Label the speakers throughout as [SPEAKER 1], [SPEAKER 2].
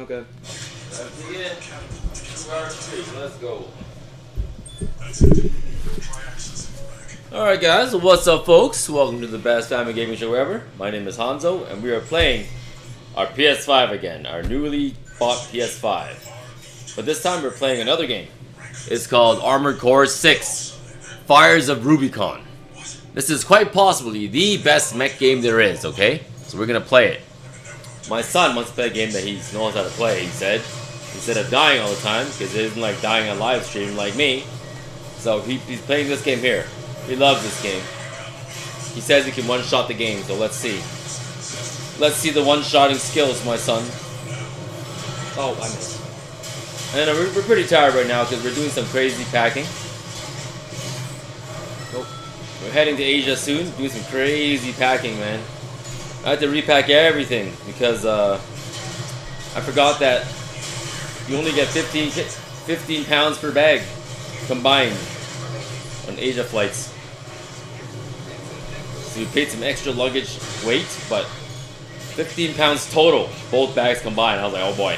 [SPEAKER 1] Okay.
[SPEAKER 2] Let's begin. 2 hours straight. Let's go. Alright guys, what's up folks? Welcome to the best family gaming show ever. My name is Hanzo and we are playing our PS5 again, our newly bought PS5. But this time we're playing another game. It's called Armored Core 6, Fires of Rubicon. This is quite possibly the best mech game there is, okay? So we're gonna play it. My son wants to play a game that he knows how to play, he said. Instead of dying all the time, because he doesn't like dying on live stream like me. So he's playing this game here. He loves this game. He says he can one-shot the game, so let's see. Let's see the one-shotting skills, my son. Oh, I missed. And we're pretty tired right now because we're doing some crazy packing. Nope. We're heading to Asia soon, doing some crazy packing, man. I had to repack everything because I forgot that you only get 15 pounds per bag combined on Asia flights. So we paid some extra luggage weight, but 15 pounds total, both bags combined. I was like, oh boy.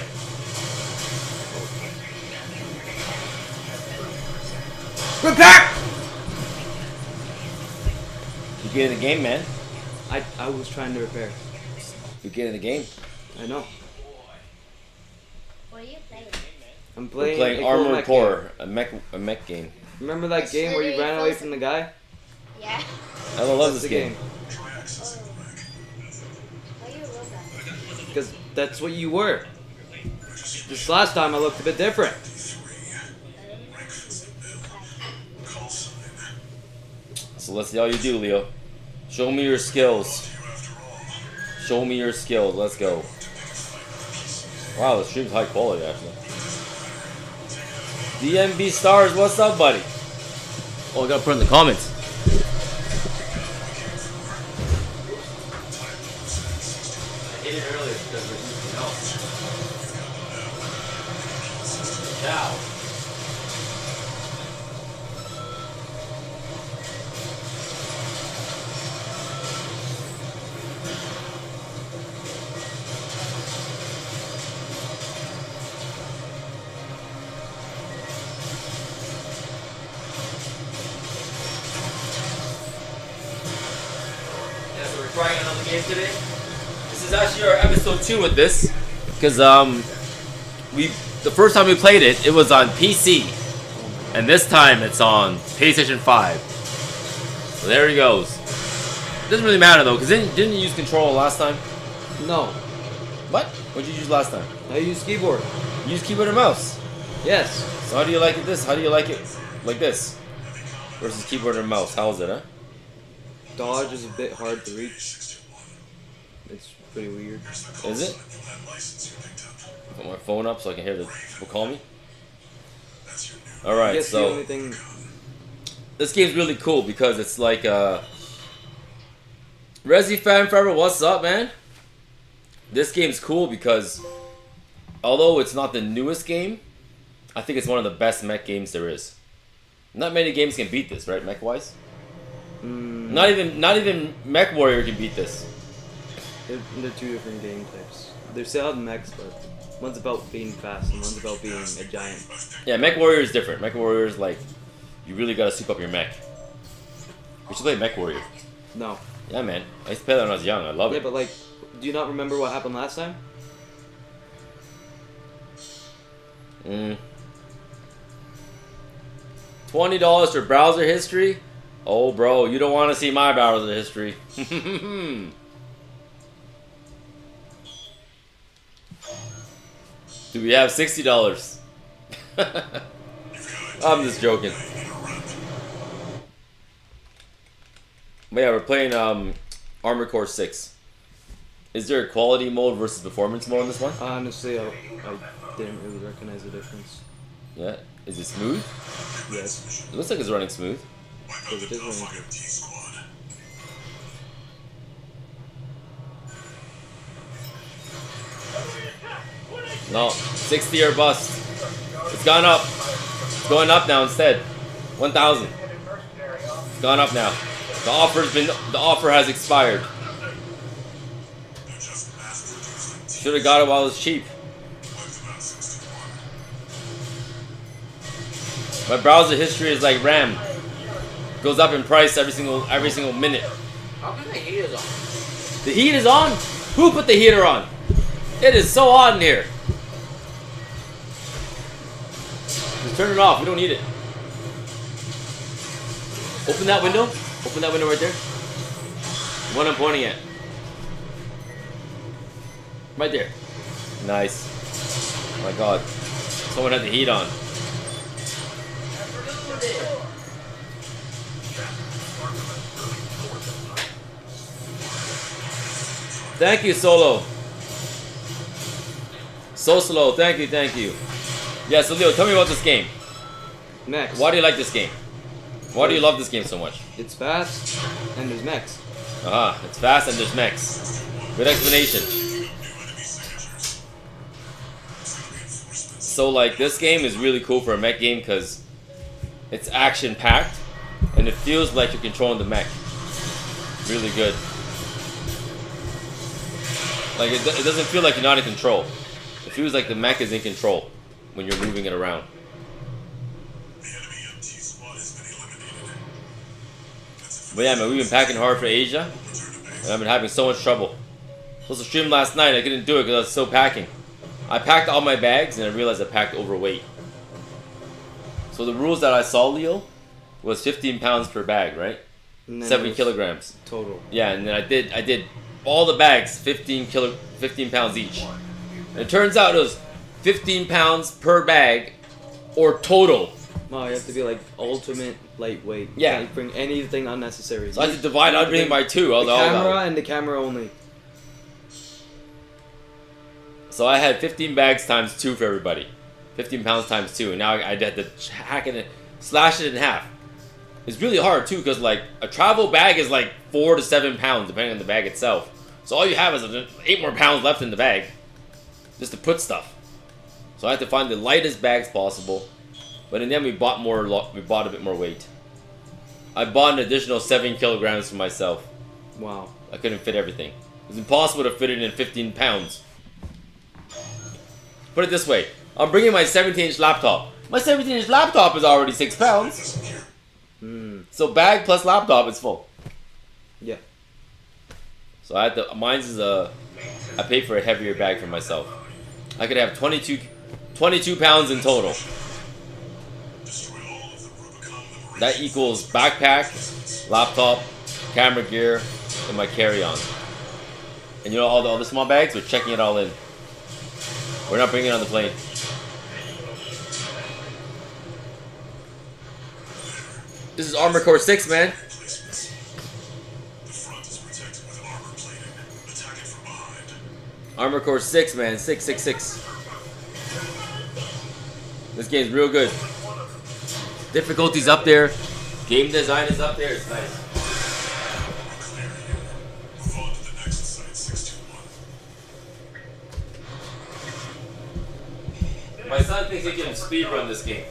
[SPEAKER 2] Repack! You get in the game, man.
[SPEAKER 1] I was trying to repair.
[SPEAKER 2] You get in the game.
[SPEAKER 1] I know.
[SPEAKER 3] What are you playing?
[SPEAKER 1] I'm
[SPEAKER 2] We're
[SPEAKER 1] playing
[SPEAKER 2] playing Armored Core, a mech game.
[SPEAKER 1] Remember that game where you ran away from the guy?
[SPEAKER 3] Yeah.
[SPEAKER 2] I love
[SPEAKER 1] That's
[SPEAKER 2] this
[SPEAKER 1] the
[SPEAKER 2] game.
[SPEAKER 3] Why are you a robot?
[SPEAKER 1] Because that's what you were. This last time I looked a bit different.
[SPEAKER 2] So let's see how you do, Leo. Show me your skills. Show me your skills. Let's go. Wow, the stream's high quality, actually. DMB Stars, what's up, buddy? Oh, I gotta put in the comments. I hit it earlier because there's something else. Ciao. Trying another game today. This is actually our episode 2 with this, because the first time we played it, it was on PC, and this time it's on PlayStation 5. So there he goes. It doesn't really matter though, because didn't you use control last time?
[SPEAKER 1] No.
[SPEAKER 2] What? What did you use last time?
[SPEAKER 1] I used keyboard.
[SPEAKER 2] You use keyboard and mouse.
[SPEAKER 1] Yes.
[SPEAKER 2] So how do you like it this? How do you like it like this versus keyboard and mouse? How is it, huh?
[SPEAKER 1] Dodge is a bit hard to reach. It's pretty weird.
[SPEAKER 2] Is it? Put my phone up so I can hear the people call me. Alright, so
[SPEAKER 1] the only thing...
[SPEAKER 2] this game's really cool because it's like Resi Fan Forever, what's up, man? This game's cool because although it's not the newest game, I think it's one of the best mech games there is. Not many games can beat this, right, mech-wise? Not even Mech Warrior can beat this.
[SPEAKER 1] They're two different game types. They're still have mechs, but one's about being fast and one's about being a giant.
[SPEAKER 2] Yeah, Mech Warrior is different. Mech Warrior is like, you really gotta soup up your mech. We should play Mech Warrior.
[SPEAKER 1] No.
[SPEAKER 2] Yeah, man. I used to play that when I was young. I love
[SPEAKER 1] Yeah,
[SPEAKER 2] it.
[SPEAKER 1] but like, do you not remember what happened last time?
[SPEAKER 2] $20 for browser history? Oh, bro, you don't want to see my browser history. Do we have $60? I'm just joking. But yeah, we're playing Armored Core 6. Is there a quality mode versus performance mode in this one?
[SPEAKER 1] Honestly, I didn't really recognize the difference.
[SPEAKER 2] Yeah. Is it smooth?
[SPEAKER 1] Yes.
[SPEAKER 2] It looks like it's running smooth.
[SPEAKER 1] Because it is running good.
[SPEAKER 2] No, 60 or bust. It's gone up. It's going up now instead. 1,000. It's gone up now. The offer has expired. Should have got it while it was cheap. My browser history is like RAM. Goes up in price every single minute.
[SPEAKER 4] How come the heat is on?
[SPEAKER 2] The heat is on? Who put the heater on? It is so hot in here. Just turn it off. We don't need it. Open that window. Open that window right there. The one I'm pointing at. Right there. Nice. Oh my god. Someone had the heat on. Thank you, Solo. So slow. Thank you, thank you. Yeah, so Leo, tell me about this game.
[SPEAKER 1] Mechs.
[SPEAKER 2] Why do you like this game? Why do you love this game so much?
[SPEAKER 1] It's fast, and there's mechs.
[SPEAKER 2] It's fast and there's mechs. Good explanation. So like this game is really cool for a mech game because it's action packed and it feels like you're controlling the mech. Really good. Like it doesn't feel like you're not in control. It feels like the mech is in control when you're moving it around. But yeah, man, we've been packing hard for Asia, and I've been having so much trouble. Supposed to stream last night, I couldn't do it because I was still packing. I packed all my bags, and I realized I packed overweight. So the rules that I saw, Leo, was 15 pounds per bag, right? 7 kilograms.
[SPEAKER 1] Total.
[SPEAKER 2] Yeah, and then I did all the bags, 15 pounds each. And it turns out it was 15 pounds per bag, or total.
[SPEAKER 1] Wow, you have to be like ultimate lightweight.
[SPEAKER 2] Yeah.
[SPEAKER 1] Can't bring anything unnecessary.
[SPEAKER 2] So I had to divide everything by 2.
[SPEAKER 1] The camera and the camera only.
[SPEAKER 2] So I had 15 bags times 2 for everybody. 15 pounds times 2. And now I had to hack it, slash it in half. It's really hard too because like a travel bag is like 4 to 7 pounds depending on the bag itself. So all you have is 8 more pounds left in the bag just to put stuff. So I had to find the lightest bags possible. But in the end we bought a bit more weight. I bought an additional 7 kilograms for myself.
[SPEAKER 1] Wow.
[SPEAKER 2] I couldn't fit everything. It was impossible to fit it in 15 pounds. Put it this way. I'm bringing my 17-inch laptop. My 17-inch laptop is already 6 pounds. So bag plus laptop is full.
[SPEAKER 1] Yeah.
[SPEAKER 2] So I had to, mine's is I paid for a heavier bag for myself. I could have 22 pounds in total. That equals backpack, laptop, camera gear, and my carry-on. And you know all the other small bags? We're checking it all in. We're not bringing it on the plane. This is Armor Core 6, man. Armor Core 6, man. 666. This game's real good. Difficulty's up there. Game design is up there. It's nice. My son thinks he can speedrun this game.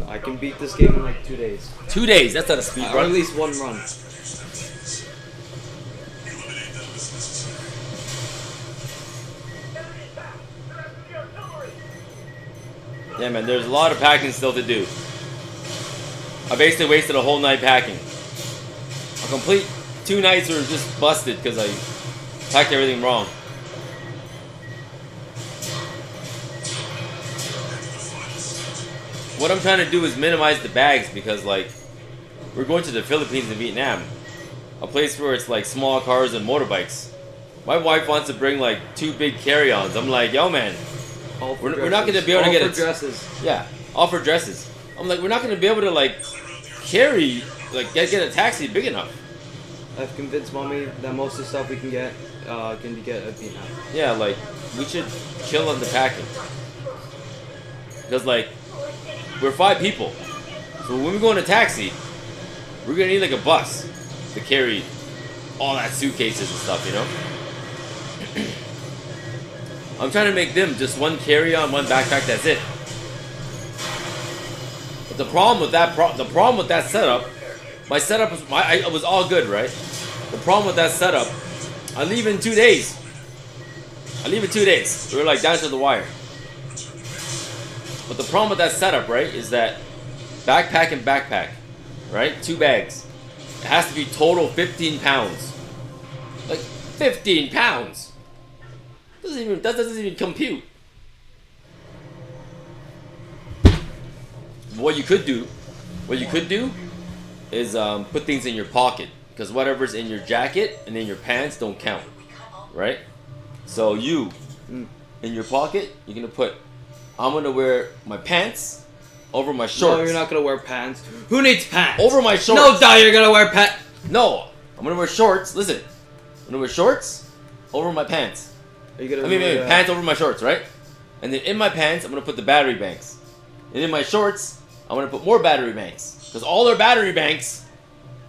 [SPEAKER 1] I can beat this game in like 2 days.
[SPEAKER 2] 2 days? That's not a speed
[SPEAKER 1] Or
[SPEAKER 2] run.
[SPEAKER 1] at least 1 run.
[SPEAKER 2] Yeah, man, there's a lot of packing still to do. I basically wasted a whole night packing. A complete 2 nights were just busted because I packed everything wrong. What I'm trying to do is minimize the bags because, like, we're going to the Philippines and Vietnam. A place where it's, like, small cars and motorbikes. My wife wants to bring, like, 2 big carry-ons. I'm like, yo, man. We're not going to be able to get it.
[SPEAKER 1] Dresses.
[SPEAKER 2] Yeah, all for dresses. I'm like, we're not going to be able to, like, carry, like, get a taxi big enough.
[SPEAKER 1] I've convinced mommy that most of the stuff we can get at Vietnam.
[SPEAKER 2] Yeah, like, we should chill on the packing. Because, like, we're 5 people. So when we go in a taxi, we're going to need, like, a bus to carry all that suitcases and stuff, you know? I'm trying to make them just 1 carry-on, 1 backpack, that's it. But the problem with that setup, my setup was all good, right? The problem with that setup, I leave in 2 days. We were like down to the wire. But the problem with that setup, right, is that backpack and backpack, right? 2 bags. It has to be total 15 pounds. Like 15 pounds. That doesn't even compute. What you could do is put things in your pocket, because whatever's in your jacket and in your pants don't count, right? So you, in your pocket, you're gonna put, I'm gonna wear my pants over my shorts.
[SPEAKER 1] No, you're not gonna wear pants. Who needs pants?
[SPEAKER 2] Over my shorts.
[SPEAKER 1] No, duh, you're gonna wear pants.
[SPEAKER 2] No, I'm gonna wear shorts. Listen, I'm gonna wear shorts over my pants.
[SPEAKER 1] Are you gonna
[SPEAKER 2] pants over my shorts, right? And then in my pants, I'm gonna put the battery banks. And in my shorts, I'm gonna put more battery banks, because all our battery banks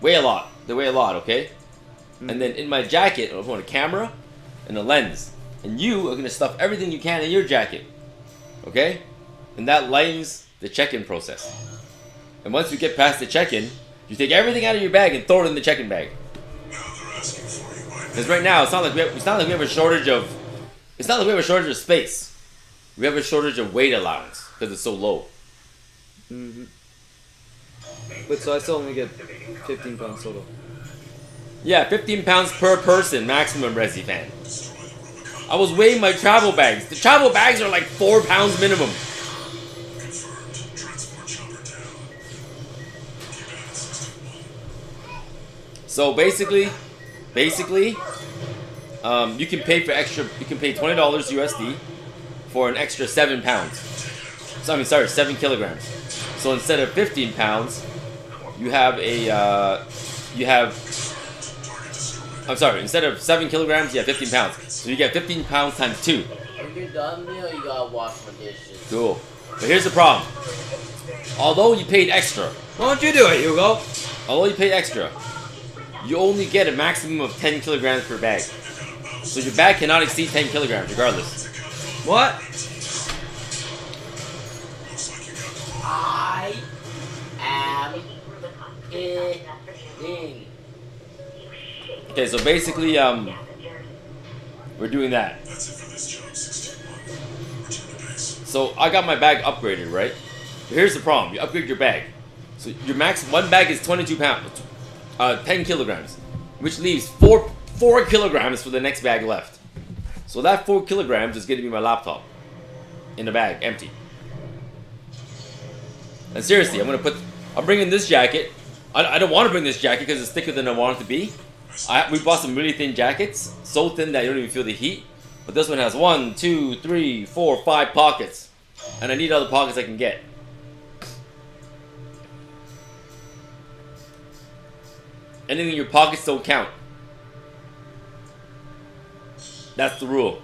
[SPEAKER 2] weigh a lot. They weigh a lot, okay? And then in my jacket, I'm gonna put a camera and a lens. And you are gonna stuff everything you can in your jacket, okay? And that lightens the check-in process. And once you get past the check-in, you take everything out of your bag and throw it in the check-in bag. Because right now, it's not like we have a shortage of. It's not like we have a shortage of space. We have a shortage of weight allowance because it's so low.
[SPEAKER 1] But so I still only get 15 pounds total.
[SPEAKER 2] Yeah, 15 pounds per person maximum, Resi fan. I was weighing my travel bags. The travel bags are like 4 pounds minimum. So basically, you can pay for extra. You can pay $20 USD for an extra 7 pounds. So I mean, sorry, 7 kilograms. So instead of 15 pounds, you have a I'm sorry, instead of 7 kilograms, you have 15 pounds. So you get 15 pounds times 2.
[SPEAKER 4] When you're done, Neil, you gotta wash my dishes.
[SPEAKER 2] Cool. But here's the problem. Although you paid extra,
[SPEAKER 1] Why don't you do it, Hugo?
[SPEAKER 2] you only get a maximum of 10 kilograms per bag. So your bag cannot exceed 10 kilograms regardless.
[SPEAKER 1] What?
[SPEAKER 4] I am kidding.
[SPEAKER 2] Okay, so basically, we're doing that. So I got my bag upgraded, right? But here's the problem: you upgrade your bag, so your one bag is 22 pounds, 10 kilograms, which leaves 4 kilograms for the next bag left. So that 4 kilograms is going to be my laptop in the bag, empty. And seriously, I'm bringing this jacket. I don't want to bring this jacket because it's thicker than I want it to be. We bought some really thin jackets, so thin that you don't even feel the heat. But this one has 1, 2, 3, 4, 5 pockets, and I need all the pockets I can get. Anything in your pockets don't count. That's the rule.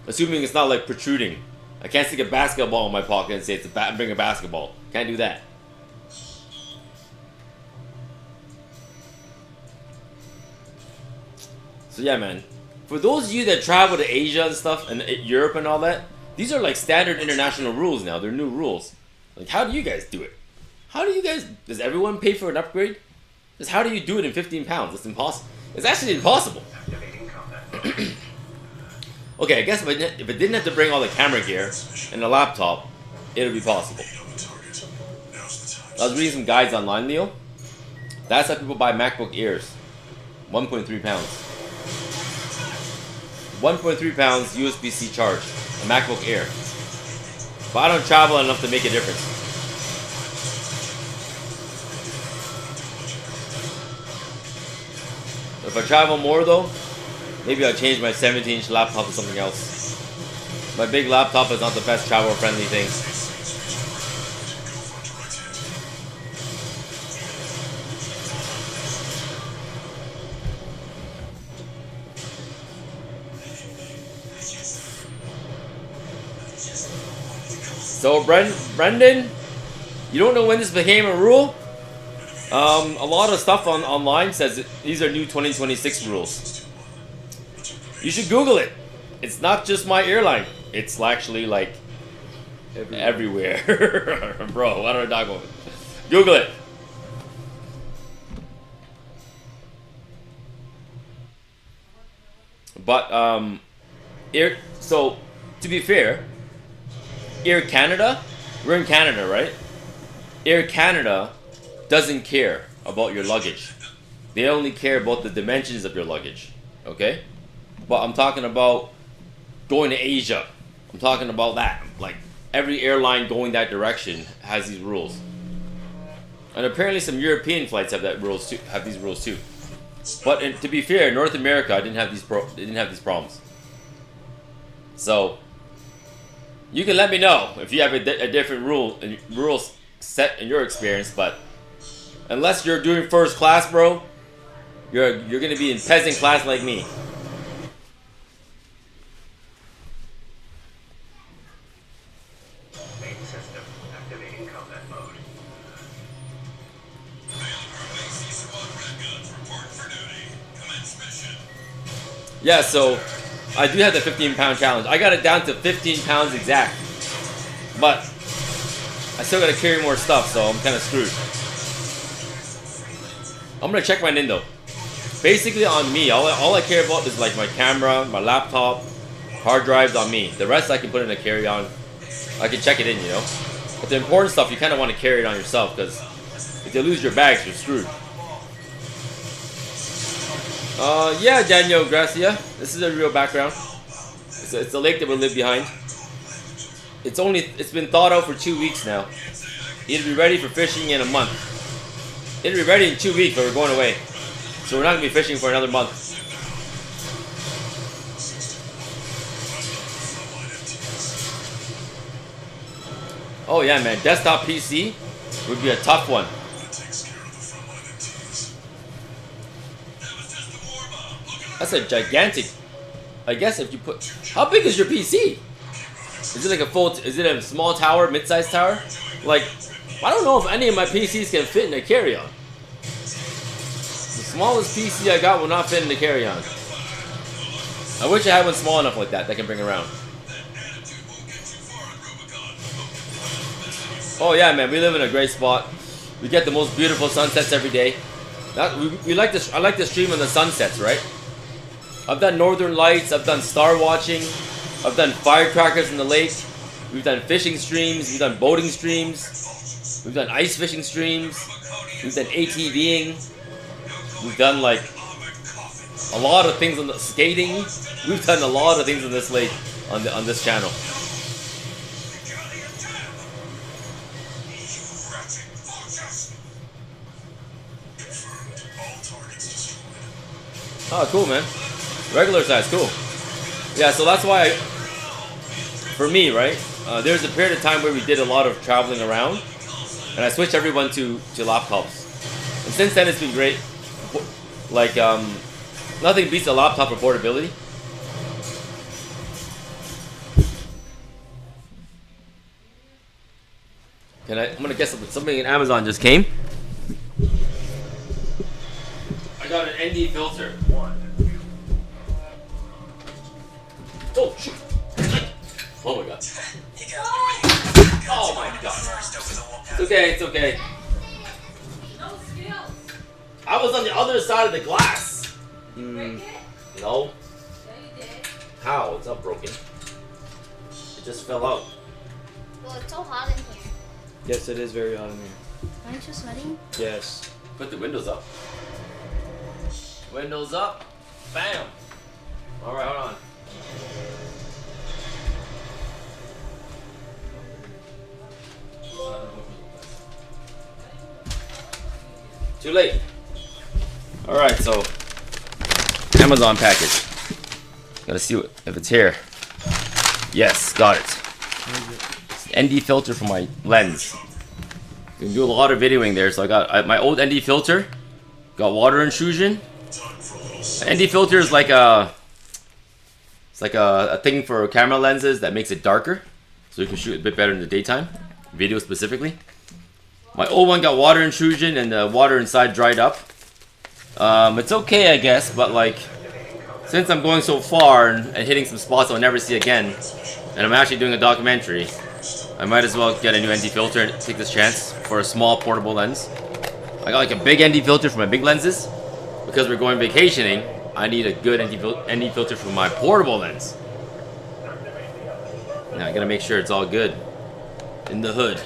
[SPEAKER 2] Assuming it's not like protruding. I can't stick a basketball in my pocket and say it's bring a basketball. Can't do that. So yeah, man. For those of you that travel to Asia and stuff, and Europe and all that, these are like standard international rules now. They're new rules. Like, how do you guys do it? Does everyone pay for an upgrade? Just how do you do it in 15 pounds? It's impossible. It's actually impossible. Okay, I guess if I didn't have to bring all the camera gear and the laptop, it would be possible. I was reading some guides online, Leo. That's how people buy MacBook Airs. 1.3 pounds. 1.3 pounds USB-C charge. A MacBook Air. But I don't travel enough to make a difference. If I travel more though, maybe I'll change my 17-inch laptop to something else. My big laptop is not the best travel-friendly thing. So Brendan, you don't know when this became a rule? A lot of stuff online says these are new 2026 rules. You should Google it. It's not just my airline. It's actually like everywhere. Bro, what are I talking about? Google it. But so to be fair, Air Canada we're in Canada, right? Air Canada doesn't care about your luggage. They only care about the dimensions of your luggage, okay? But I'm talking about going to Asia. I'm talking about that. Like, every airline going that direction has these rules. And apparently some European flights have these rules too. But to be fair, North America didn't have these problems. So you can let me know if you have a different rule set in your experience. But unless you're doing first class, bro, you're gonna be in peasant class like me.
[SPEAKER 5] Main system activating combat mode.
[SPEAKER 2] Yeah, so I do have the 15-pound challenge. I got it down to 15 pounds exact. But I still gotta carry more stuff, so I'm kinda screwed. I'm gonna check mine in though. Basically on me, all I care about is like my camera, my laptop, hard drives on me. The rest I can put in a carry-on. I can check it in, you know. But the important stuff, you kind of want to carry it on yourself, because if you lose your bags, you're screwed. Yeah, Daniel Gracia. This is a real background. It's a lake that we live behind. It's been thawed out for 2 weeks now. It'll be ready for fishing in a month. It'll be ready in 2 weeks, but we're going away. So we're not going to be fishing for another month. Oh yeah, man. Desktop PC would be a tough one. That's a gigantic... I guess if you put... How big is your PC? Is it like a full... Is it a small tower, mid-sized tower? Like, I don't know if any of my PCs can fit in a carry-on. The smallest PC I got will not fit in the carry-on. I wish I had one small enough like that can bring around. Oh yeah, man, we live in a great spot. We get the most beautiful sunsets every day. I like to stream on the sunsets, right? I've done northern lights, I've done star watching, I've done firecrackers in the lake, we've done fishing streams, we've done boating streams, we've done ice fishing streams, we've done ATVing, we've done like a lot of things on the skating. We've done a lot of things on this lake on this channel. Oh, cool, man. Regular size, cool. Yeah, so that's why, for me, right, there's a period of time where we did a lot of traveling around, and I switched everyone to laptops. And since then, it's been great. Like, nothing beats a laptop for portability. I'm gonna guess something in Amazon just came. I got an ND filter. Oh shoot! Oh my god! Oh my god! It's okay. It's okay. I was on the other side of the glass. No. How? It's not broken. It just fell out.
[SPEAKER 3] Well, it's so hot in here.
[SPEAKER 1] Yes, it is very hot in here.
[SPEAKER 3] Aren't you sweating?
[SPEAKER 1] Yes.
[SPEAKER 2] Put the windows up. Windows up. Bam. All right, hold on. Too late. All right, so Amazon package. Gotta see if it's here. Yes, got it. It's an ND filter for my lens. You can do a lot of videoing there. So I got my old ND filter. Got water intrusion. ND filter is like a thing for camera lenses that makes it darker, so you can shoot a bit better in the daytime, video specifically. My old one got water intrusion and the water inside dried up. It's okay, I guess, but like, since I'm going so far and hitting some spots I'll never see again, and I'm actually doing a documentary, I might as well get a new ND filter and take this chance for a small portable lens. I got like a big ND filter for my big lenses. Because we're going vacationing, I need a good ND filter for my portable lens. Now I gotta make sure it's all good. in the hood.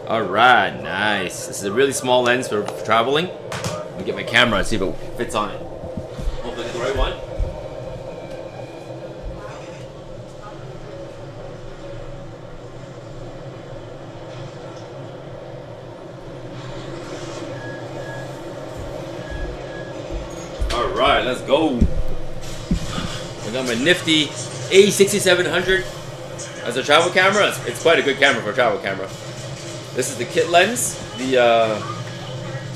[SPEAKER 2] Alright, nice. This is a really small lens for traveling. Let me get my camera and see if it fits on it. Hopefully it's the right one. Alright, let's go. I got my nifty A6700 as a travel camera. It's quite a good camera for a travel camera. This is the kit lens, the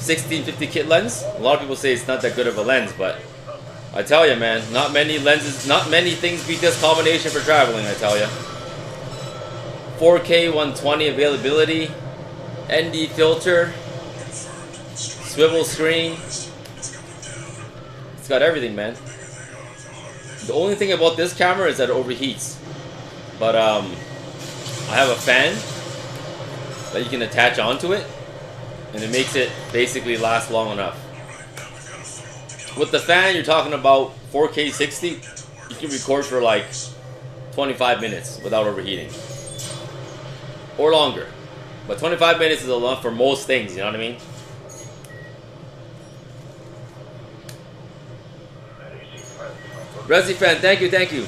[SPEAKER 2] 1650 kit lens. A lot of people say it's not that good of a lens, but I tell you, man, not many things beat this combination for traveling, I tell you. 4K 120 availability, ND filter, swivel screen. It's got everything, man. The only thing about this camera is that it overheats. But I have a fan that you can attach onto it, and it makes it basically last long enough. With the fan, you're talking about 4K 60. You can record for like 25 minutes without overheating. Or longer. But 25 minutes is enough for most things, you know what I mean? Resi fan, thank you, thank you.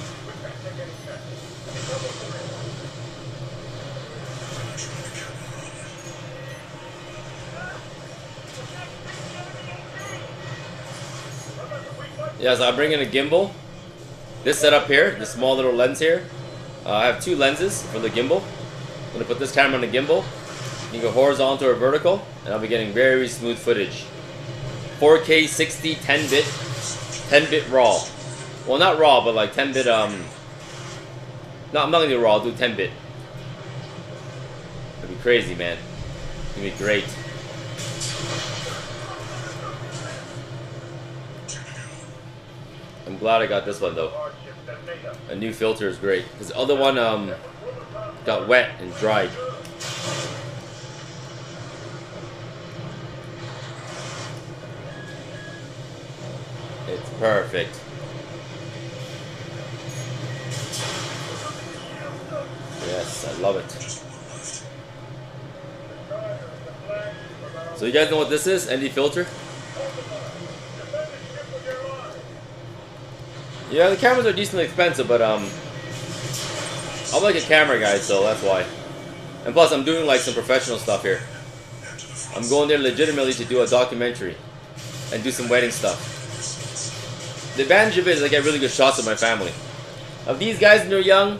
[SPEAKER 2] Yeah, so I bring in a gimbal. This setup here, this small little lens here. I have two lenses for the gimbal. I'm gonna put this camera on the gimbal. You can go horizontal or vertical, and I'll be getting very smooth footage. 4K 60, 10-bit raw. Well, not raw, but like 10-bit, no, I'm not gonna do raw, I'll do 10-bit. It'll be crazy, man. It'll be great. I'm glad I got this one, though. A new filter is great, because the other one, got wet and dried. It's perfect. Yes, I love it. So you guys know what this is? ND filter? Yeah, the cameras are decently expensive, but I'm like a camera guy, so that's why. And plus, I'm doing like some professional stuff here. I'm going there legitimately to do a documentary and do some wedding stuff. The advantage of it is I get really good shots of my family. Of these guys when they're young,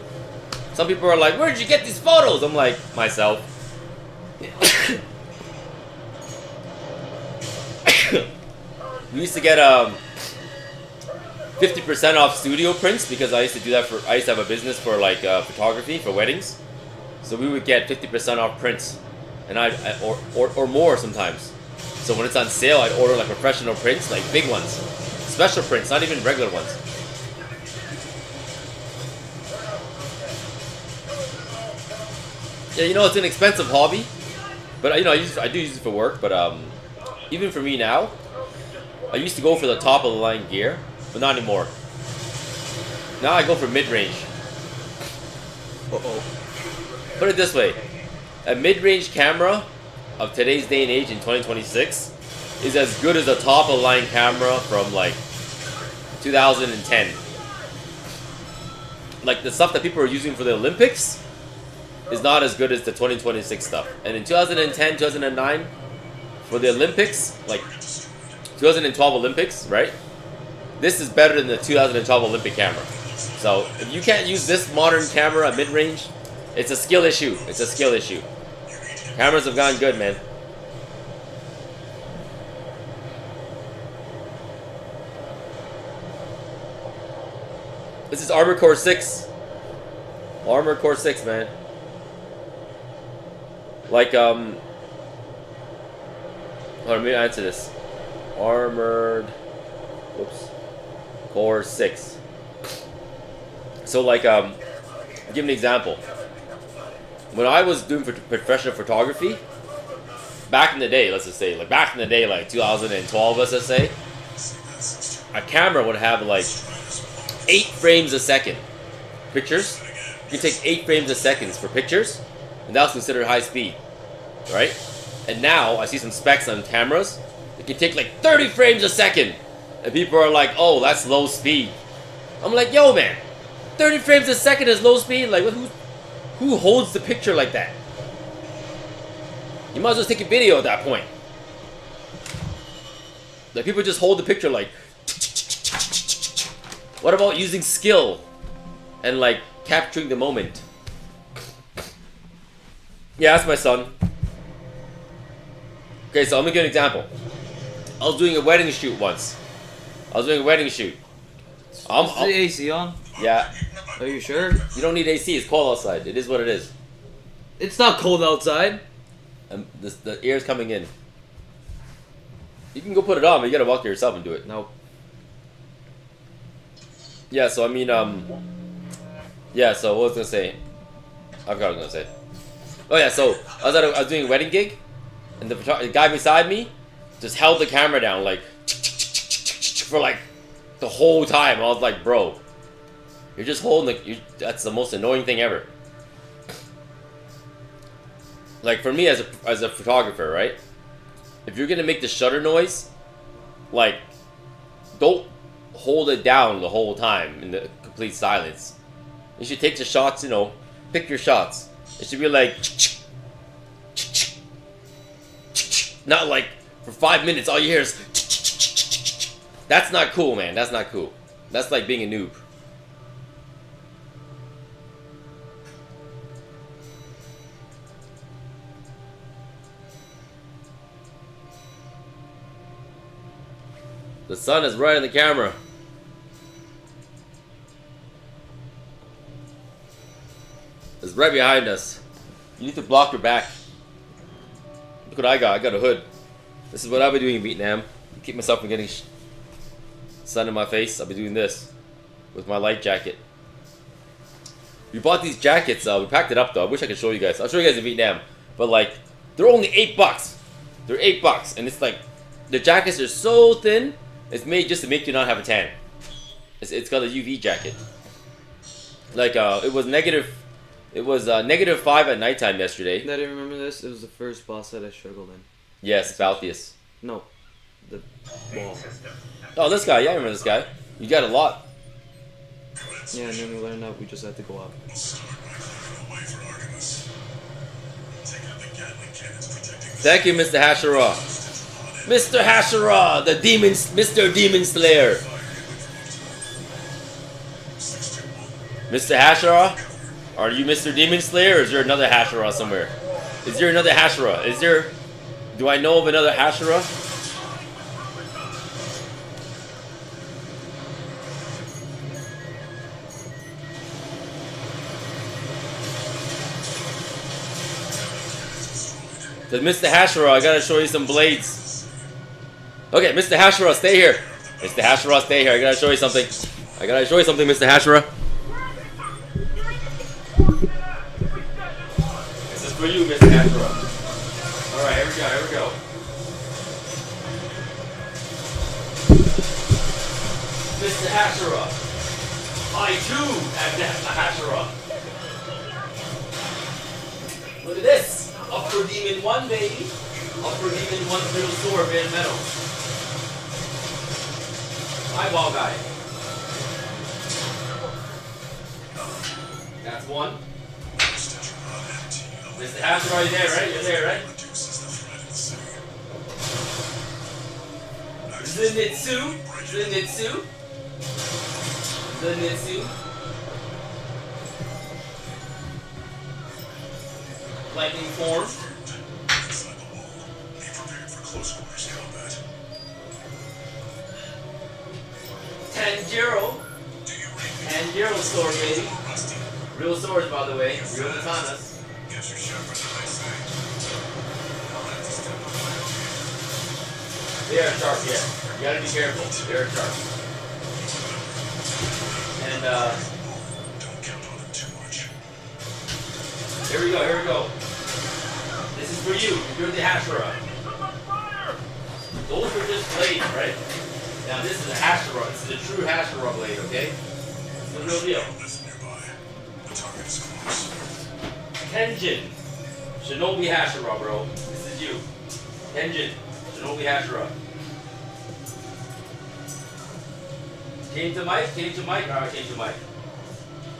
[SPEAKER 2] some people are like, "Where'd you get these photos?" I'm like, myself. We used to get 50% off studio prints because I used to do that for. I used to have a business for like photography for weddings, so we would get 50% off prints, and or more sometimes. So when it's on sale, I'd order like professional prints, like big ones, special prints, not even regular ones. Yeah, you know, it's an expensive hobby, but you know, I do use it for work. But even for me now, I used to go for the top of the line gear, but not anymore. Now I go for mid-range. Put it this way, a mid-range camera of today's day and age in 2026 is as good as a top of the line camera from like 2010. Like the stuff that people are using for the Olympics is not as good as the 2026 stuff. And in 2010, 2009, for the Olympics, like 2012 Olympics, right? This is better than the 2012 Olympic camera. So if you can't use this modern camera at mid-range, it's a skill issue. It's a skill issue. Cameras have gone good, man. This is Armored Core 6. Armored Core 6, man. Like, hold on, let me answer this. Armored, whoops, Core 6. So, like, I'll give an example. When I was doing professional photography, back in the day, let's just say, like, back in the day, like 2012, let's just say, a camera would have, like, 8 frames a second. Pictures. You can take 8 frames a second for pictures. and that was considered high speed, right? And now I see some specs on cameras. It can take like 30 frames a second, and people are like, "Oh, that's low speed." I'm like, "Yo, man, 30 frames a second is low speed? Like, who holds the picture like that? You might as well take a video at that point." Like, people just hold the picture like. What about using skill and like capturing the moment? Yeah, that's my son. Okay, so I'm gonna give an example. I was doing a wedding shoot once.
[SPEAKER 1] Is the AC on?
[SPEAKER 2] Yeah.
[SPEAKER 1] Are you sure?
[SPEAKER 2] You don't need AC. It's cold outside. It is what it is.
[SPEAKER 1] It's not cold outside.
[SPEAKER 2] And the air's coming in. You can go put it on, but you gotta walk there yourself and do it.
[SPEAKER 1] No.
[SPEAKER 2] Yeah, so I mean, yeah, so what was I gonna say? I forgot what I was gonna say. Oh yeah, so I was doing a wedding gig, and the guy beside me just held the camera down like for like the whole time. I was like, bro, you're just holding that's the most annoying thing ever. Like for me as a photographer, right? If you're gonna make the shutter noise, like, don't hold it down the whole time in the complete silence. You should take the shots, you know, pick your shots. It should be like, not like for 5 minutes all you hear is. That's not cool, man. That's not cool. That's like being a noob. The sun is right on the camera. It's right behind us. You need to block your back. Look what I got. I got a hood. This is what I'll be doing in Vietnam. Keep myself from getting sun in my face. I'll be doing this with my light jacket. We bought these jackets. We packed it up though. I wish I could show you guys. I'll show you guys in Vietnam. But like, they're only $8. They're $8, and it's like the jackets are so thin. It's made just to make you not have a tan. It's got a UV jacket. Like it was negative -5 at nighttime yesterday.
[SPEAKER 1] I didn't remember this. It was the first boss that I struggled in.
[SPEAKER 2] Yes, Baltheus.
[SPEAKER 1] No, the wall.
[SPEAKER 2] Oh, this guy. Yeah, I remember this guy. You got a lot.
[SPEAKER 1] Yeah, and then we learned that we just had to go up.
[SPEAKER 2] Thank you, Mr. Hashira. Mr. Hashira, the Mr. Demon Slayer. Mr. Hashira, are you Mr. Demon Slayer, or is there another Hashira somewhere? Is there another Hashira? Do I know of another Hashira? Because Mr. Hashira, I gotta show you some blades. Okay, Mr. Hashira, stay here. Mr. Hashira, stay here. I gotta show you something. Mr. Hashira. This is for you, Mr. Hashira. Alright, here we go. Mr. Hashira. I too am Mr. Hashira. Look at this. Up for Demon 1, baby. Up for Demon 1's little sword made of metal. Eyeball guy. That's one. Mr. Hashira, you're there, right? You're there, right? Zenitsu. Lightning form. Tanjiro. Tanjiro sword, baby. Real swords, by the way. Real katanas. They are sharp, yeah. You gotta be careful. They are sharp. And, here we go. This is for you. You're the Hashira. Those were just blades, right? Now this is a Hashira. This is a true Hashira blade, okay? It's the real deal. Tenjin. Shinobi Hashira, bro. This is you. Engine. Shinobi Hashira. Change the mic? Change the mic? Alright, change the mic.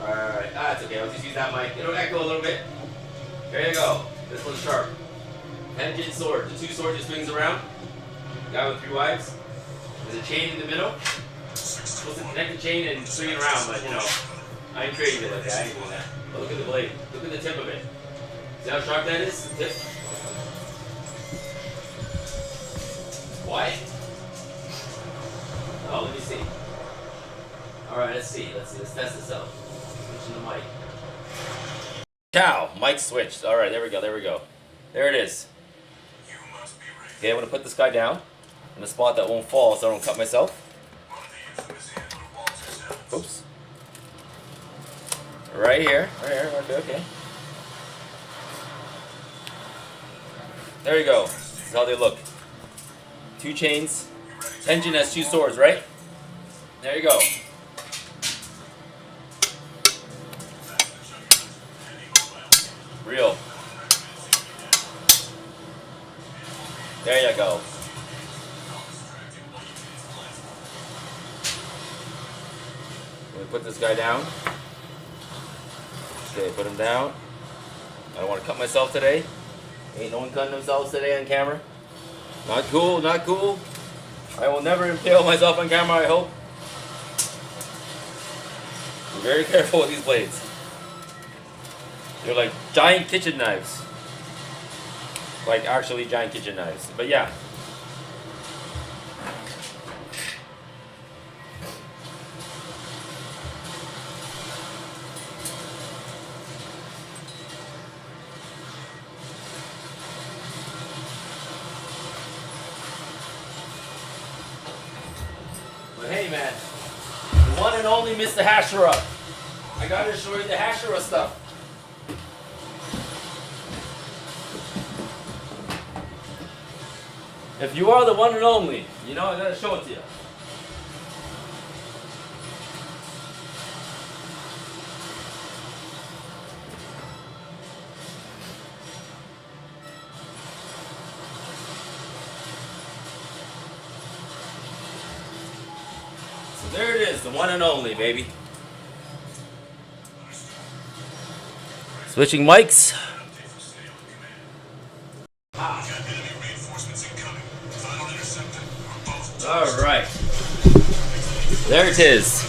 [SPEAKER 2] Alright. Ah, it's okay. I'll just use that mic. It'll echo a little bit. There you go. This one's sharp. Engine sword. The 2 swords just swings around. Guy with 3 wives. There's a chain in the middle. Supposed to connect the chain and swing it around, but you know, I ain't crazy like that. I ain't doing that. But look at the blade. Look at the tip of it. See how sharp that is? The tip. Why? Oh, let me see. Alright, let's see. Let's test this out. Switching the mic. Cow! Mic switched. Alright, there we go. There it is. Okay, I'm gonna put this guy down in a spot that won't fall so I don't cut myself. Oops. Right here. Okay. There you go. This is how they look. 2 chains. Engine has 2 swords, right? There you go. Real. There you go. Put this guy down. Okay, put him down. I don't want to cut myself today. Ain't no one cutting themselves today on camera. Not cool, not cool. I will never impale myself on camera, I hope. Be very careful with these blades. They're like giant kitchen knives. Like actually giant kitchen knives. But yeah. But hey man, the one and only Mr. Hashira. I gotta show you the Hashira stuff. If you are the one and only, you know I gotta show it to you. So there it is, the one and only, baby. Switching mics. Alright. There it is.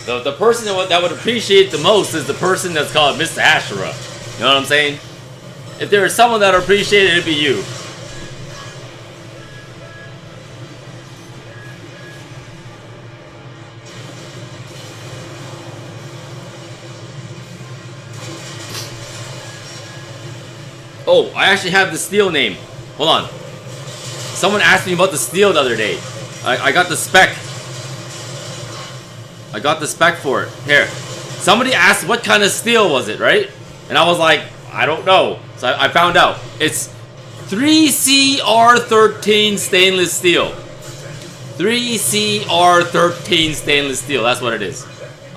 [SPEAKER 2] The person that would appreciate the most is the person that's called Mr. Hashira. You know what I'm saying? If there is someone that would appreciate it, it'd be you. Oh, I actually have the steel name. Hold on. Someone asked me about the steel the other day. I got the spec. I got the spec for it. Here. Somebody asked what kind of steel was it, right? And I was like, I don't know. So I found out. It's 3CR13 stainless steel. 3CR13 stainless steel. That's what it is.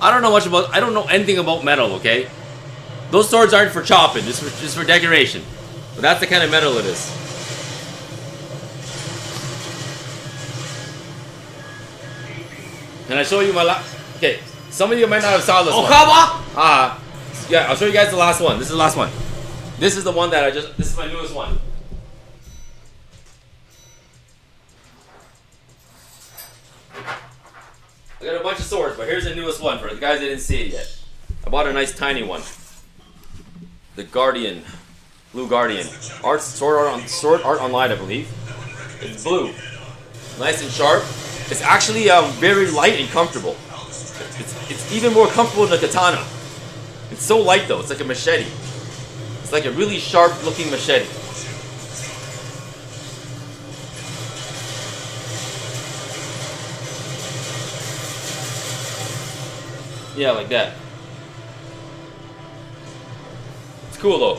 [SPEAKER 2] I don't know anything about metal, okay? Those swords aren't for chopping, just for decoration. But that's the kind of metal it is. Can I show you my last? Okay, some of you might not have saw this one. Yeah, I'll show you guys the last one. This is the last one. This is the one that this is my newest one. I got a bunch of swords, but here's the newest one for the guys that didn't see it yet. I bought a nice tiny one. The Guardian. Blue Guardian. Sword art online, I believe. It's blue. Nice and sharp. It's actually very light and comfortable. It's even more comfortable than a katana. It's so light though, it's like a machete. It's like a really sharp looking machete. Yeah, like that. It's cool though.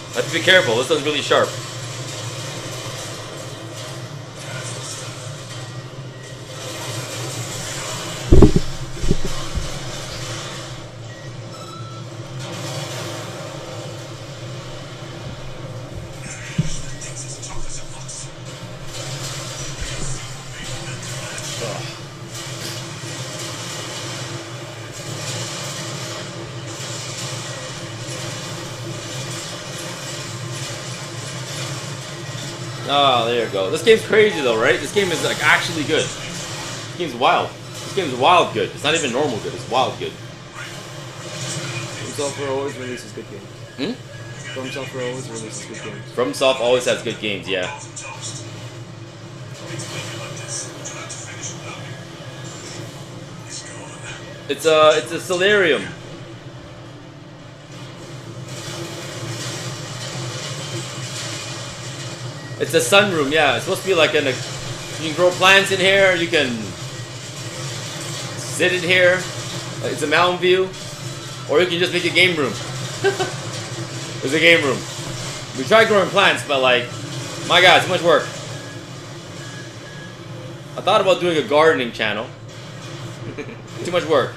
[SPEAKER 2] I have to be careful, this one's really sharp. Oh, there you go. This game's crazy though, right? This game is like actually good. This game's wild. This game's wild good. It's not even normal good. It's wild good.
[SPEAKER 1] FromSoftware always releases good games. FromSoftware always releases good games.
[SPEAKER 2] FromSoft always has good games, yeah. It's a solarium. It's a sunroom, yeah. It's supposed to be like you can grow plants in here. You can sit in here. It's a mountain view, or you can just make a game room. It's a game room. We tried growing plants, but like, my God, too much work. I thought about doing a gardening channel. Too much work.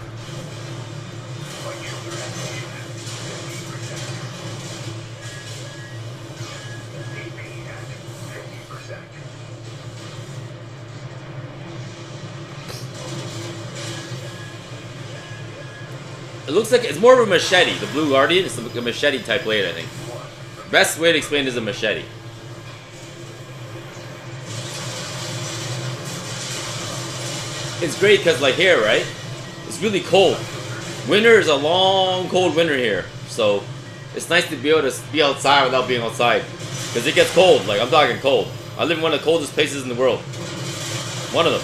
[SPEAKER 2] It looks like it's more of a machete. The Blue Guardian is a machete type blade, I think. Best way to explain it is a machete. It's great because, like, here, right? It's really cold. Winter is a long, cold winter here. So, it's nice to be able to be outside without being outside. Because it gets cold. Like, I'm talking cold. I live in one of the coldest places in the world. One of them.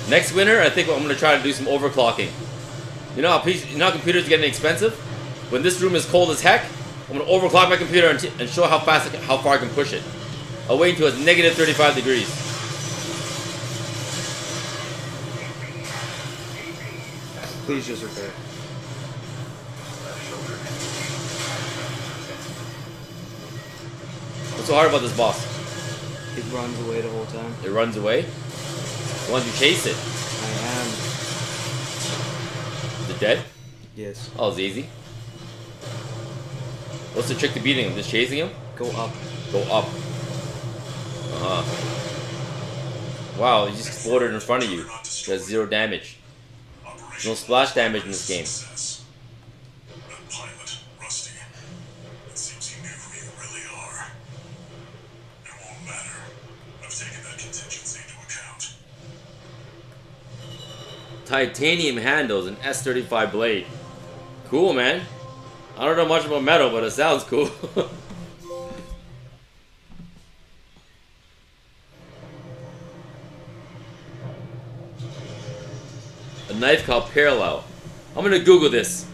[SPEAKER 2] Next winter, I think I'm going to try to do some overclocking. You know how computers are getting expensive? When this room is cold as heck, I'm going to overclock my computer and show how far I can push it. I'll wait until it's negative 35 degrees.
[SPEAKER 1] Please just repair.
[SPEAKER 2] What's so hard about this boss?
[SPEAKER 1] It runs away the whole time.
[SPEAKER 2] It runs away? Why don't you chase it?
[SPEAKER 1] I am.
[SPEAKER 2] Is it dead?
[SPEAKER 1] Yes.
[SPEAKER 2] Oh, it's easy. What's the trick to beating him? Just chasing him?
[SPEAKER 1] Go up.
[SPEAKER 2] Go up. Wow, he just exploded in front of you. He has 0 damage. There's no splash damage in this game.
[SPEAKER 6] Pilot, Rusty. It seems he knew who you really are. It won't matter. I've taken that contingency into account.
[SPEAKER 2] Titanium handles and S35 blade. Cool, man. I don't know much about metal, but it sounds cool. A knife called Parallel. I'm gonna Google this.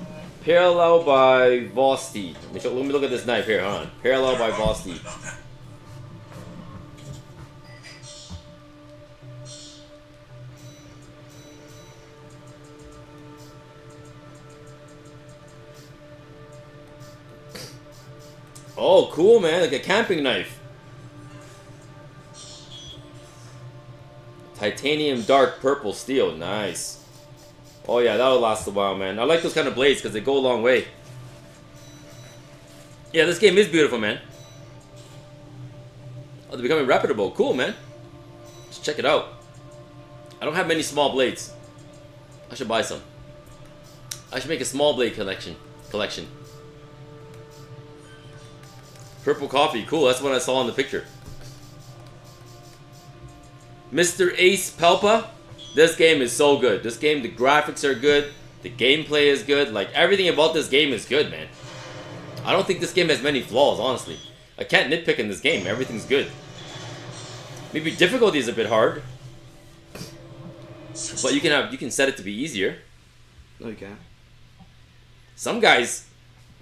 [SPEAKER 2] Parallel by Vosti. Let me look at this knife here. Hold on. Parallel by Vosti. Oh, cool, man. Like a camping knife. Titanium dark purple steel. Nice. Oh, yeah, that'll last a while, man. I like those kind of blades because they go a long way. Yeah, this game is beautiful, man. Oh, they're becoming reputable. Cool, man. Let's check it out. I don't have many small blades. I should buy some. I should make a small blade collection. Purple coffee, cool, that's what I saw in the picture. Mr. Ace Pelpa, this game is so good. This game, the graphics are good, the gameplay is good, like everything about this game is good, man. I don't think this game has many flaws, honestly. I can't nitpick in this game, everything's good. Maybe difficulty is a bit hard, but you can set it to be easier.
[SPEAKER 1] No, you can't.
[SPEAKER 2] Some guys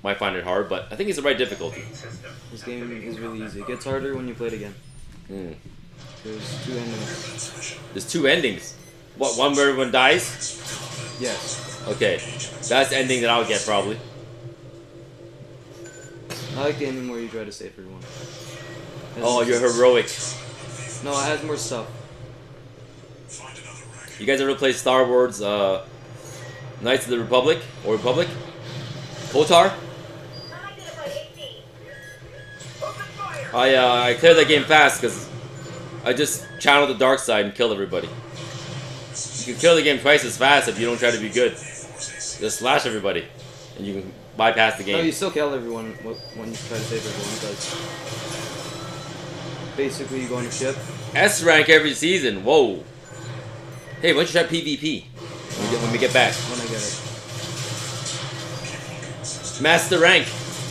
[SPEAKER 2] might find it hard, but I think it's the right difficulty.
[SPEAKER 1] This game is really easy. It gets harder when you play it again.
[SPEAKER 2] Hmm.
[SPEAKER 1] There's 2 endings.
[SPEAKER 2] There's 2 endings. What, one where everyone dies?
[SPEAKER 1] Yes.
[SPEAKER 2] Okay. That's the ending that I'll get, probably.
[SPEAKER 1] I like the ending where you try to save everyone.
[SPEAKER 2] Oh, you're heroic.
[SPEAKER 1] No, it has more stuff.
[SPEAKER 2] You guys ever play Star Wars, Knights of the Republic? Or Republic? KOTOR? I cleared that game fast because I just channeled the dark side and killed everybody. You can kill the game twice as fast if you don't try to be good. Just slash everybody, and you can bypass the
[SPEAKER 1] No, you
[SPEAKER 2] game.
[SPEAKER 1] still kill everyone when you try to save everyone, because basically you go on a ship.
[SPEAKER 2] S rank every season. Whoa. Hey, why don't you try PvP when we get back?
[SPEAKER 1] When I get it.
[SPEAKER 2] Master rank.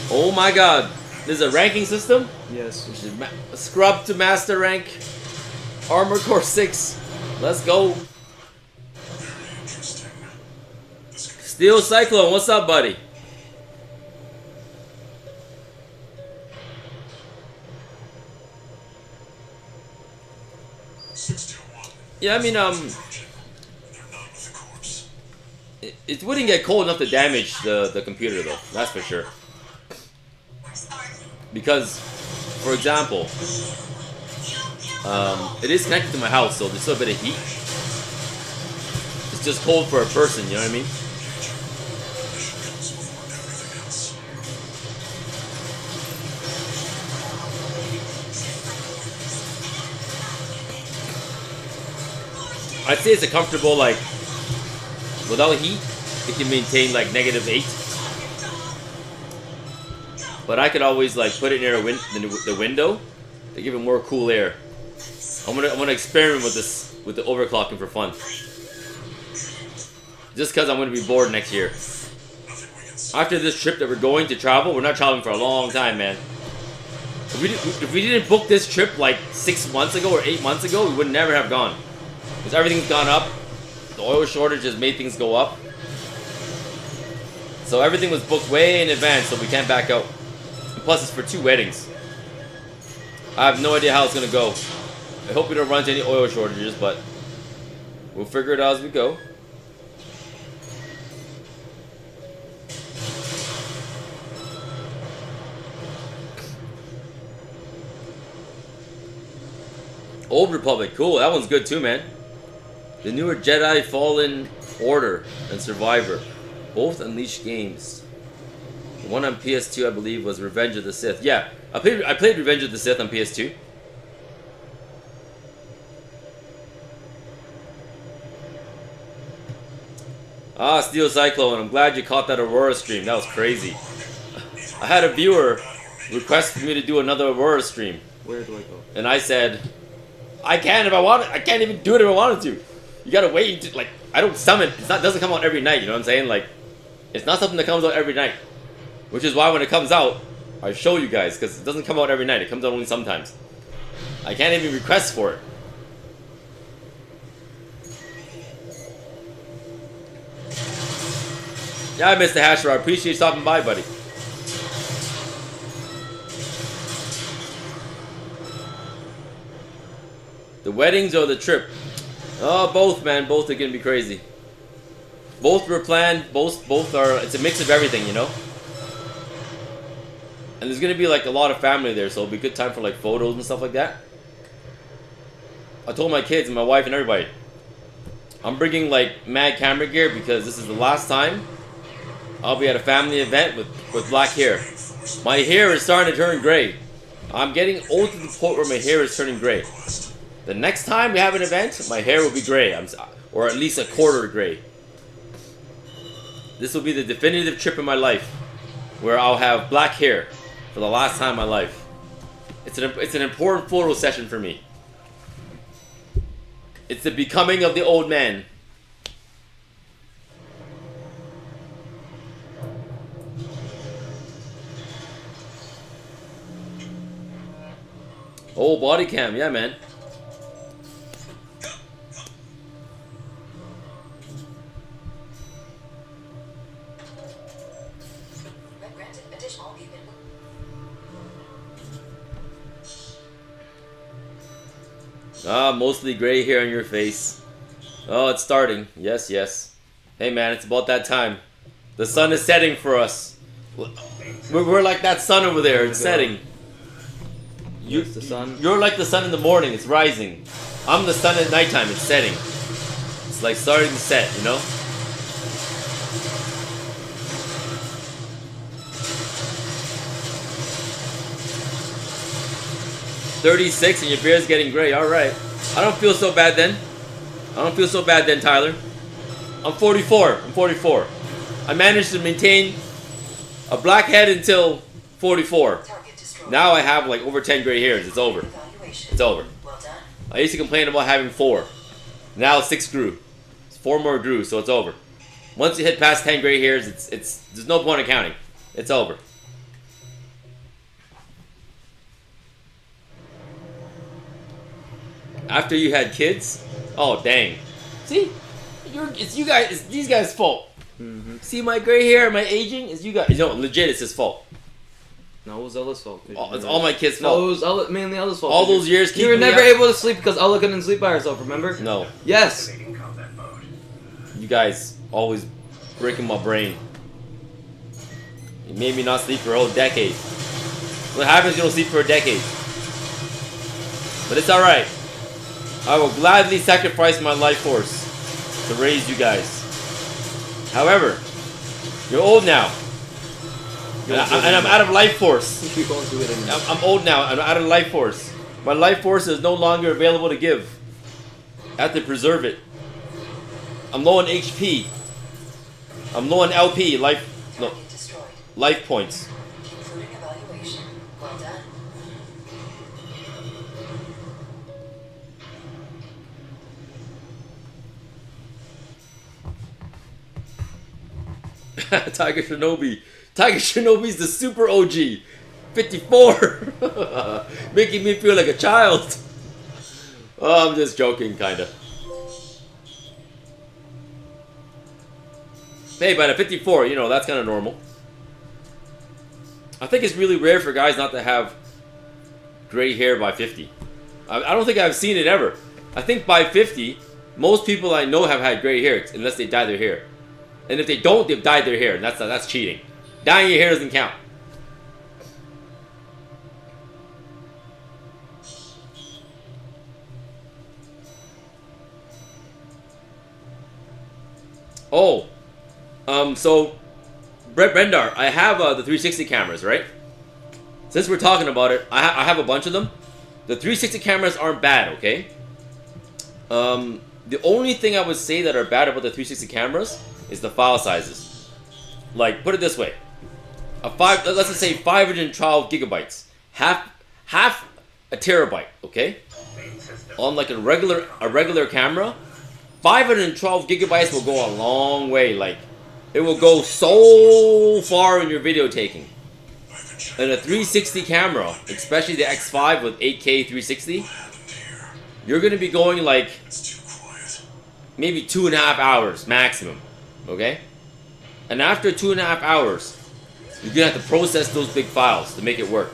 [SPEAKER 2] Oh my god. There's a ranking system?
[SPEAKER 1] Yes.
[SPEAKER 2] Which is scrub to master rank. Armor core 6. Let's go. Steel Cyclone, what's up, buddy? Yeah, I mean, it wouldn't get cold enough to damage the computer, though. That's for sure. Because, for example, it is connected to my house, so there's still a bit of heat. It's just cold for a person, you know what I mean? I'd say it's a comfortable, like, without heat, it can maintain like -8. But I could always like put it near the window to give it more cool air. I'm gonna experiment with this, with the overclocking for fun. Just because I'm gonna be bored next year. After this trip that we're going to travel, we're not traveling for a long time, man. If we didn't book this trip like 6 months ago or 8 months ago, we would never have gone. Because everything's gone up. The oil shortage has made things go up. So everything was booked way in advance, so we can't back out. And plus, it's for 2 weddings. I have no idea how it's gonna go. I hope we don't run into any oil shortages, but we'll figure it out as we go. Old Republic, cool. That one's good too, man. The newer Jedi Fallen Order and Survivor, both Unleashed games. The one on PS2, I believe, was Revenge of the Sith. Yeah, I played Revenge of the Sith on PS2. Ah, Steel Cyclone, I'm glad you caught that Aurora stream. That was crazy. I had a viewer request me to do another Aurora stream.
[SPEAKER 1] Where do I go?
[SPEAKER 2] And I said, I can if I want it. I can't even do it if I wanted to. You gotta wait until, like, I don't summon. It doesn't come out every night, you know what I'm saying? Like, it's not something that comes out every night. Which is why when it comes out, I show you guys, because it doesn't come out every night. It comes out only sometimes. I can't even request for it. Yeah, Mr. Hasher, I appreciate you stopping by, buddy. The weddings or the trip? Oh, both, man. Both are gonna be crazy. Both were planned. Both are. It's a mix of everything, you know. And there's gonna be like a lot of family there, so it'll be a good time for like photos and stuff like that. I told my kids and my wife and everybody, I'm bringing like mad camera gear because this is the last time I'll be at a family event with black hair. My hair is starting to turn gray. I'm getting old to the point where my hair is turning gray. The next time we have an event, my hair will be gray, or at least a quarter gray. This will be the definitive trip in my life where I'll have black hair for the last time in my life. It's an important photo session for me. It's the becoming of the old man. Oh, body cam, yeah, man. Ah, mostly gray hair on your face. Oh, it's starting. Yes, yes. Hey, man, it's about that time. The sun is setting for us. We're like that sun over there. It's setting.
[SPEAKER 1] Yes, the sun.
[SPEAKER 2] You're like the sun in the morning. It's rising. I'm the sun at nighttime. It's setting. It's like starting to set, you know? "36 and your beard's getting gray." All right. I don't feel so bad then. don't feel so bad then, Tyler. I'm 44. I'm 44. I managed to maintain a black head until 44. Now I have like over 10 gray hairs. It's over. It's over. I used to complain about having 4. Now 6 grew. 4 more grew, so it's over. Once you hit past 10 gray hairs, it's there's no point in counting. It's over. After you had kids? Oh dang. See? It's you guys, it's these guys' fault. See my gray hair, my aging? It's you guys. No, legit, it's his fault.
[SPEAKER 1] No, it was Ella's fault.
[SPEAKER 2] It's all my kids' fault.
[SPEAKER 1] No, it was mainly Ella's fault.
[SPEAKER 2] All those years
[SPEAKER 1] you were
[SPEAKER 2] keeping me
[SPEAKER 1] never
[SPEAKER 2] up.
[SPEAKER 1] able to sleep because Ella couldn't sleep by herself, remember?
[SPEAKER 2] No.
[SPEAKER 1] Yes.
[SPEAKER 5] Activating combat mode.
[SPEAKER 2] You guys always breaking my brain. You made me not sleep for a whole decade. What happens if you don't sleep for a decade? But it's alright. I will gladly sacrifice my life force to raise you guys. However, you're old now. And I'm out of life force.
[SPEAKER 1] You won't do it anymore.
[SPEAKER 2] I'm old now. I'm out of life force. My life force is no longer available to give. I have to preserve it. I'm low on HP. I'm low on LP, life points.
[SPEAKER 7] Including evaluation. Well done.
[SPEAKER 2] Tiger Shinobi. Tiger Shinobi's the super OG. 54. Making me feel like a child. Oh, I'm just joking, kinda. Hey, but at 54, you know, that's kind of normal. I think it's really rare for guys not to have gray hair by 50. I don't think I've seen it ever. I think by 50, most people I know have had gray hair, unless they dye their hair. And if they don't, they've dyed their hair, and that's cheating. Dyeing your hair doesn't count. Oh, so Brett Brendar, I have the 360 cameras, right? Since we're talking about it, I have a bunch of them. The 360 cameras aren't bad, okay? The only thing I would say that are bad about the 360 cameras is the file sizes. Like, put it this way. Let's just say 512 gigabytes. Half a terabyte, okay? On like a regular camera, 512 gigabytes will go a long way. Like, it will go so far in your video taking. And a 360 camera, especially the X5 with 8K 360, you're gonna be going like maybe 2.5 hours maximum, okay? And after 2.5 hours, you're gonna have to process those big files to make it work.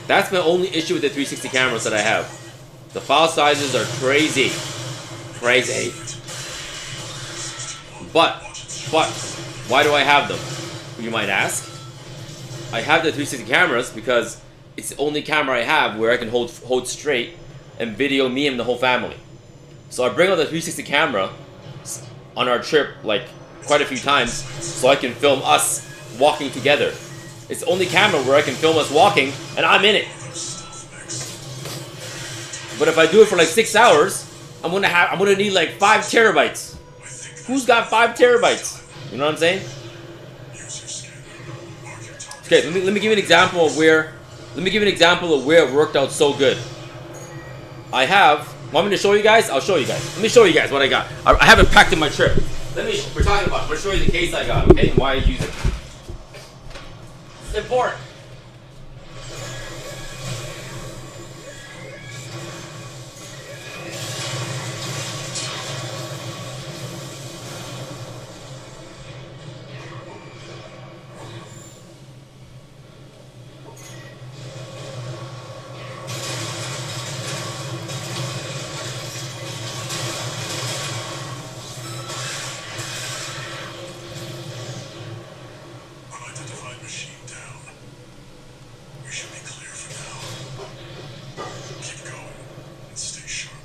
[SPEAKER 2] That's my only issue with the 360 cameras that I have. The file sizes are crazy. Crazy. But, why do I have them? You might ask. I have the 360 cameras because it's the only camera I have where I can hold straight and video me and the whole family. So I bring out the 360 camera on our trip like quite a few times so I can film us walking together. It's the only camera where I can film us walking and I'm in it. But if I do it for like 6 hours, I'm gonna need like 5 terabytes. Who's got 5 terabytes? You know what I'm saying? Okay, let me give you an example of where it worked out so good. Want me to show you guys? I'll show you guys. Let me show you guys what I got. I have it packed in my trip. We're talking about it. I'm gonna show you the case I got, okay, and why I use it. It's important.
[SPEAKER 6] Unidentified machine down. We should be clear for now. Keep going and stay sharp.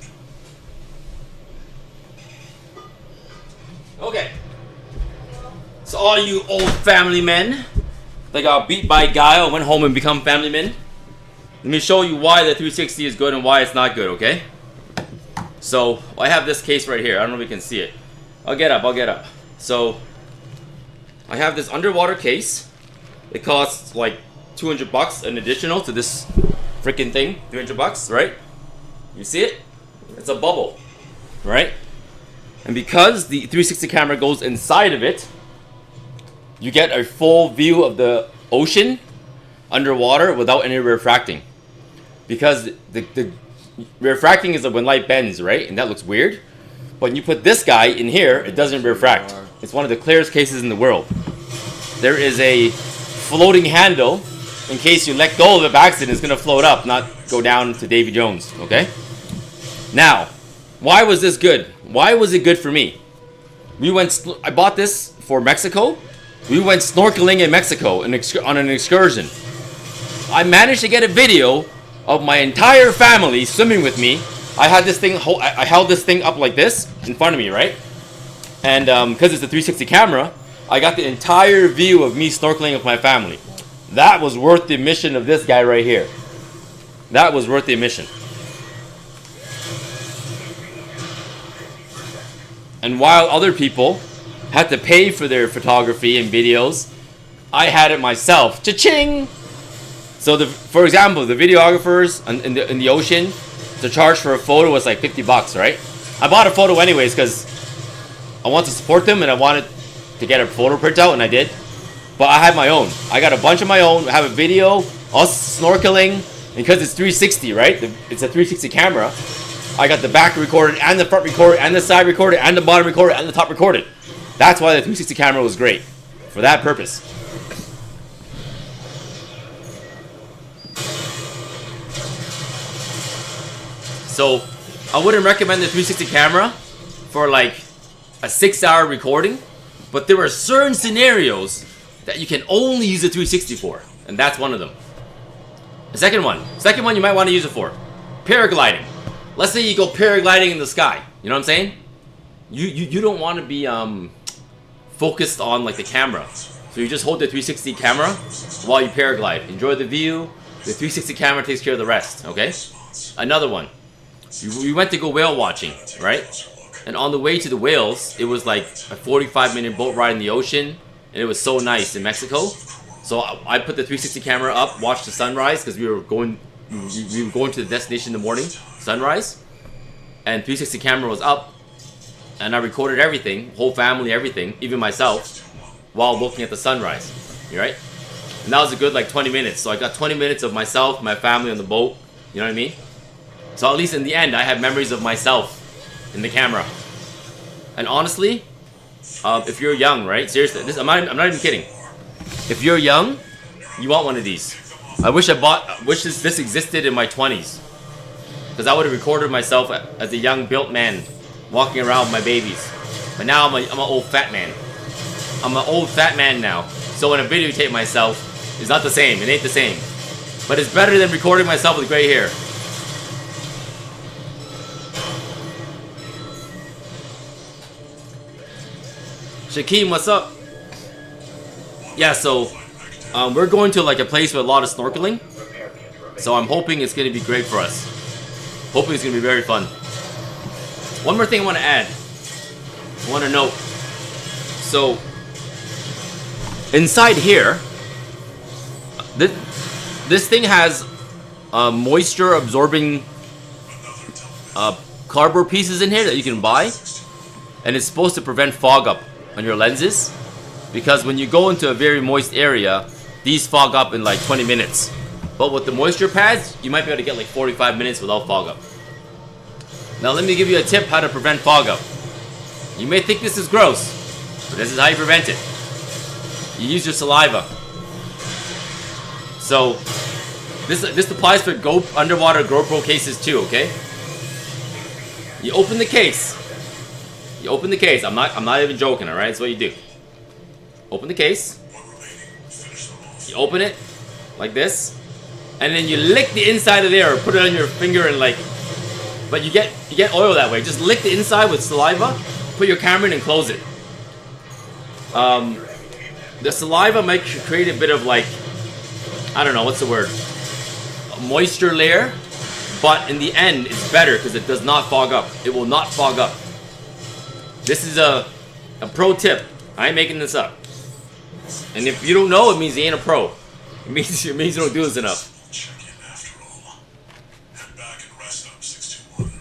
[SPEAKER 2] Okay. So all you old family men that got beat by Guile went home and become family men. Let me show you why the 360 is good and why it's not good, okay? So I have this case right here. I don't know if you can see it. I'll get up. So I have this underwater case. It costs like $200 an additional to this freaking thing. $300, right? You see it? It's a bubble, right? And because the 360 camera goes inside of it, you get a full view of the ocean underwater without any refracting. Because the refracting is when light bends, right? And that looks weird. But when you put this guy in here, it doesn't refract. It's one of the clearest cases in the world. There is a floating handle in case you let go of it by accident. It's going to float up, not go down to Davy Jones, okay? Now, why was this good? Why was it good for me? I bought this for Mexico. We went snorkeling in Mexico on an excursion. I managed to get a video of my entire family swimming with me. I had this thing, I held this thing up like this in front of me, right? And because it's a 360 camera, I got the entire view of me snorkeling with my family. That was worth the mission of this guy right here. That was worth the mission. And while other people had to pay for their photography and videos, I had it myself. Cha-ching! So, for example, the videographers in the ocean, the charge for a photo was like $50, right? I bought a photo anyways because I want to support them and I wanted to get a photo printout, and I did. But I had my own. I got a bunch of my own. I have a video, us snorkeling, and because it's 360, right? It's a 360 camera. I got the back recorded, and the front recorded, and the side recorded, and the bottom recorded, and the top recorded. That's why the 360 camera was great. For that purpose. So, I wouldn't recommend the 360 camera for like a 6-hour recording. But there are certain scenarios that you can only use the 360 for. And that's one of them. The second one you might want to use it for. Paragliding. Let's say you go paragliding in the sky. You know what I'm saying? You don't want to be focused on like the camera. So you just hold the 360 camera while you paraglide. Enjoy the view. The 360 camera takes care of the rest. Okay? Another one. We went to go whale watching, right? And on the way to the whales, it was like a 45-minute boat ride in the ocean. And it was so nice in Mexico. So I put the 360 camera up, watched the sunrise, because we were going to the destination in the morning, sunrise. And 360 camera was up. And I recorded everything, whole family, everything, even myself, while looking at the sunrise. Right? And that was a good like 20 minutes. So I got 20 minutes of myself, my family on the boat. You know what I mean? So at least in the end, I had memories of myself in the camera. And honestly, if you're young, right? Seriously, I'm not even kidding. If you're young, you want one of these. I wish this existed in my 20s. Because I would have recorded myself as a young built man walking around with my babies. But now I'm an old fat man. I'm an old fat man now. So when I videotape myself, it's not the same. It ain't the same. But it's better than recording myself with gray hair. Shakeem, what's up? Yeah, so we're going to like a place with a lot of snorkeling. So I'm hoping it's going to be great for us. Hoping it's going to be very fun. One more thing I want to add. I want to note. So inside here, this thing has moisture absorbing cardboard pieces in here that you can buy. And it's supposed to prevent fog up on your lenses, because when you go into a very moist area, these fog up in like 20 minutes. But with the moisture pads, you might be able to get like 45 minutes without fog up. Now let me give you a tip how to prevent fog up. You may think this is gross, but this is how you prevent it. You use your saliva. So this applies for underwater GoPro cases too, okay? You open the case. You open the case. I'm not even joking, alright? That's what you do. Open the case. You open it like this. And then you lick the inside of there, or put it on your finger and like, but you get oil that way. Just lick the inside with saliva, put your camera in and close it. The saliva might create a bit of like, I don't know, what's the word? A moisture layer but in the end, it's better because it does not fog up. It will not fog up. This is a pro tip. I ain't making this up. And if you don't know, it means you ain't a pro. It means you don't do this enough.
[SPEAKER 6] Check in after all. Head back and rest up, 621.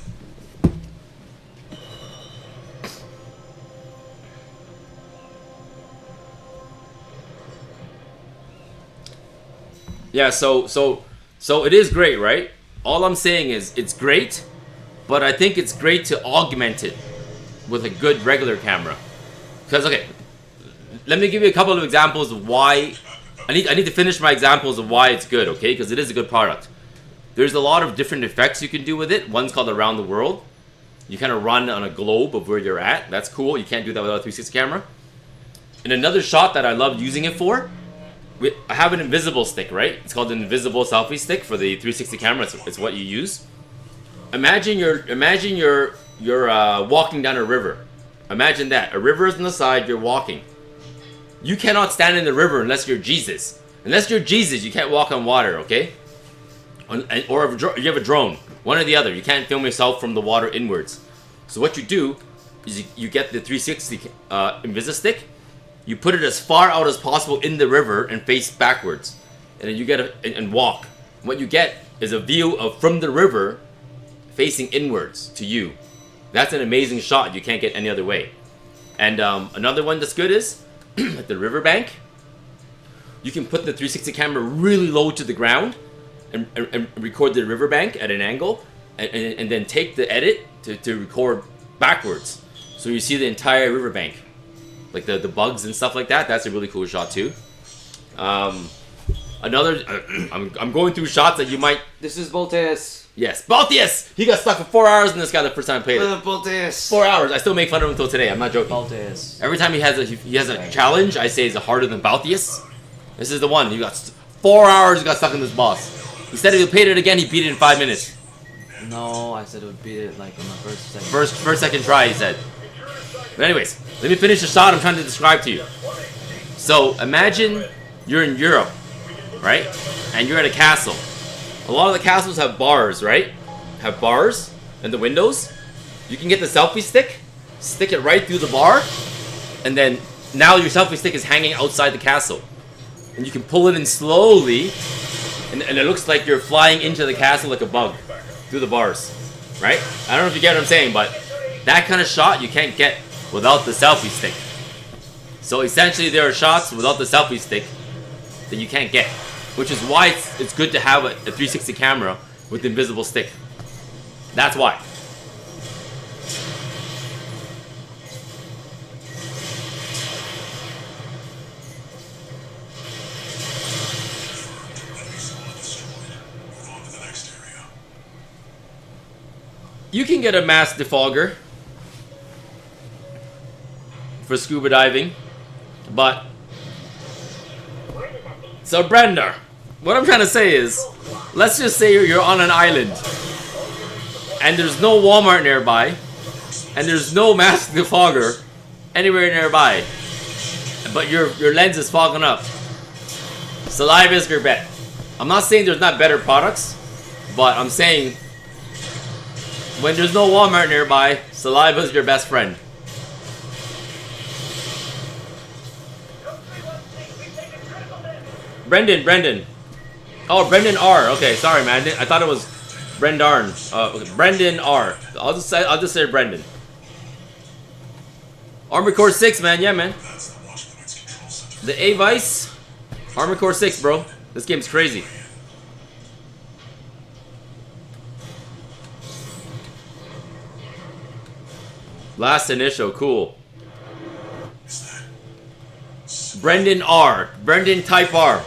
[SPEAKER 2] Yeah, so it is great, right? All I'm saying is it's great, but I think it's great to augment it with a good regular camera. Because okay, let me give you a couple of examples of why I need to finish my examples of why it's good, okay? Because it is a good product. There's a lot of different effects you can do with it. One's called Around the World. You kind of run on a globe of where you're at. That's cool. You can't do that without a 360 camera. And another shot that I love using it for, I have an invisible stick, right? It's called an invisible selfie stick for the 360 camera. It's what you use. Imagine you're walking down a river. Imagine that. A river is on the side, you're walking. You cannot stand in the river unless you're Jesus. Unless you're Jesus, you can't walk on water, okay? Or if you have a drone. One or the other. You can't film yourself from the water inwards. So what you do is you get the 360 Invisi-Stick. You put it as far out as possible in the river and face backwards. And then you get and walk. What you get is a view of from the river facing inwards to you. That's an amazing shot you can't get any other way. And another one that's good is at the riverbank. You can put the 360 camera really low to the ground and record the riverbank at an angle and then take the edit to record backwards. So you see the entire riverbank. Like the bugs and stuff like that. That's a really cool shot too. Another, I'm going through shots that you might...
[SPEAKER 1] This is Voltaire.
[SPEAKER 2] Yes, Baltius! He got stuck for 4 hours in this guy the first time I played it.
[SPEAKER 1] Voltaire.
[SPEAKER 2] 4 hours. I still make fun of him until today. I'm not joking.
[SPEAKER 1] Voltaire.
[SPEAKER 2] Every time he has a challenge, I say it's harder than Baltius. This is the one. You got 4 hours. You got stuck in this boss. He said if he played it again, he beat it in 5 minutes.
[SPEAKER 1] No, I said it would beat it like in the second.
[SPEAKER 2] First second try, he said. But anyways, let me finish the shot I'm trying to describe to you. So imagine you're in Europe, right? And you're at a castle. A lot of the castles have bars, right? Have bars in the windows. You can get the selfie stick, stick it right through the bar, and then now your selfie stick is hanging outside the castle. And you can pull it in slowly, and it looks like you're flying into the castle like a bug through the bars, right? I don't know if you get what I'm saying, but that kind of shot you can't get without the selfie stick. So essentially there are shots without the selfie stick that you can't get, which is why it's good to have a 360 camera with the invisible stick. That's why.
[SPEAKER 6] Move on to the next area.
[SPEAKER 2] You can get a mask defogger for scuba diving, but so Brenda, what I'm trying to say is, let's just say you're on an island and there's no Walmart nearby and there's no mask defogger anywhere nearby, but your lens is fogging up. Saliva is your bet. I'm not saying there's not better products, but I'm saying when there's no Walmart nearby, saliva is your best friend. Brendan. Oh, Brendan R. Okay, sorry, man. I thought it was Brendarn. Okay, Brendan R. I'll just say Brendan. Armored Core 6, man. Yeah, man.
[SPEAKER 6] That's the Watch Point's control center.
[SPEAKER 2] The A-Vice. Armored Core 6, bro. This game's crazy. Last initial, cool.
[SPEAKER 6] Is that
[SPEAKER 2] Brendan R. Brendan Type R.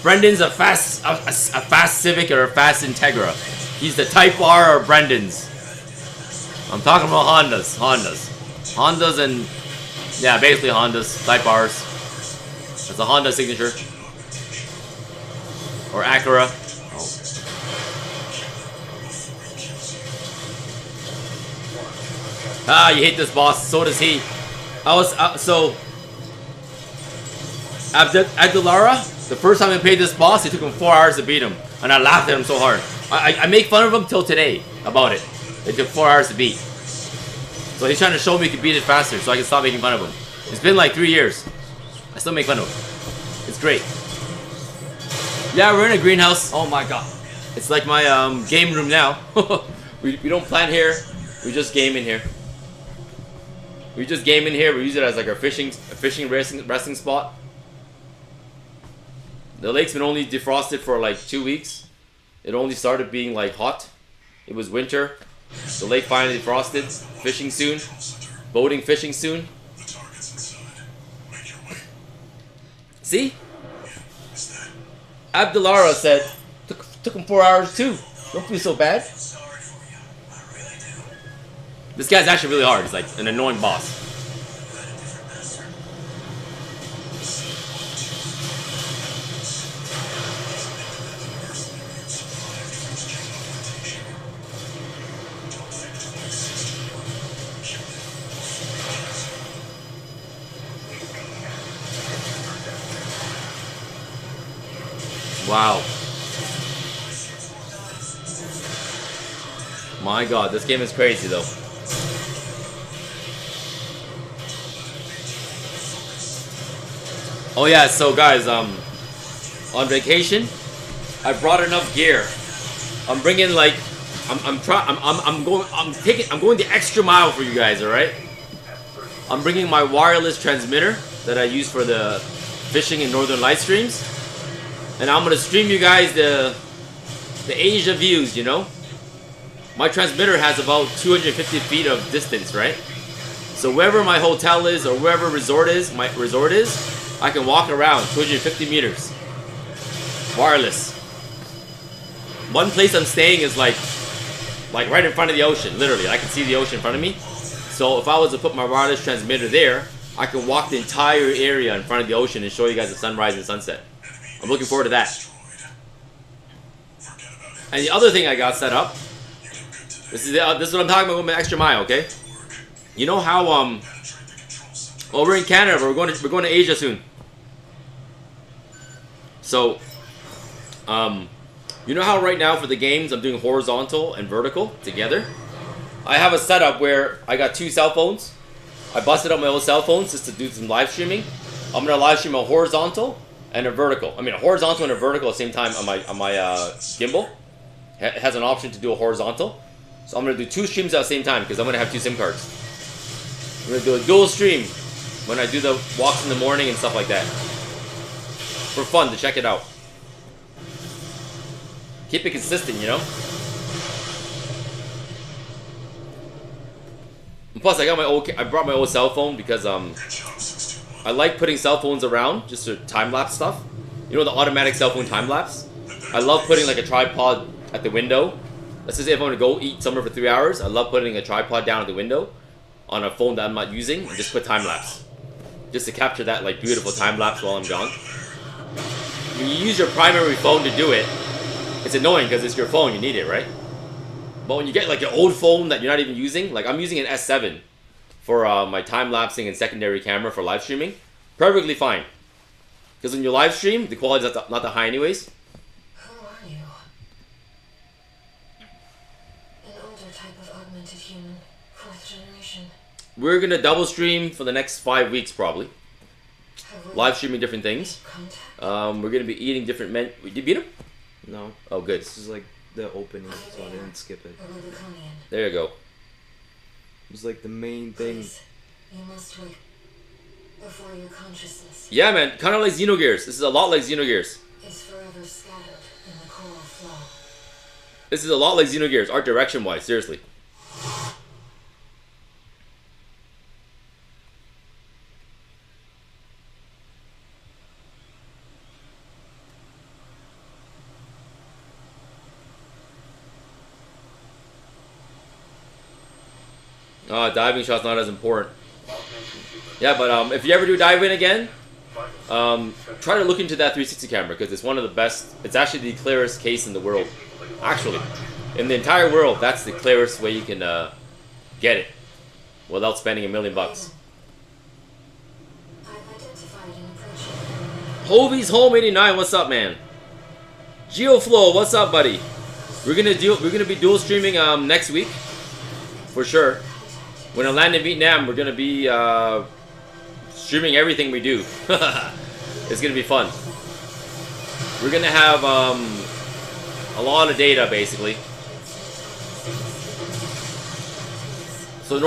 [SPEAKER 2] Brendan's a fast Civic or a fast Integra. He's the Type R or Brendan's. I'm talking about Hondas and yeah, basically Hondas, Type R's. That's a Honda signature or Acura. Ah, you hate this boss. So does he. So Abdulara. The first time I played this boss, it took him 4 hours to beat him, and I laughed at him so hard. I make fun of him till today about it. It took 4 hours to beat. So he's trying to show me he can beat it faster, so I can stop making fun of him. It's been like 3 years. I still make fun of him. It's great. Yeah, we're in a greenhouse. Oh my god. It's like my game room now. we don't plan here. We just game in here. We just game in here. We use it as like our fishing resting spot. The lake's been only defrosted for like 2 weeks. It only started being like hot. It was winter. The lake finally defrosted. Fishing soon. Boating, fishing soon.
[SPEAKER 6] The target's inside. Make your way.
[SPEAKER 2] See?
[SPEAKER 6] Is that?
[SPEAKER 2] Abdelara said, took him 4 hours too. Don't feel so bad.
[SPEAKER 6] Sorry for you. I really do.
[SPEAKER 2] This guy's actually really hard. He's like an annoying boss.
[SPEAKER 6] You had a different master.
[SPEAKER 2] Wow. My god, this game is crazy though. Oh yeah, so guys, on vacation, I brought enough gear. I'm bringing like, I'm going the extra mile for you guys, all right? I'm bringing my wireless transmitter that I use for the fishing in Northern Light streams, and I'm gonna stream you guys the Asia views. You know, my transmitter has about 250 feet of distance, right? So wherever my hotel is or wherever my resort is, I can walk around 250 meters. Wireless. One place I'm staying is like right in front of the ocean, literally. I can see the ocean in front of me. So if I was to put my wireless transmitter there, I can walk the entire area in front of the ocean and show you guys the sunrise and sunset. I'm looking forward to that. And the other thing I got set up, this is what I'm talking about with my extra mile, okay? You know how well, we're in Canada, but we're going to Asia soon. So, you know how right now for the games I'm doing horizontal and vertical together? I have a setup where I got 2 cell phones. I busted out my old cell phones just to do some live streaming. I'm gonna live stream a horizontal and a vertical. I mean a horizontal and a vertical at the same time on my gimbal. It has an option to do a horizontal. So I'm gonna do 2 streams at the same time because I'm gonna have 2 SIM cards. I'm gonna do a dual stream when I do the walks in the morning and stuff like that. For fun, to check it out. Keep it consistent, you know? And plus, I brought my old cell phone because I like putting cell phones around just for time-lapse stuff. You know the automatic cell phone time-lapse? I love putting like a tripod at the window. Let's just say if I want to go eat somewhere for 3 hours, I love putting a tripod down at the window on a phone that I'm not using and just put time-lapse. Just to capture that like beautiful time-lapse while I'm gone. When you use your primary phone to do it, it's annoying because it's your phone, you need it, right? But when you get like an old phone that you're not even using, like I'm using an S7 for my time-lapsing and secondary camera for live streaming, perfectly fine. Because when you live stream, the quality's not that high anyways.
[SPEAKER 7] Who are you? An older type of augmented human, 4th generation.
[SPEAKER 2] We're gonna double stream for the next 5 weeks probably.
[SPEAKER 7] Have we
[SPEAKER 2] Live streaming different things.
[SPEAKER 7] contact?
[SPEAKER 2] We're gonna be eating different men. Did you beat him?
[SPEAKER 1] No,
[SPEAKER 2] Oh, good.
[SPEAKER 1] this is like the opening, so I didn't skip it.
[SPEAKER 7] A Rubiconian.
[SPEAKER 2] There you go.
[SPEAKER 1] It was like the main thing.
[SPEAKER 7] Please, you must wait before your consciousness
[SPEAKER 2] Yeah, man. Kind of like Xenogears. This is a lot like Xenogears.
[SPEAKER 7] is forever scattered in the coral flow.
[SPEAKER 2] This is a lot like Xenogears, art direction-wise. Seriously. Diving shot's not as important. Yeah, but if you ever do dive in again, try to look into that 360 camera because it's one of the best. It's actually the clearest case in the world. Actually, in the entire world, that's the clearest way you can get it without spending $1 million.
[SPEAKER 7] I've identified an approaching
[SPEAKER 2] Hovey's Home 89, what's up, man? GeoFlow, what's up, buddy? We're gonna be dual streaming next week, for sure. When I land in Vietnam, we're gonna be streaming everything we do. It's gonna be fun. We're gonna have a lot of data, basically. So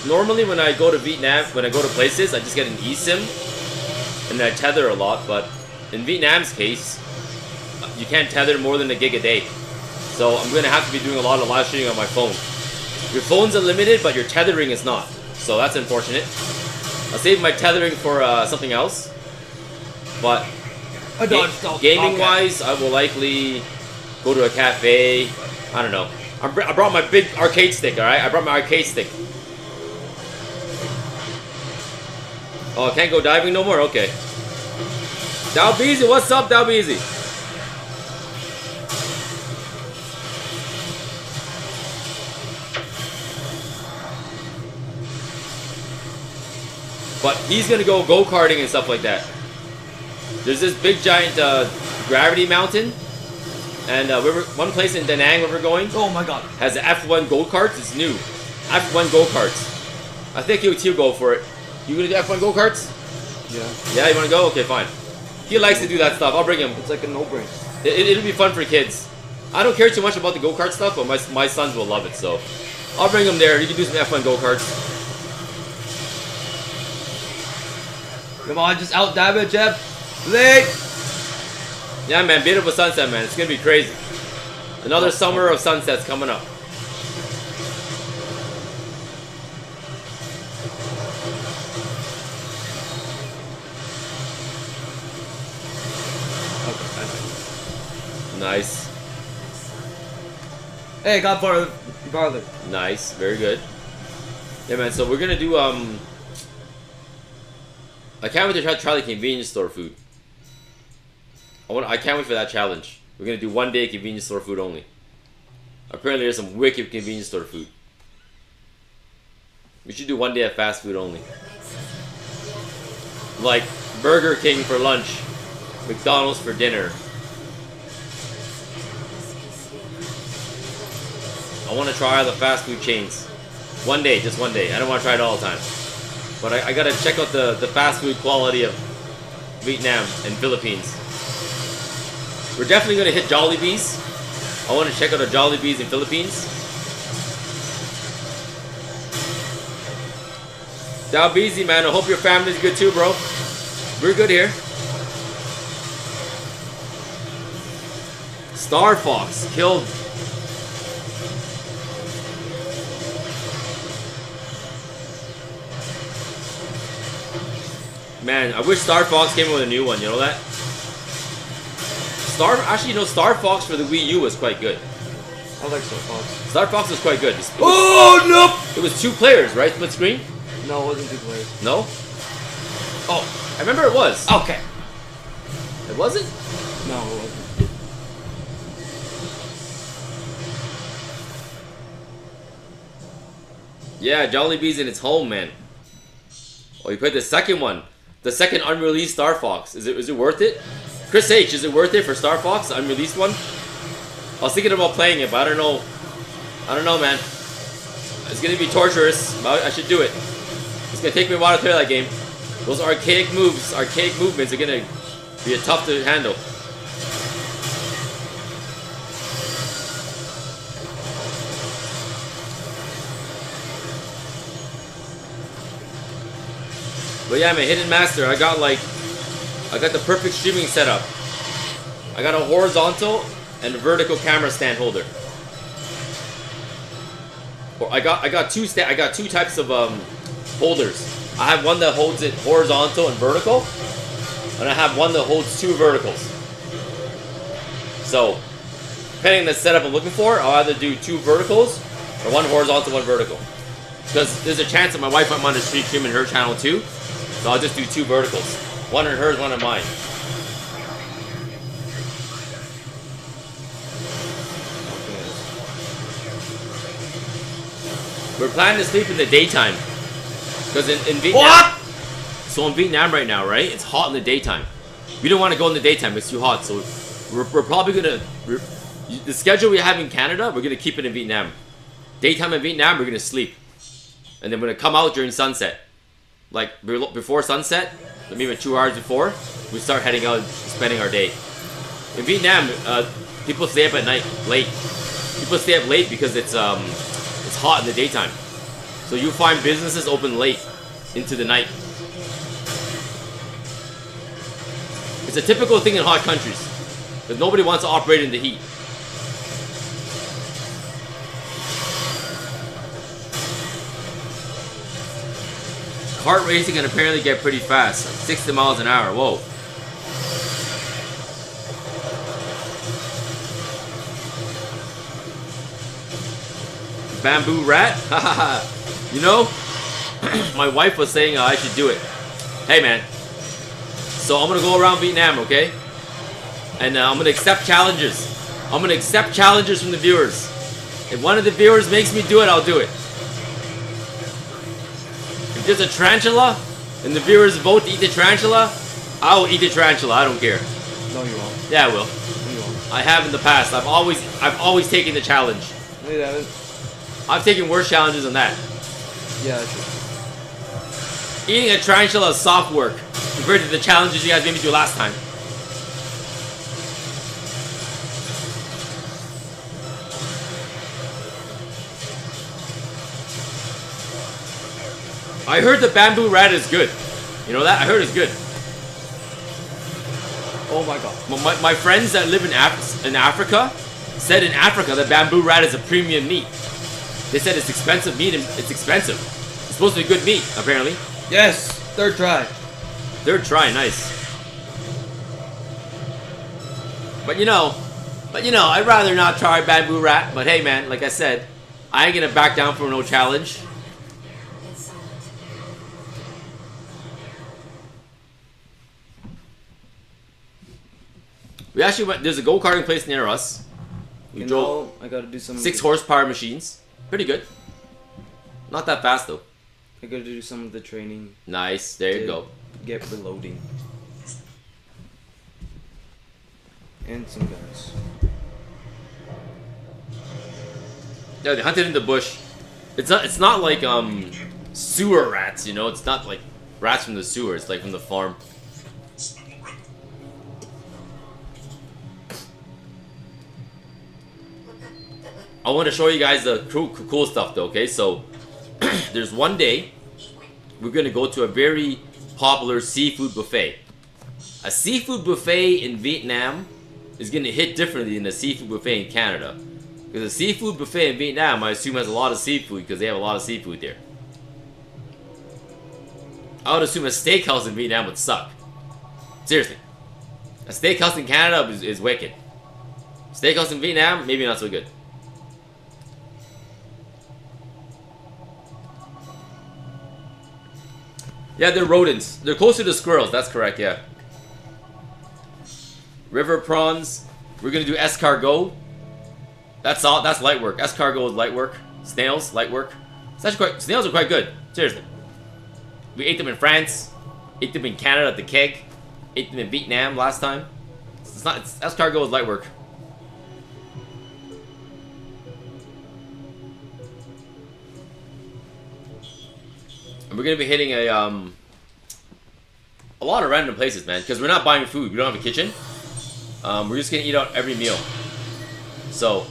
[SPEAKER 2] normally when I go to Vietnam, when I go to places, I just get an eSIM and I tether a lot. But in Vietnam's case, you can't tether more than a gig a day. So I'm gonna have to be doing a lot of live streaming on my phone. Your phone's unlimited, but your tethering is not. So that's unfortunate. I'll save my tethering for something else. But gaming-wise, I will likely go to a cafe. I don't know. I brought my big arcade stick, alright? I brought my arcade stick. Oh, I can't go diving no more? Okay. Dalbeezy, what's up, Dalbeezy? But he's gonna go go-karting and stuff like that. There's this big giant gravity mountain. And one place in Da Nang where we're going,
[SPEAKER 1] Oh my god.
[SPEAKER 2] has F1 go-karts. It's new. F1 go-karts. I think he'll go for it. You gonna do F1 go-karts?
[SPEAKER 1] Yeah.
[SPEAKER 2] Yeah, you wanna go? Okay, fine. He likes to do that stuff. I'll bring him.
[SPEAKER 1] It's like a no-brainer.
[SPEAKER 2] It'll be fun for kids. I don't care too much about the go-kart stuff, but my sons will love it, so I'll bring him there. You can do some F1 go-karts.
[SPEAKER 1] Come on, just out dab it, Jeb. Late.
[SPEAKER 2] Yeah, man, Beautiful Sunset, man. It's gonna be crazy. Another summer of sunsets coming up. Nice.
[SPEAKER 1] Hey, got farther.
[SPEAKER 2] Nice. Very good. Yeah, man, so we're gonna do, I can't wait to try the convenience store food. I can't wait for that challenge. We're gonna do 1 day convenience store food only. Apparently there's some wicked convenience store food. We should do 1 day of fast food only. Like Burger King for lunch, McDonald's for dinner. I want to try all the fast food chains. 1 day, just 1 day. I don't want to try it all the time. But I gotta check out the fast food quality of Vietnam and Philippines. We're definitely gonna hit Jollibee's. I want to check out a Jollibee's in Philippines. Dalbeezy, man, I hope your family's good too, bro. We're good here. Star Fox killed. Man, I wish Star Fox came with a new one, you know that? Actually, Star Fox for the Wii U was quite good.
[SPEAKER 1] I like Star Fox.
[SPEAKER 2] Star Fox was quite good.
[SPEAKER 1] Oh, nope!
[SPEAKER 2] It was 2 players, right? Split screen?
[SPEAKER 1] No, it wasn't 2 players.
[SPEAKER 2] No? Oh, I remember it was.
[SPEAKER 1] Okay.
[SPEAKER 2] It wasn't?
[SPEAKER 1] No, it wasn't.
[SPEAKER 2] Yeah, Jollibee's in its home, man. Oh, you played the second one. The second unreleased Star Fox. Is it worth it? Chris H, is it worth it for Star Fox, the unreleased one? I was thinking about playing it, but I don't know. I don't know, man. It's gonna be torturous, but I should do it. It's gonna take me a while to play that game. Those archaic moves, archaic movements are gonna be tough to handle. But yeah, man, Hidden Master, I got the perfect streaming setup. I got a horizontal and a vertical camera stand holder. I got two types of holders. I have one that holds it horizontal and vertical, and I have one that holds 2 verticals. So, depending on the setup I'm looking for, I'll either do 2 verticals or 1 horizontal, 1 vertical. Because there's a chance that my wife might want to stream in her channel too, so I'll just do 2 verticals. 1 in hers, 1 in mine. We're planning to sleep in the daytime. Because in Vietnam...
[SPEAKER 1] What?
[SPEAKER 2] So in Vietnam right now, right? It's hot in the daytime. we don't want to go in the daytime. It's too hot, so we're probably gonna the schedule we have in Canada. We're gonna keep it in Vietnam. Daytime in Vietnam, we're gonna sleep, and then we're gonna come out during sunset. Like before sunset, maybe 2 hours before, we start heading out, and spending our day. In Vietnam, people stay up at night late. People stay up late because it's hot in the daytime. So you find businesses open late into the night. It's a typical thing in hot countries, because nobody wants to operate in the heat. Kart racing can apparently get pretty fast, like 60 miles an hour. Whoa. Bamboo rat? You know, my wife was saying I should do it. Hey man, so I'm gonna go around Vietnam, okay? And I'm gonna accept challenges. I'm gonna accept challenges from the viewers. If one of the viewers makes me do it, I'll do it. If there's a tarantula and the viewers vote to eat the tarantula, I'll eat the tarantula. I don't care.
[SPEAKER 1] No, you won't.
[SPEAKER 2] Yeah, I will.
[SPEAKER 1] You won't.
[SPEAKER 2] I have in the past. I've always taken the challenge.
[SPEAKER 1] No, you haven't.
[SPEAKER 2] I've taken worse challenges than that.
[SPEAKER 1] Yeah, that's
[SPEAKER 2] Eating a tarantula is soft work compared to the challenges you guys made me do last time. I heard the bamboo rat is good. You know that? I heard it's good.
[SPEAKER 1] Oh my god.
[SPEAKER 2] My friends that live in Africa said in Africa the bamboo rat is a premium meat. They said it's expensive meat and it's expensive. It's supposed to be good meat, apparently.
[SPEAKER 1] Yes! Third try.
[SPEAKER 2] Third try, nice. But you know, I'd rather not try bamboo rat. But hey man, like I said, I ain't gonna back down for no challenge.
[SPEAKER 7] It's silent.
[SPEAKER 2] We actually went, there's a go-karting place near us. We
[SPEAKER 1] You
[SPEAKER 2] drove
[SPEAKER 1] know, I gotta do some...
[SPEAKER 2] 6 horsepower machines. Pretty good. Not that fast though.
[SPEAKER 1] I gotta do some of the training.
[SPEAKER 2] Nice, there you
[SPEAKER 1] to
[SPEAKER 2] go.
[SPEAKER 1] Get reloading. And some guns.
[SPEAKER 2] Yeah, they hunted in the bush. It's not like sewer rats, you know. It's not like rats from the sewer. It's like from the farm. I want to show you guys the cool stuff though. Okay, so there's one day we're gonna go to a very popular seafood buffet. A seafood buffet in Vietnam is gonna hit differently than a seafood buffet in Canada. Because a seafood buffet in Vietnam, I assume, has a lot of seafood because they have a lot of seafood there. I would assume a steakhouse in Vietnam would suck. Seriously. A steakhouse in Canada is wicked. Steakhouse in Vietnam, maybe not so good. Yeah, they're rodents. They're closer to squirrels, that's correct, yeah. River prawns. We're gonna do escargot. That's all. That's light work. Escargot is light work. Snails, light work. It's actually quite. Snails are quite good. Seriously. We ate them in France. Ate them in Canada at the keg. Ate them in Vietnam last time. It's not. Escargot is light work. And we're gonna be hitting a lot of random places, man. Because we're not buying food. We don't have a kitchen. We're just gonna eat out every meal. So.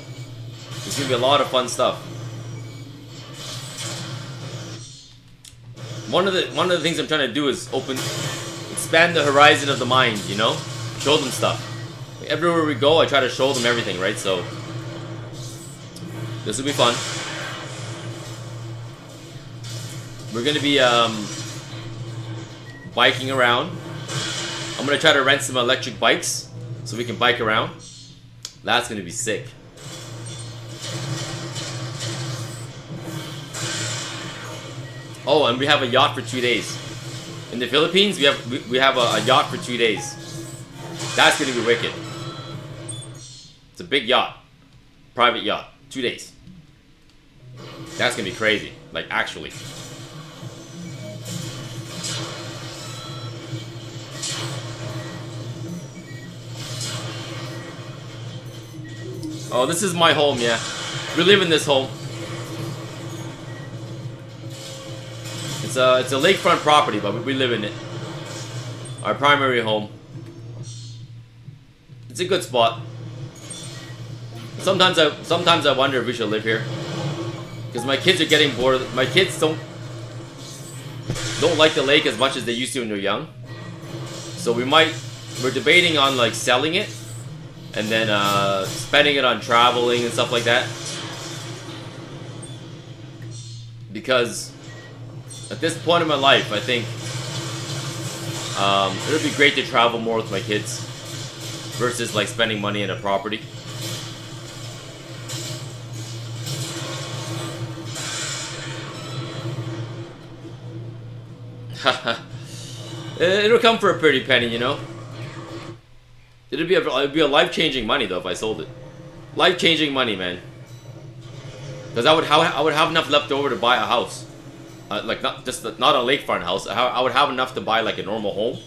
[SPEAKER 2] There's gonna be a lot of fun stuff. One of the things I'm trying to do is expand the horizon of the mind, you know? Show them stuff. Like everywhere we go, I try to show them everything, right? So this will be fun. We're gonna be biking around. I'm gonna try to rent some electric bikes so we can bike around. That's gonna be sick. Oh, and we have a yacht for 2 days. In the Philippines, we have a yacht for 2 days. That's gonna be wicked. It's a big yacht. Private yacht. 2 days. That's gonna be crazy. Like, actually. Oh, this is my home, yeah. We live in this home. It's a lakefront property, but we live in it. Our primary home. It's a good spot. Sometimes I wonder if we should live here, because my kids are getting bored. My kids don't like the lake as much as they used to when they're young. So we're debating on like selling it and then spending it on traveling and stuff like that. Because at this point in my life, I think it would be great to travel more with my kids versus like spending money in a property. It'll come for a pretty penny, you know. It'd be a life-changing money though if I sold it. Life-changing money, man. Because I would have enough left over to buy a house, like not a lakefront house. I would have enough to buy like a normal home,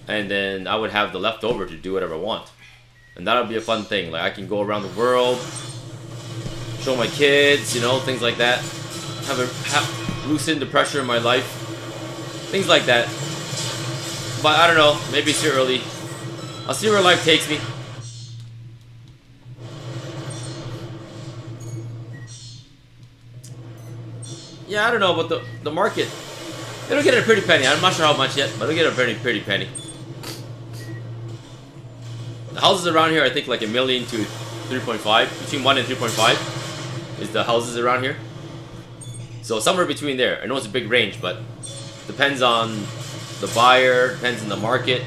[SPEAKER 2] and then I would have the leftover to do whatever I want, and that would be a fun thing. Like I can go around the world, show my kids, you know, things like that. Have loosen the pressure in my life, things like that. But I don't know, maybe it's too early. I'll see where life takes me. Yeah, I don't know, but the market, it'll get a pretty penny. I'm not sure how much yet, but it'll get a pretty penny. The houses around here, I think like $1 million to 3.5, between 1 and 3.5 is the houses around here. So somewhere between there. I know it's a big range, but depends on the buyer, depends on the market.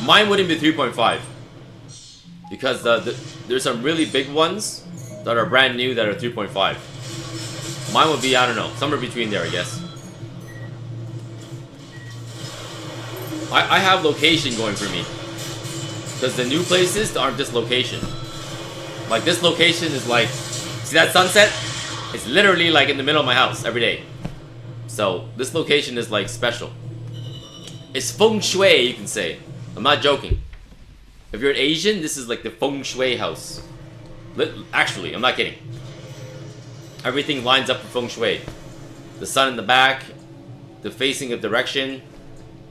[SPEAKER 2] Mine wouldn't be 3.5 because there's some really big ones that are brand new that are 3.5. Mine would be, I don't know, somewhere between there, I guess. I have location going for me because the new places aren't this location. Like this location is like, see that sunset? It's literally like in the middle of my house every day. So this location is like special. It's feng shui, you can say. I'm not joking. If you're an Asian, this is like the feng shui house. Actually, I'm not kidding. Everything lines up for feng shui. The sun in the back, the facing of direction,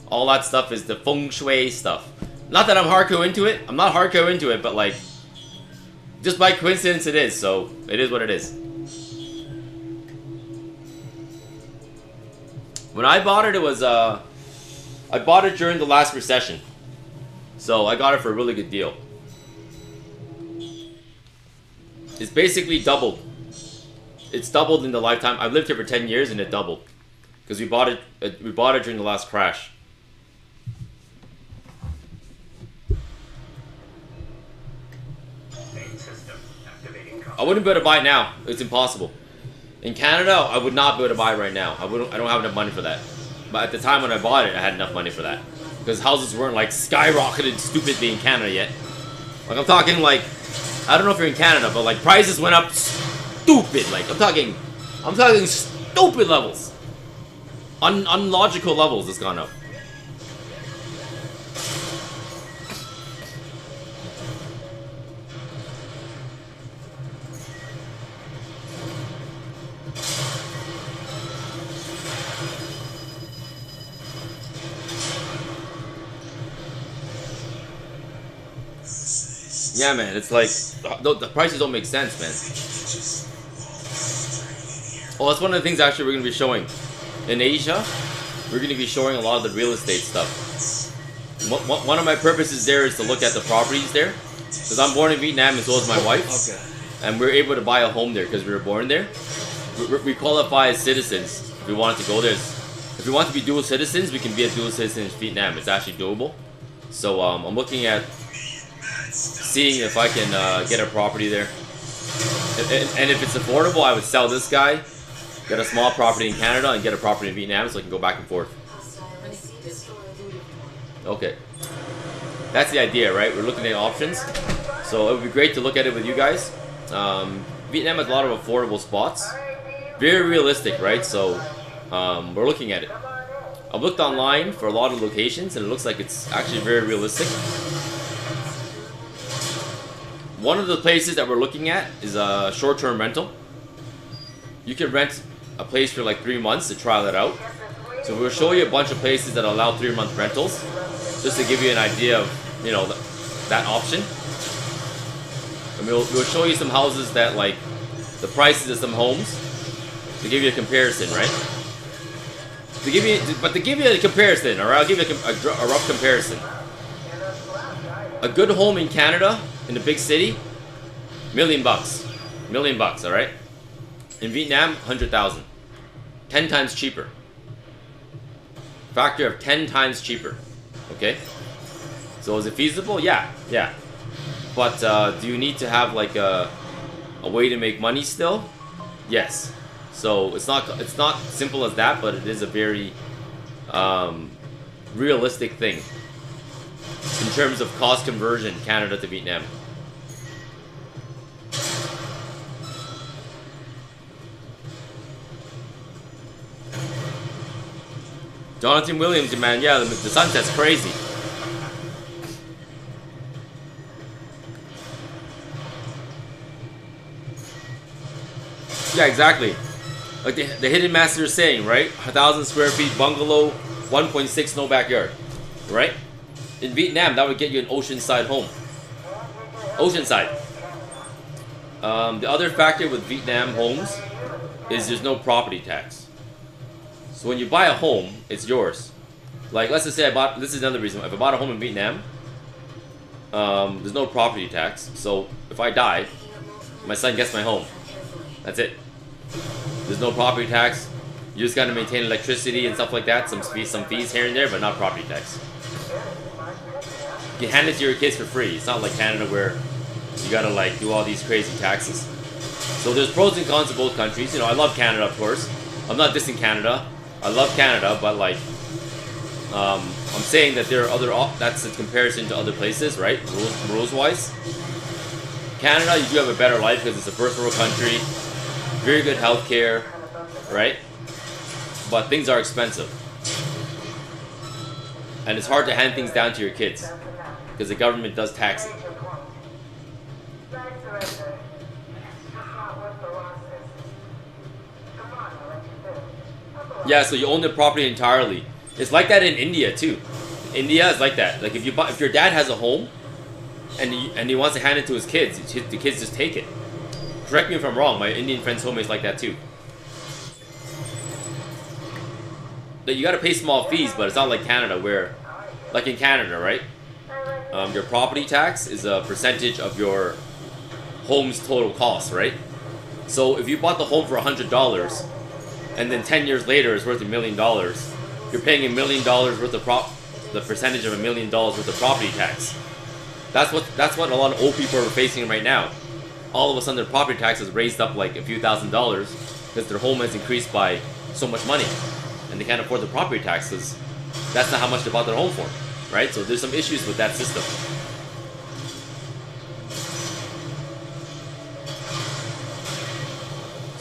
[SPEAKER 2] all that stuff is the feng shui stuff. Not that I'm hardcore into it. I'm not hardcore into it, but like, just by coincidence it is. So it is what it is. When I bought it, it was I bought it during the last recession. So I got it for a really good deal. It's basically doubled. It's doubled in the lifetime. I've lived here for 10 years and it doubled. Because we bought it during the last crash. I wouldn't be able to buy it now. It's impossible. In Canada, I would not be able to buy it right now. I don't have enough money for that. But at the time when I bought it, I had enough money for that. Because houses weren't like skyrocketed stupidly in Canada yet. Like I'm talking like, I don't know if you're in Canada, but like prices went up stupid. Like I'm talking stupid levels. Unlogical levels it's gone up. Yeah, man, it's like, the prices don't make sense, man. Well, that's one of the things actually we're going to be showing. In Asia, we're going to be showing a lot of the real estate stuff. One of my purposes there is to look at the properties there. Because I'm born in Vietnam as well as my wife. Okay. And we're able to buy a home there because we were born there. We qualify as citizens if we wanted to go there. If we want to be dual citizens, we can be a dual citizen in Vietnam. It's actually doable. So I'm looking at seeing if I can get a property there. And if it's affordable, I would sell this guy, get a small property in Canada, and get a property in Vietnam so I can go back and forth. Okay. That's the idea, right? We're looking at options. So it would be great to look at it with you guys. Vietnam has a lot of affordable spots. Very realistic, right? So we're looking at it. I've looked online for a lot of locations, and it looks like it's actually very realistic. One of the places that we're looking at is a short-term rental. You can rent a place for like 3 months to try that out. So we'll show you a bunch of places that allow 3-month rentals, just to give you an idea of, you know, that option. And we'll show you some houses that, like, the prices of some homes, to give you a comparison, right? To give you a comparison, or I'll give you a rough comparison. A good home in Canada, in a big city, $1 million. $1 million, all right? In Vietnam, 100,000. 10 times cheaper. Factor of 10 times cheaper. Okay? So is it feasible? Yeah. But do you need to have like a way to make money still? Yes. So it's not simple as that, but it is a very realistic thing in terms of cost conversion, Canada to Vietnam. Jonathan Williams, man, yeah, the sunset's crazy. Yeah, exactly. Like the Hidden Master is saying, right? 1,000 square feet bungalow, 1.6 no backyard, right? In Vietnam, that would get you an oceanside home. Oceanside. The other factor with Vietnam homes is there's no property tax. So when you buy a home, it's yours. Like, let's just say this is another reason. If I bought a home in Vietnam, there's no property tax. So if I die, my son gets my home. That's it. There's no property tax. You just gotta maintain electricity and stuff like that. Some fees here and there, but not property tax. You hand it to your kids for free. It's not like Canada where you gotta like do all these crazy taxes. So there's pros and cons to both countries. You know, I love Canada, of course. I'm not dissing Canada. I love Canada, but like, I'm saying that there are other. That's a comparison to other places, right? Rules-wise. Canada, you do have a better life because it's a first world country. Very good healthcare, right? But things are expensive, and it's hard to hand things down to your kids because the government does tax it. Yeah, so you own the property entirely. It's like that in India too. India is like that. Like if your dad has a home, and he wants to hand it to his kids, the kids just take it. Correct me if I'm wrong. My Indian friends told me it's like that too. That you gotta pay small fees, but it's not like Canada where, like in Canada, right? Your property tax is a percentage of your home's total cost, right? So if you bought the home for $100, and then 10 years later it's worth $1 million, you're paying $1 million worth of the percentage of $1 million worth of property tax. That's what a lot of old people are facing right now. All of a sudden their property tax is raised up like a few $1,000s because their home has increased by so much money, and they can't afford the property taxes. That's not how much they bought their home for, right? So there's some issues with that system.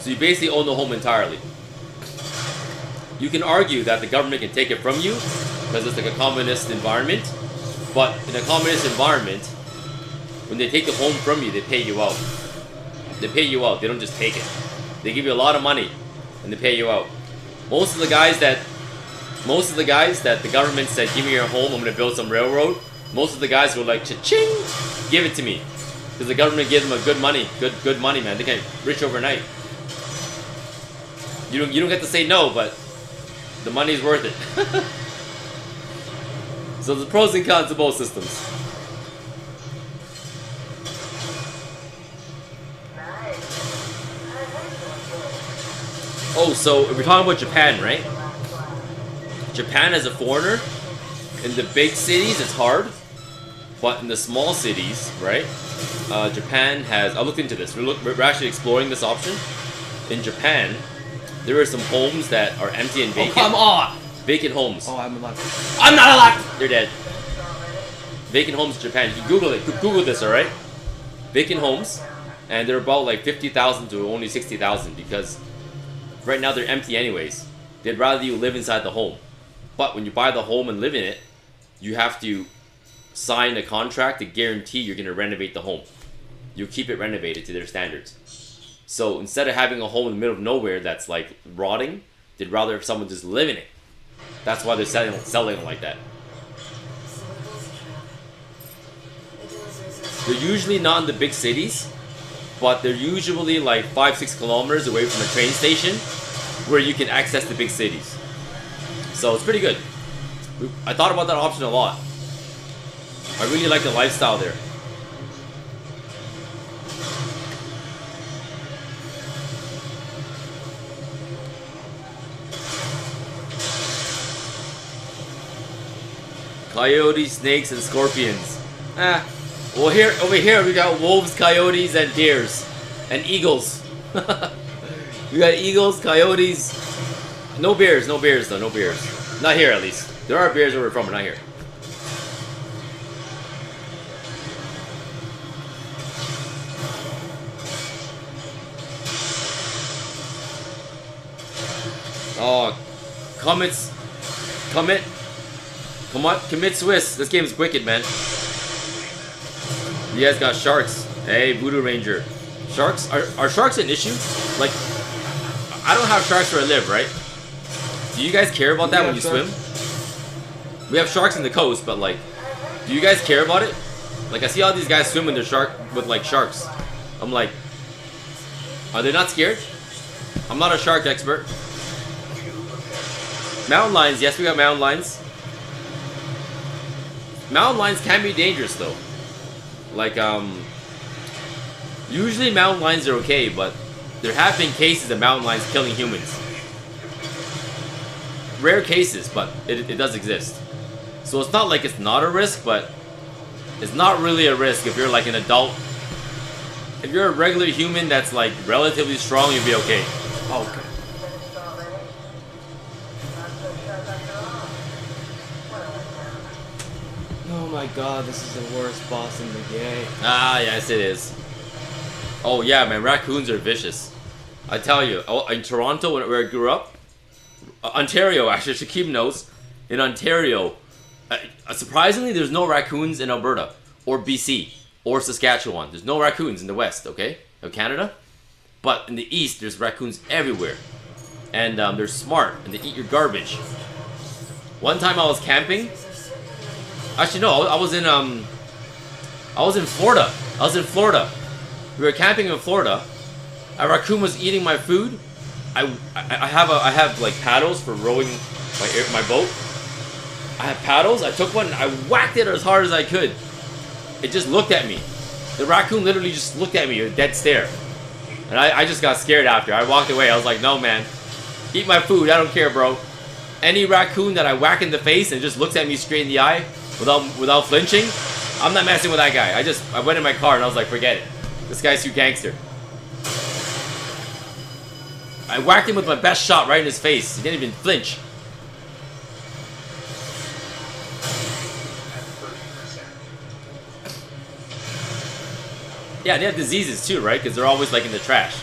[SPEAKER 2] So you basically own the home entirely. You can argue that the government can take it from you because it's like a communist environment, but in a communist environment, when they take the home from you, they pay you out. They pay you out. They don't just take it. They give you a lot of money and they pay you out. Most of the guys that the government said, give me your home, I'm going to build some railroad, most of the guys were like, cha-ching, give it to me. Because the government gives them a good money, man. They get rich overnight. You don't get to say no, but the money's worth it. So the pros and cons of both systems. Oh, so we're talking about Japan, right? Japan as a foreigner, in the big cities it's hard, but in the small cities, right? Japan has. I looked into this. We're actually exploring this option. In Japan, there are some homes that are empty and vacant.
[SPEAKER 1] Oh, come on!
[SPEAKER 2] Vacant homes.
[SPEAKER 1] Oh, I'm alive. I'm not alive!
[SPEAKER 2] They're dead. Vacant homes in Japan. You Google it. Google this, alright? Vacant homes. And they're about like 50,000 to only 60,000 because right now they're empty anyways. they'd rather you live inside the home. But when you buy the home and live in it, you have to sign a contract to guarantee you're going to renovate the home. You keep it renovated to their standards. So instead of having a home in the middle of nowhere that's like rotting, they'd rather if someone just live in it. That's why they're selling them like that. They're usually not in the big cities, but they're usually like 5-6 kilometers away from a train station where you can access the big cities. So it's pretty good. I thought about that option a lot. I really like the lifestyle there. Coyotes, snakes, and scorpions. Well, over here we got wolves, coyotes, and deers, and eagles. We got eagles, coyotes. No bears though. No bears. Not here, at least. There are bears where we're from, but not here. Oh, commit Swiss. This game is wicked, man. You guys got sharks. Hey, Voodoo Ranger. Sharks? Are sharks an issue? Like, I don't have sharks where I live, right? Do you guys care about that when you swim? We have sharks in the coast, but like, do you guys care about it? Like, I see all these guys swimming with like sharks. I'm like, are they not scared? I'm not a shark expert. Mountain lions, yes, we got mountain lions. Mountain lions can be dangerous though. Like, usually mountain lions are okay, but there have been cases of mountain lions killing humans. Rare cases, but it does exist. So it's not like it's not a risk, but it's not really a risk if you're like an adult. If you're a regular human that's like relatively strong, you'll be okay.
[SPEAKER 1] Okay. Oh my god, this is the worst boss in the game.
[SPEAKER 2] Ah, yes it is. Oh yeah, man, raccoons are vicious. I tell you, in Toronto, where I grew up, Ontario, actually, I should keep notes. In Ontario, surprisingly, there's no raccoons in Alberta, or BC, or Saskatchewan. There's no raccoons in the west, okay, of Canada. But in the east, there's raccoons everywhere. And they're smart, and they eat your garbage. One time I was camping. Actually, no, I was in Florida. I was in Florida. We were camping in Florida. A raccoon was eating my food. I have like paddles for rowing my boat. I have paddles. I took one and I whacked it as hard as I could. It just looked at me. The raccoon literally just looked at me with a dead stare. And I just got scared after. I walked away. I was like, no man. Eat my food. I don't care, bro. Any raccoon that I whack in the face and just looks at me straight in the eye without flinching, I'm not messing with that guy. I went in my car and I was like, forget it. This guy's too gangster. I whacked him with my best shot right in his face. He didn't even flinch. Yeah, they have diseases too, right? Because they're always like in the trash.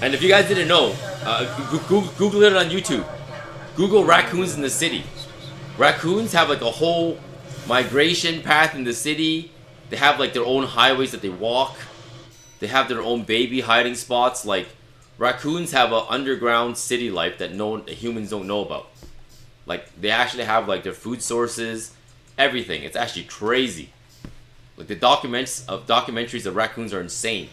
[SPEAKER 2] And if you guys didn't know, Google it on YouTube. Google raccoons in the city. Raccoons have like a whole migration path in the city. They have like their own highways that they walk. They have their own baby hiding spots. Like, raccoons have an underground city life that humans don't know about. Like, they actually have like their food sources, everything. It's actually crazy. Like, the documentaries of raccoons are insane.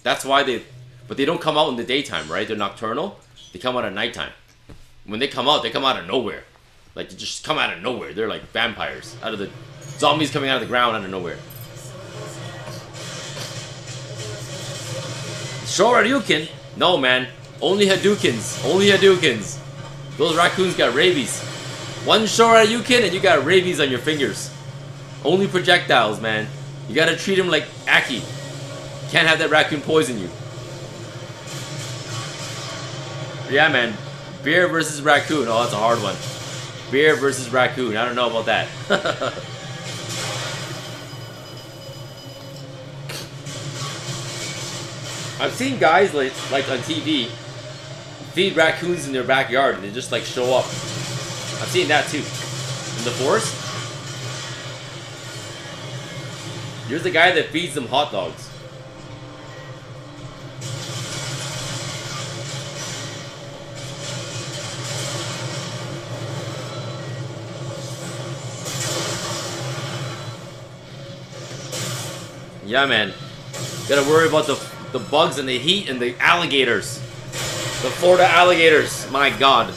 [SPEAKER 2] That's why but they don't come out in the daytime, right? They're nocturnal. They come out at nighttime. When they come out of nowhere. Like, they just come out of nowhere. They're like vampires. Out of the zombies coming out of the ground out of nowhere. Shoryuken? No, man. Only Hadoukens. Only Hadoukens. Those raccoons got rabies. One Shoryuken and you got rabies on your fingers. Only projectiles, man. You gotta treat them like Aki. Can't have that raccoon poison you. Yeah, man. Bear versus raccoon. Oh, that's a hard one. Bear versus raccoon. I don't know about that. I've seen guys like on TV feed raccoons in their backyard and they just like show up. I've seen that too. In the forest. Here's the guy that feeds them hot dogs. Yeah, man. Gotta worry about the bugs and the heat and the alligators. The Florida alligators. My God.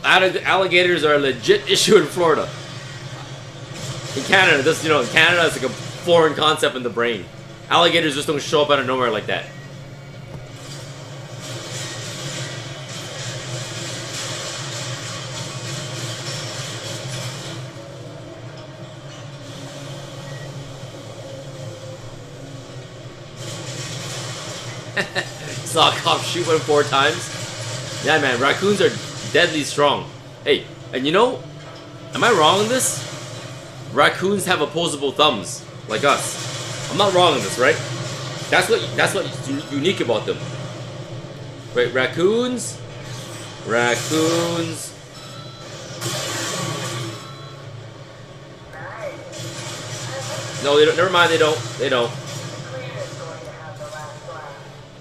[SPEAKER 2] Alligators are a legit issue in Florida. In Canada, in Canada, it's like a foreign concept in the brain. Alligators just don't show up out of nowhere like that. Saw a cop shoot one 4 times. Yeah, man, raccoons are deadly strong. Hey, and you know, am I wrong in this? Raccoons have opposable thumbs, like us. I'm not wrong in this, right? That's what's unique about them. Right, raccoons. No, they don't. Never mind. They don't.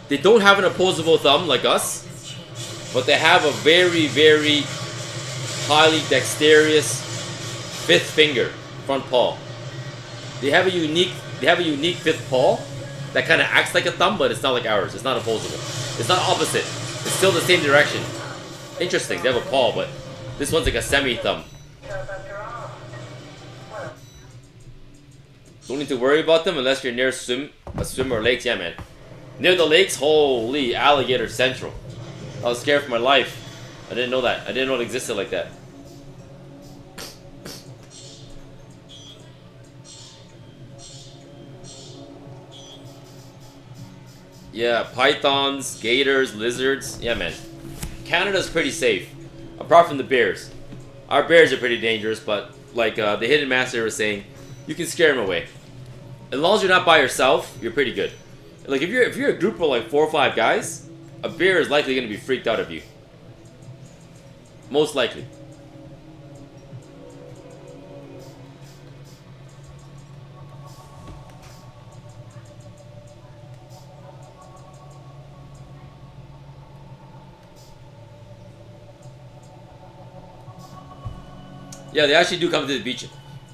[SPEAKER 2] They don't have an opposable thumb like us, but they have a very, very highly dexterous 5th finger, front paw. They have a unique 5th paw that kind of acts like a thumb, but it's not like ours. It's not opposable. It's not opposite. It's still the same direction. Interesting. They have a paw, but this one's like a semi-thumb. Don't need to worry about them unless you're near a swim or lakes. Yeah, man. Near the lakes, holy, alligator central. I was scared for my life. I didn't know that. I didn't know it existed like that. Yeah, pythons, gators, lizards. Yeah, man. Canada's pretty safe. Apart from the bears. Our bears are pretty dangerous, but like the Hidden Master was saying, you can scare them away. As long as you're not by yourself, you're pretty good. Like if you're a group of like 4 or 5 guys, a bear is likely going to be freaked out of you. Most likely. Yeah, they actually do come to the beach.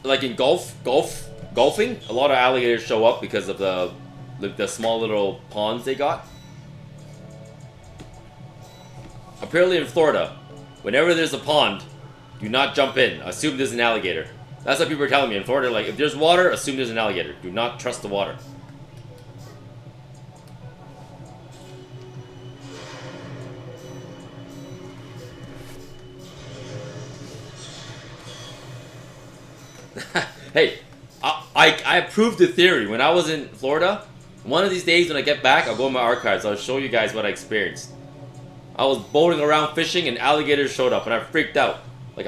[SPEAKER 2] Like in golfing, a lot of alligators show up because of the small little ponds they got. Apparently in Florida, whenever there's a pond, do not jump in. Assume there's an alligator. That's what people are telling me in Florida. Like, if there's water, assume there's an alligator. Do not trust the water. Hey, I approved the theory. When I was in Florida, one of these days when I get back, I'll go in my archives. I'll show you guys what I experienced. I was boating around fishing and alligators showed up and I freaked out. Like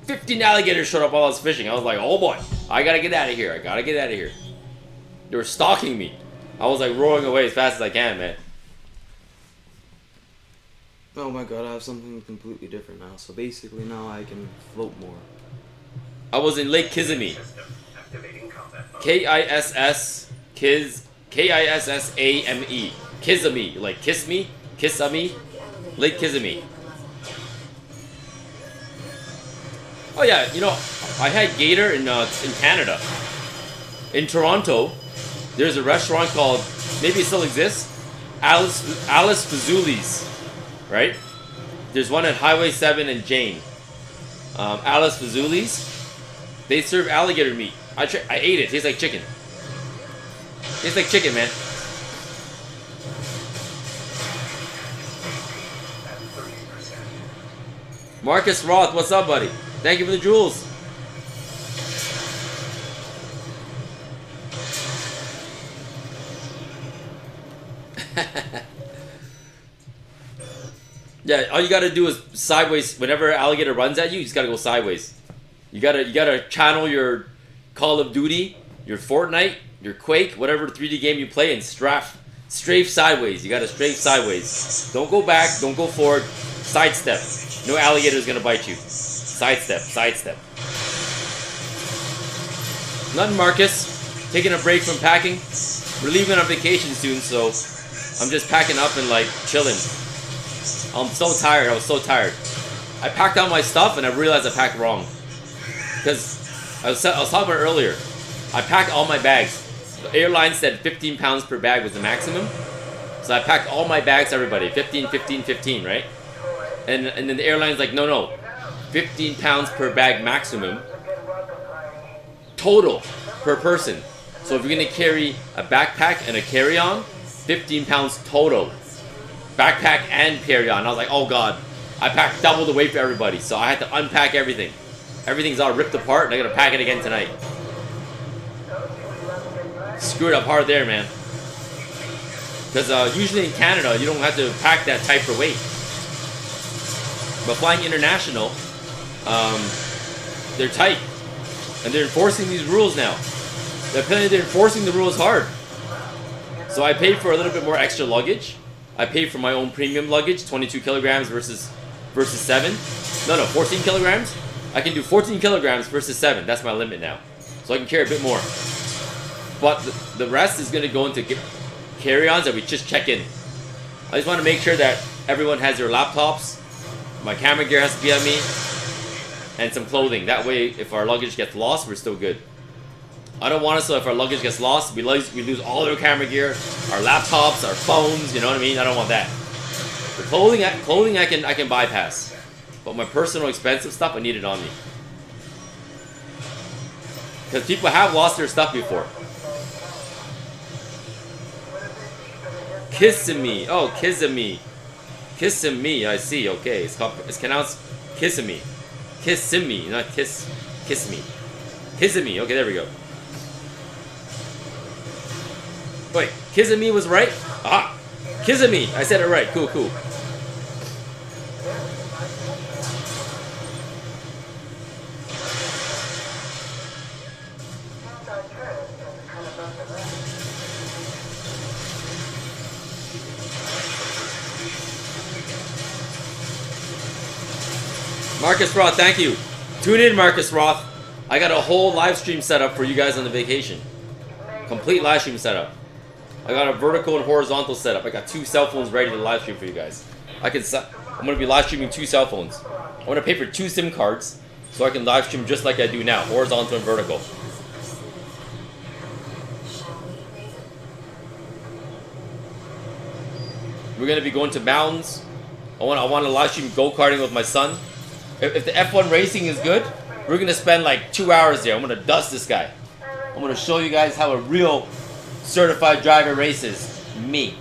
[SPEAKER 2] 15 alligators showed up while I was fishing. I was like, oh boy, I gotta get out of here. I gotta get out of here. They were stalking me. I was like rowing away as fast as I can, man.
[SPEAKER 1] Oh my god, I have something completely different now. So basically now I can float more.
[SPEAKER 2] I was in Lake Kissimmee.
[SPEAKER 5] System activating combat mode.
[SPEAKER 2] K-I-S-S-A-M-E. Kissimmee. Like kiss me? Kissimmee? Lake Kissimmee. Oh yeah, you know, I had gator in Canada. In Toronto, there's a restaurant called, maybe it still exists, Alice Fazzuli's, right? There's one at Highway 7 and Jane. Alice Fazzuli's. They serve alligator meat. I ate it. Tastes like chicken. Tastes like chicken, man. Marcus Roth, what's up, buddy? Thank you for the jewels. Yeah, all you gotta do is sideways. Whenever an alligator runs at you, you just gotta go sideways. You gotta channel your Call of Duty, your Fortnite, your Quake, whatever 3D game you play, and strafe strafe sideways. You gotta strafe sideways. Don't go back, don't go forward. Sidestep. No alligator is gonna bite you. Sidestep, sidestep. Nothing, Marcus. Taking a break from packing. We're leaving on vacation soon, so I'm just packing up and like chilling. I'm so tired. I was so tired. I packed out my stuff and I realized I packed wrong. Because I was talking about it earlier. I packed all my bags. The airline said 15 pounds per bag was the maximum. So I packed all my bags, everybody. 15, 15, 15, right? And then the airline's like, no. 15 pounds per bag maximum. Total per person. So if you're going to carry a backpack and a carry-on, 15 pounds total. Backpack and carry-on. I was like, oh god. I packed double the weight for everybody. So I had to unpack everything. Everything's all ripped apart and I got to pack it again tonight. Screwed up hard there, man. Because usually in Canada, you don't have to pack that type for weight. But flying international, they're tight. And they're enforcing these rules now. They're enforcing the rules hard. So I paid for a little bit more extra luggage. I paid for my own premium luggage, 22 kilograms versus 7. No, 14 kilograms. I can do 14 kilograms versus 7. That's my limit now. So I can carry a bit more. But the rest is going to go into carry-ons that we just check in. I just want to make sure that everyone has their laptops. My camera gear has to be on me. And some clothing. That way, if our luggage gets lost, we're still good. I don't want it so if our luggage gets lost, we lose all our camera gear, our laptops, our phones, you know what I mean? I don't want that. The clothing I can bypass. But my personal expensive stuff, I need it on me. Because people have lost their stuff before. Kissing me. Oh, kissing me. Kissing me, I see. Okay, it's pronounced kissing me. Kissing me, not kiss me. Kissing me. Okay, there we go. Wait, kissing me was right? Ah, kissing me. I said it right. Cool, cool. Marcus Roth, thank you. Tune in, Marcus Roth. I got a whole live stream set up for you guys on the vacation. Complete live stream setup. I got a vertical and horizontal setup. I got 2 cell phones ready to live stream for you guys. I'm going to be live streaming 2 cell phones. I'm going to pay for 2 SIM cards so I can live stream just like I do now, horizontal and vertical. We're going to be going to mountains. I want to live stream go-karting with my son. If the F1 racing is good, we're going to spend like 2 hours there. I'm going to dust this guy. I'm going to show you guys how a real certified driver races. Me.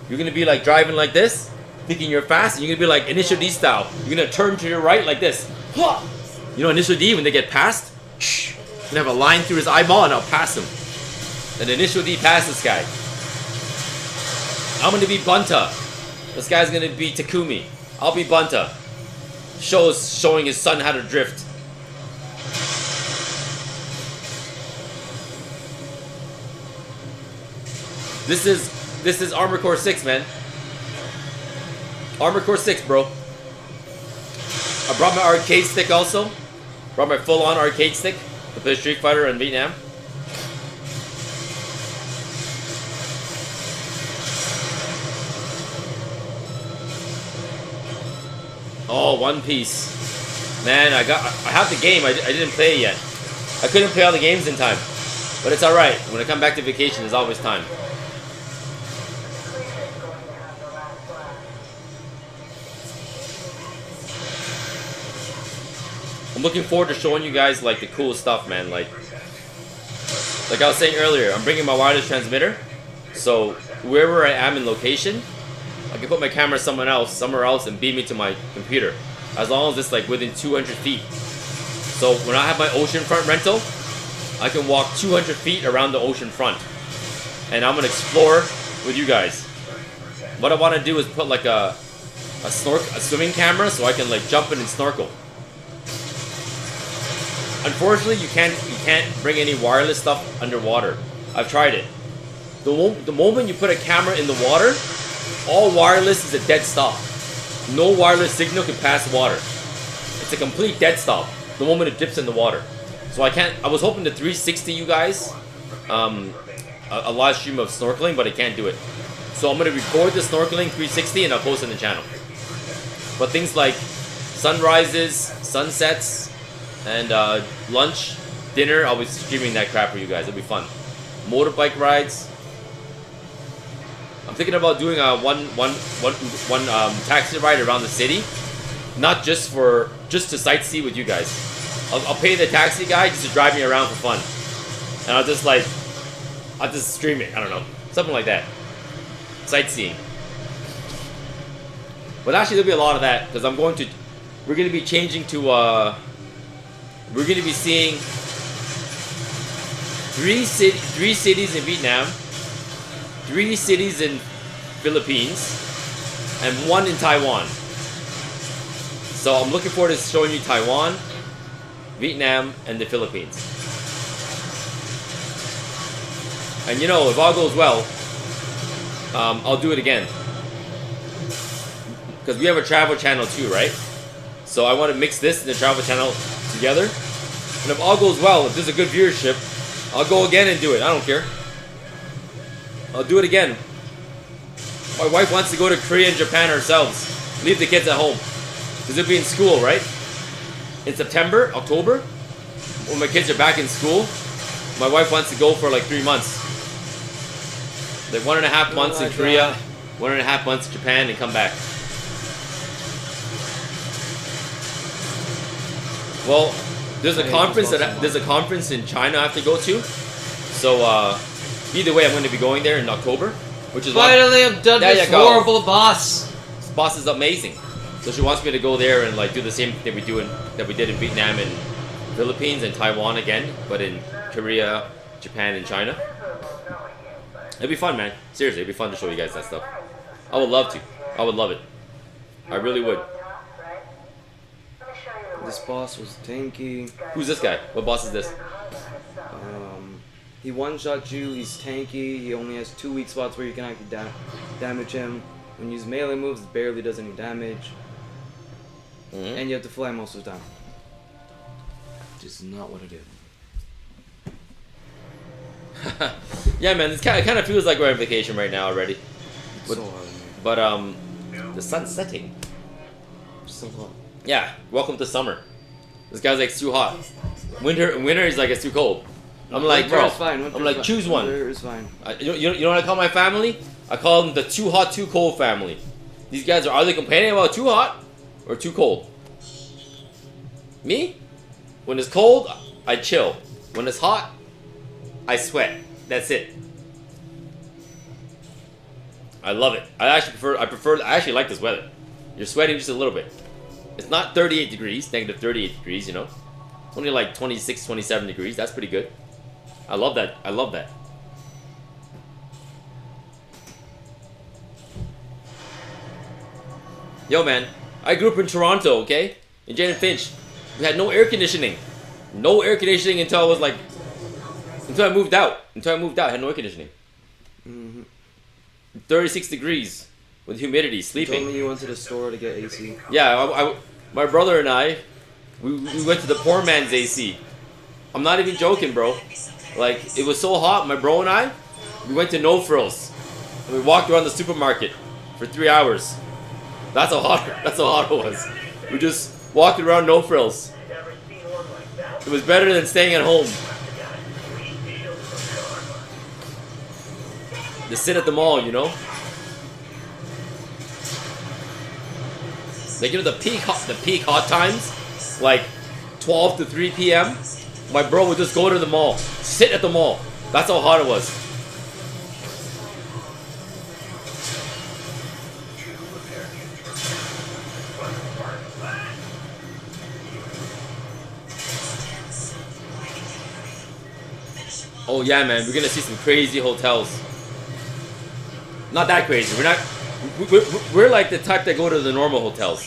[SPEAKER 2] You're going to be like driving like this, thinking you're fast, and you're going to be like Initial D style. You're going to turn to your right like this. You know Initial D, when they get passed? You're going to have a line through his eyeball and I'll pass him. And Initial D pass this guy. I'm going to be Bunta. This guy's going to be Takumi. I'll be Bunta. Showing his son how to drift. This is Armor Core 6, man. Armor Core 6, bro. I brought my arcade stick also. Brought my full-on arcade stick to play Street Fighter in Vietnam. Oh, One Piece. Man, I have the game. I didn't play it yet. I couldn't play all the games in time. But it's alright. When I come back to vacation, there's always time. I'm looking forward to showing you guys like the cool stuff, man. Like I was saying earlier, I'm bringing my wireless transmitter. So wherever I am in location, I can put my camera somewhere else and beam it to my computer. As long as it's like within 200 feet. So when I have my oceanfront rental, I can walk 200 feet around the ocean front. And I'm gonna explore with you guys. What I want to do is put like a swimming camera so I can like jump in and snorkel. Unfortunately, you can't bring any wireless stuff underwater. I've tried it. The moment you put a camera in the water, all wireless is a dead stop. No wireless signal can pass water. It's a complete dead stop the moment it dips in the water. So I was hoping to 360 you guys a live stream of snorkeling, but I can't do it. So I'm gonna record the snorkeling 360 and I'll post it in the channel. But things like sunrises, sunsets, and lunch, dinner, I'll be streaming that crap for you guys. It'll be fun. Motorbike rides. I'm thinking about doing a one taxi ride around the city, not just to sightsee with you guys. I'll pay the taxi guy just to drive me around for fun, and I'll just stream it. I don't know, something like that. Sightseeing. But actually, there'll be a lot of that because we're going to be changing to we're going to be seeing three cities in Vietnam, 3 cities in Philippines, and 1 in Taiwan. So I'm looking forward to showing you Taiwan, Vietnam, and the Philippines. And you know, if all goes well, I'll do it again. Because we have a travel channel too, right? So I want to mix this and the travel channel together. And if all goes well, if there's a good viewership, I'll go again and do it. I don't care. I'll do it again. My wife wants to go to Korea and Japan ourselves. Leave the kids at home. Because they'll be in school, right? In September, October, when my kids are back in school, my wife wants to go for like 3 months. Like 1.5 months in Korea, 1.5 months in Japan, and come back. Well, there's a conference in China I have to go to. So either way, I'm going to be going there in October, which is
[SPEAKER 8] finally I'm done
[SPEAKER 2] there
[SPEAKER 8] this horrible boss.
[SPEAKER 2] This boss is amazing. So she wants me to go there and like do the same thing that we did in Vietnam and Philippines and Taiwan again, but in Korea, Japan, and China. It'd be fun, man. Seriously, it'd be fun to show you guys that stuff. I would love to. I would love it. I really would.
[SPEAKER 1] This boss was tanky.
[SPEAKER 2] Who's this guy? What boss is this?
[SPEAKER 1] He one-shot you, he's tanky, he only has 2 weak spots where you can actually damage him. When you use melee moves, it barely does any damage. And you have to fly most of the time. Which is not what I did.
[SPEAKER 2] Yeah, man, it kind of feels like we're on vacation right now already.
[SPEAKER 1] So hard,
[SPEAKER 2] But the sun's setting.
[SPEAKER 1] so hot.
[SPEAKER 2] Yeah, welcome to summer. This guy's like, it's too hot. Winter, he's like, it's too cold. I'm like, bro, I'm like, choose one.
[SPEAKER 1] Winter is fine.
[SPEAKER 2] You know what I call my family? I call them the too hot, too cold family. These guys are either complaining about too hot or too cold. Me? When it's cold, I chill. When it's hot, I sweat. That's it. I love it. I actually like this weather. You're sweating just a little bit. It's not 38 degrees, negative 38 degrees, you know. It's only like 26, 27 degrees. That's pretty good. I love that. I love that. Yo, man. I grew up in Toronto, okay? In Jane and Finch. We had no air conditioning. No air conditioning until I was like... Until I moved out. I had no air conditioning. 36 degrees. With humidity, sleeping.
[SPEAKER 1] You told me you went to the store to get AC.
[SPEAKER 2] Yeah, my brother and I, we went to the poor man's AC. I'm not even joking, bro. Like, it was so hot, my bro and I, we went to No Frills. And we walked around the supermarket for 3 hours. That's how hot it was. We just walked around No Frills. It was better than staying at home. To sit at the mall, you know? Like, you know, the peak hot times, like 12 to 3 p.m., my bro would just go to the mall, sit at the mall. That's how hot it was. Oh yeah, man, we're gonna see some crazy hotels. Not that crazy. We're like the type that go to the normal hotels.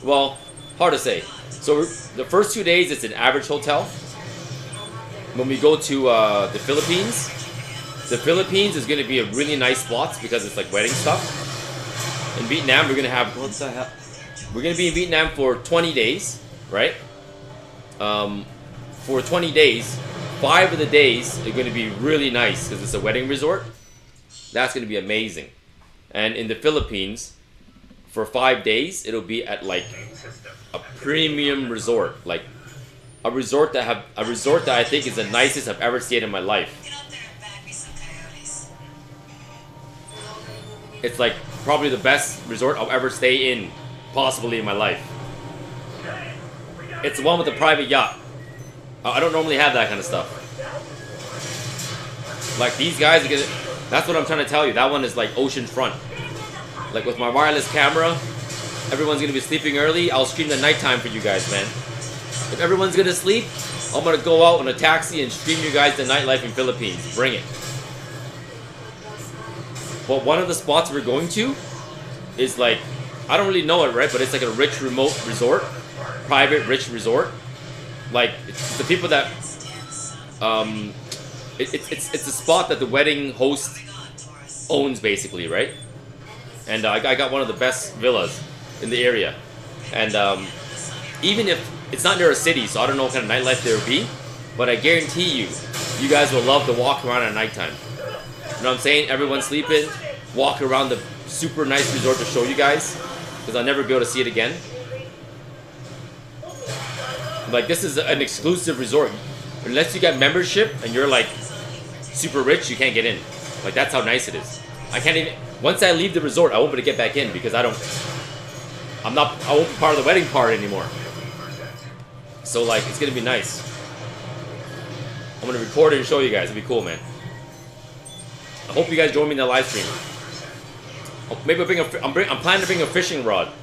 [SPEAKER 2] Well, hard to say. So the first 2 days, it's an average hotel. When we go to the Philippines, the Philippines is gonna be a really nice spot because it's like wedding stuff. In Vietnam, we're gonna have.
[SPEAKER 1] What the hell?
[SPEAKER 2] We're gonna be in Vietnam for 20 days, right? For 20 days, 5 of the days are gonna be really nice because it's a wedding resort. That's gonna be amazing. And in the Philippines, for 5 days, it'll be at like a premium resort, like a resort that I think is the nicest I've ever stayed in my life. It's like probably the best resort I'll ever stay in, possibly in my life. It's the one with the private yacht. I don't normally have that kind of stuff. Like these guys are gonna. That's what I'm trying to tell you. That one is like ocean front. Like with my wireless camera, everyone's gonna be sleeping early. I'll stream the nighttime for you guys, man. If everyone's gonna sleep, I'm gonna go out in a taxi and stream you guys the nightlife in Philippines. Bring it. But one of the spots we're going to is like, I don't really know it, right? But it's like a rich remote resort, private rich resort. Like it's the people that, it's a spot that the wedding host owns basically, right? And I got one of the best villas in the area, and even if it's not near a city, so I don't know what kind of nightlife there will be, but I guarantee you guys will love to walk around at nighttime. You know what I'm saying? Everyone's sleeping, walk around the super nice resort to show you guys, because I'll never be able to see it again. Like this is an exclusive resort. Unless you got membership and you're like super rich, you can't get in. Like that's how nice it is. I can't even. Once I leave the resort, I won't be able to get back in because I won't be part of the wedding party anymore. So like, it's gonna be nice. I'm gonna record it and show you guys. It'll be cool, man. I hope you guys join me in the live stream. Maybe I'm planning to bring a fishing rod.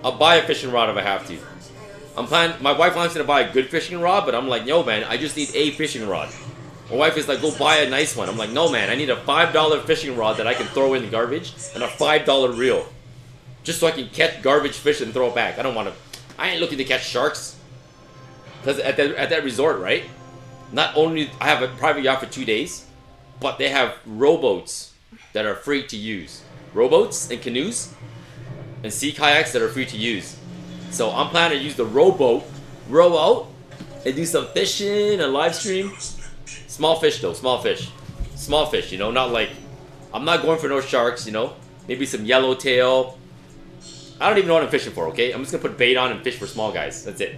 [SPEAKER 2] I'll buy a fishing rod if I have to. My wife wants me to buy a good fishing rod, but I'm like, yo, man, I just need a fishing rod. My wife is like, go buy a nice one. I'm like, no, man, I need a $5 fishing rod that I can throw in the garbage and a $5 reel. Just so I can catch garbage fish and throw it back. I ain't looking to catch sharks. Because at that resort, right? Not only I have a private yacht for 2 days, but they have rowboats that are free to use. Rowboats and canoes and sea kayaks that are free to use. So I'm planning to use the rowboat, row out, and do some fishing and live stream. Small fish though, small fish. Small fish, you know, not like, I'm not going for no sharks, you know. Maybe some yellowtail. I don't even know what I'm fishing for, okay? I'm just gonna put bait on and fish for small guys. That's it.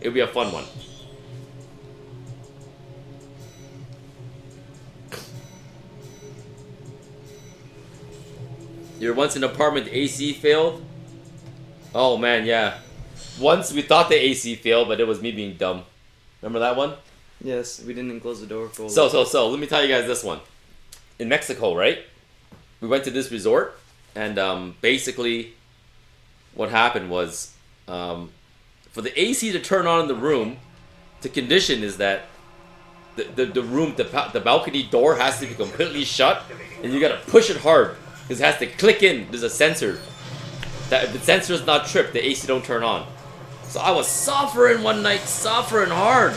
[SPEAKER 2] It'll be a fun one. You were once in an apartment, the AC failed? Oh man, yeah. Once we thought the AC failed, but it was me being dumb. Remember that one?
[SPEAKER 1] Yes, we didn't close the door for.
[SPEAKER 2] So, let me tell you guys this one. In Mexico, right? We went to this resort, and basically, what happened was, for the AC to turn on in the room, the condition is that the room, the balcony door has to be completely shut, and you gotta push it hard, because it has to click in. There's a sensor. That if the sensor is not tripped, the AC don't turn on. So I was suffering one night, suffering hard.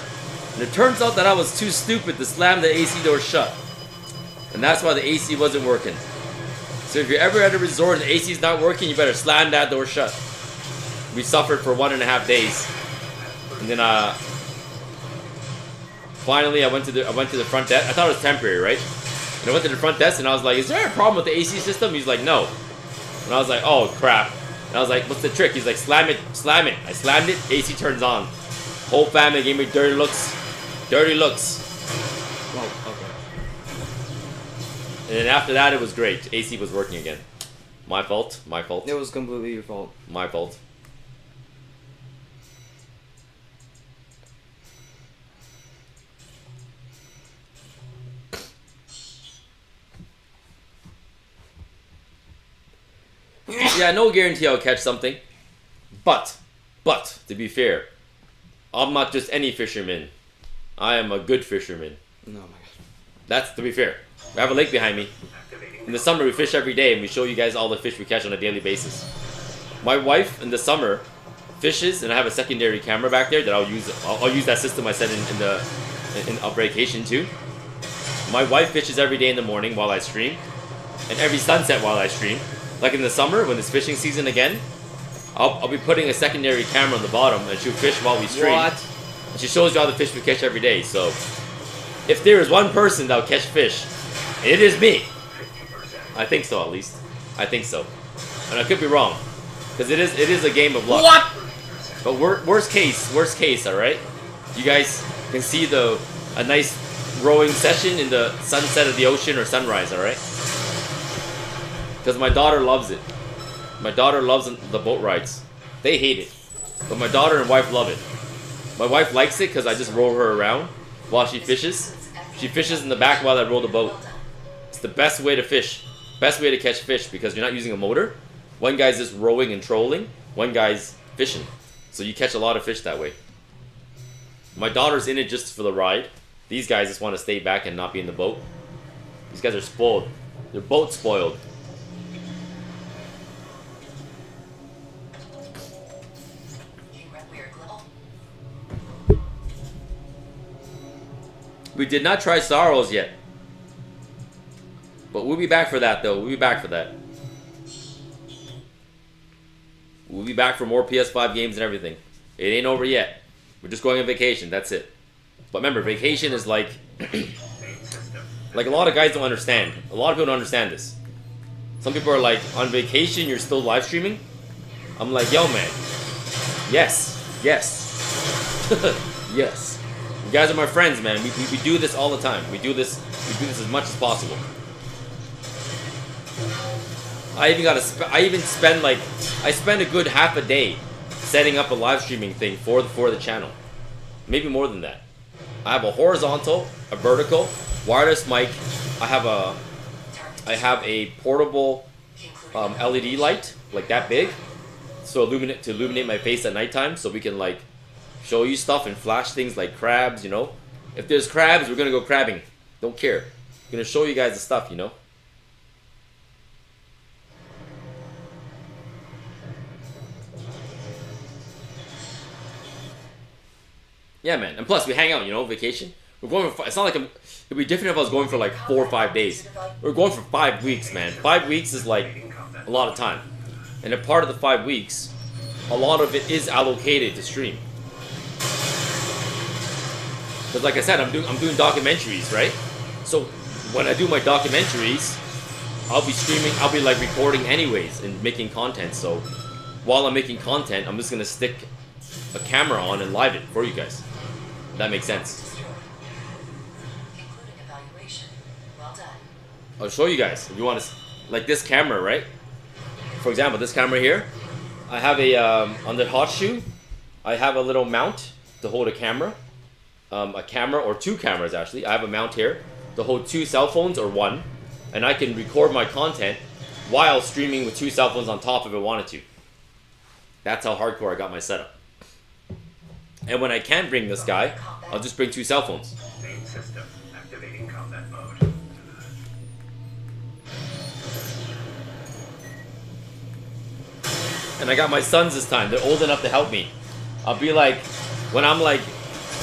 [SPEAKER 2] And it turns out that I was too stupid to slam the AC door shut. And that's why the AC wasn't working. So if you're ever at a resort and the AC is not working, you better slam that door shut. We suffered for 1.5 days. And then finally I went to the front desk. I thought it was temporary, right? And I went to the front desk and I was like, is there a problem with the AC system? He's like, no. And I was like, oh crap. And I was like, what's the trick? He's like, slam it, slam it. I slammed it, AC turns on. Whole family gave me dirty looks. Dirty looks.
[SPEAKER 1] Oh, okay.
[SPEAKER 2] And then after that, it was great. AC was working again. My fault. My fault.
[SPEAKER 1] It was completely your fault.
[SPEAKER 2] My fault. Yeah, no guarantee I'll catch something. But, to be fair, I'm not just any fisherman. I am a good fisherman.
[SPEAKER 1] No, my God.
[SPEAKER 2] That's to be fair. We have a lake behind me. In the summer, we fish every day, and we show you guys all the fish we catch on a daily basis. My wife, in the summer, fishes, and I have a secondary camera back there that I'll use. I'll use that system I said in vacation too. My wife fishes every day in the morning while I stream, and every sunset while I stream. Like in the summer, when it's fishing season again, I'll be putting a secondary camera on the bottom, and she'll fish while we stream.
[SPEAKER 1] What?
[SPEAKER 2] And she shows you all the fish we catch every day. So, if there is one person that'll catch fish, it is me. I think so, at least. I think so, and I could be wrong, because it is a game of luck.
[SPEAKER 8] What?
[SPEAKER 2] But worst case, all right. You guys can see a nice rowing session in the sunset of the ocean or sunrise, all right? Because my daughter loves it. My daughter loves the boat rides. They hate it, but my daughter and wife love it. My wife likes it because I just roll her around while she fishes. She fishes in the back while I roll the boat. It's the best way to fish. Best way to catch fish because you're not using a motor. One guy's just rowing and trolling. One guy's fishing. So you catch a lot of fish that way. My daughter's in it just for the ride. These guys just want to stay back and not be in the boat. These guys are spoiled. They're boat spoiled. We did not try Sorrows yet. But we'll be back for that, though. We'll be back for that. We'll be back for more PS5 games and everything. It ain't over yet. We're just going on vacation. That's it. But remember, vacation is like... like a lot of guys don't understand. A lot of people don't understand this. Some people are like, on vacation, you're still live streaming? I'm like, yo, man. Yes. Yes. Yes. You guys are my friends, man. We do this all the time. We do this as much as possible. I spend a good half a day setting up a live streaming thing for the channel. Maybe more than that. I have a horizontal, a vertical, wireless mic. I have a portable LED light like that big, so to illuminate my face at nighttime, so we can like show you stuff and flash things like crabs. You know, if there's crabs, we're gonna go crabbing. Don't care. I'm gonna show you guys the stuff. You know. Yeah, man. And plus, we hang out, you know, vacation. We're going for, it's not like, it'd be different if I was going for like 4 or 5 days. We're going for 5 weeks, man. 5 weeks is like a lot of time. And a part of the 5 weeks, a lot of it is allocated to stream. Because like I said, I'm doing documentaries, right? So when I do my documentaries, I'll be streaming, I'll be like recording anyways and making content. So while I'm making content, I'm just going to stick a camera on and live it for you guys. That makes sense. I'll show you guys if you want to, like this camera, right? For example, this camera here, I have a on the hot shoe, I have a little mount to hold a camera or 2 cameras actually. I have a mount here to hold 2 cell phones or 1, and I can record my content while streaming with 2 cell phones on top if I wanted to. That's how hardcore I got my setup. And when I can't bring this guy, I'll just bring 2 cell phones.
[SPEAKER 5] Main system activating combat mode.
[SPEAKER 2] And I got my sons this time. They're old enough to help me. I'll be like, when I'm like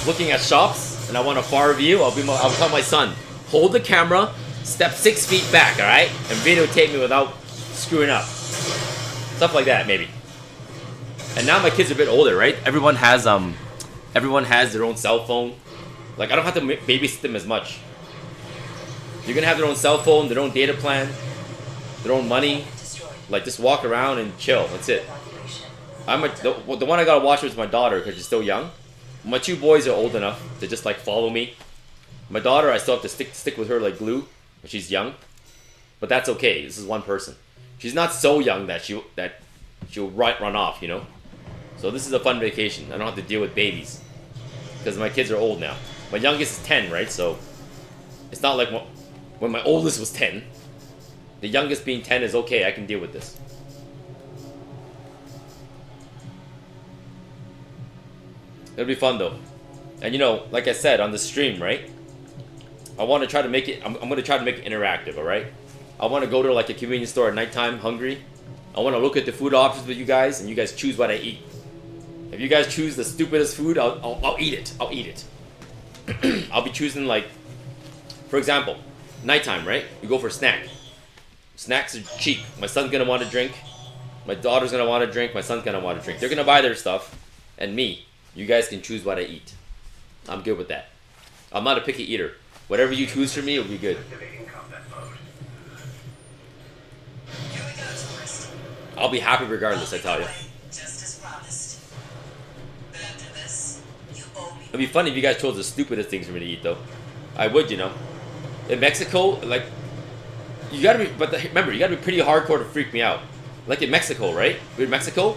[SPEAKER 2] looking at shops and I want a far view, I'll tell my son, hold the camera, step 6 feet back, all right, and videotape me without screwing up. Stuff like that, maybe. And now my kids are a bit older, right? Everyone has their own cell phone. Like, I don't have to babysit them as much. You're gonna have their own cell phone, their own data plan, their own money. Like, just walk around and chill. That's it. The one I gotta watch with my daughter because she's still young. My 2 boys are old enough to just like follow me. My daughter, I still have to stick with her like glue. She's young, but that's okay. This is one person. She's not so young that she'll run off, you know. So this is a fun vacation. I don't have to deal with babies because my kids are old now. My youngest is 10, right? So it's not like when my oldest was 10. The youngest being 10 is okay. I can deal with this. It'll be fun though. And you know, like I said on the stream, right? I want to try to make it. I'm going to try to make it interactive. All right. I want to go to like a convenience store at nighttime, hungry. I want to look at the food options with you guys, and you guys choose what I eat. If you guys choose the stupidest food, I'll eat it. I'll eat it. I'll be choosing like For example, nighttime, right? You go for a snack. Snacks are cheap. My son's gonna want to drink. My daughter's gonna want to drink. My son's gonna want to drink. They're gonna buy their stuff. And me, you guys can choose what I eat. I'm good with that. I'm not a picky eater. Whatever you choose for me will be good.
[SPEAKER 5] Activating combat mode.
[SPEAKER 2] I'll be happy regardless, I tell you.
[SPEAKER 7] Just as promised. But after this, you owe me.
[SPEAKER 2] It'd be funny if you guys chose the stupidest things for me to eat, though. I would, you know. In Mexico, like, you gotta be, but remember, you gotta be pretty hardcore to freak me out. Like in Mexico, right? In Mexico,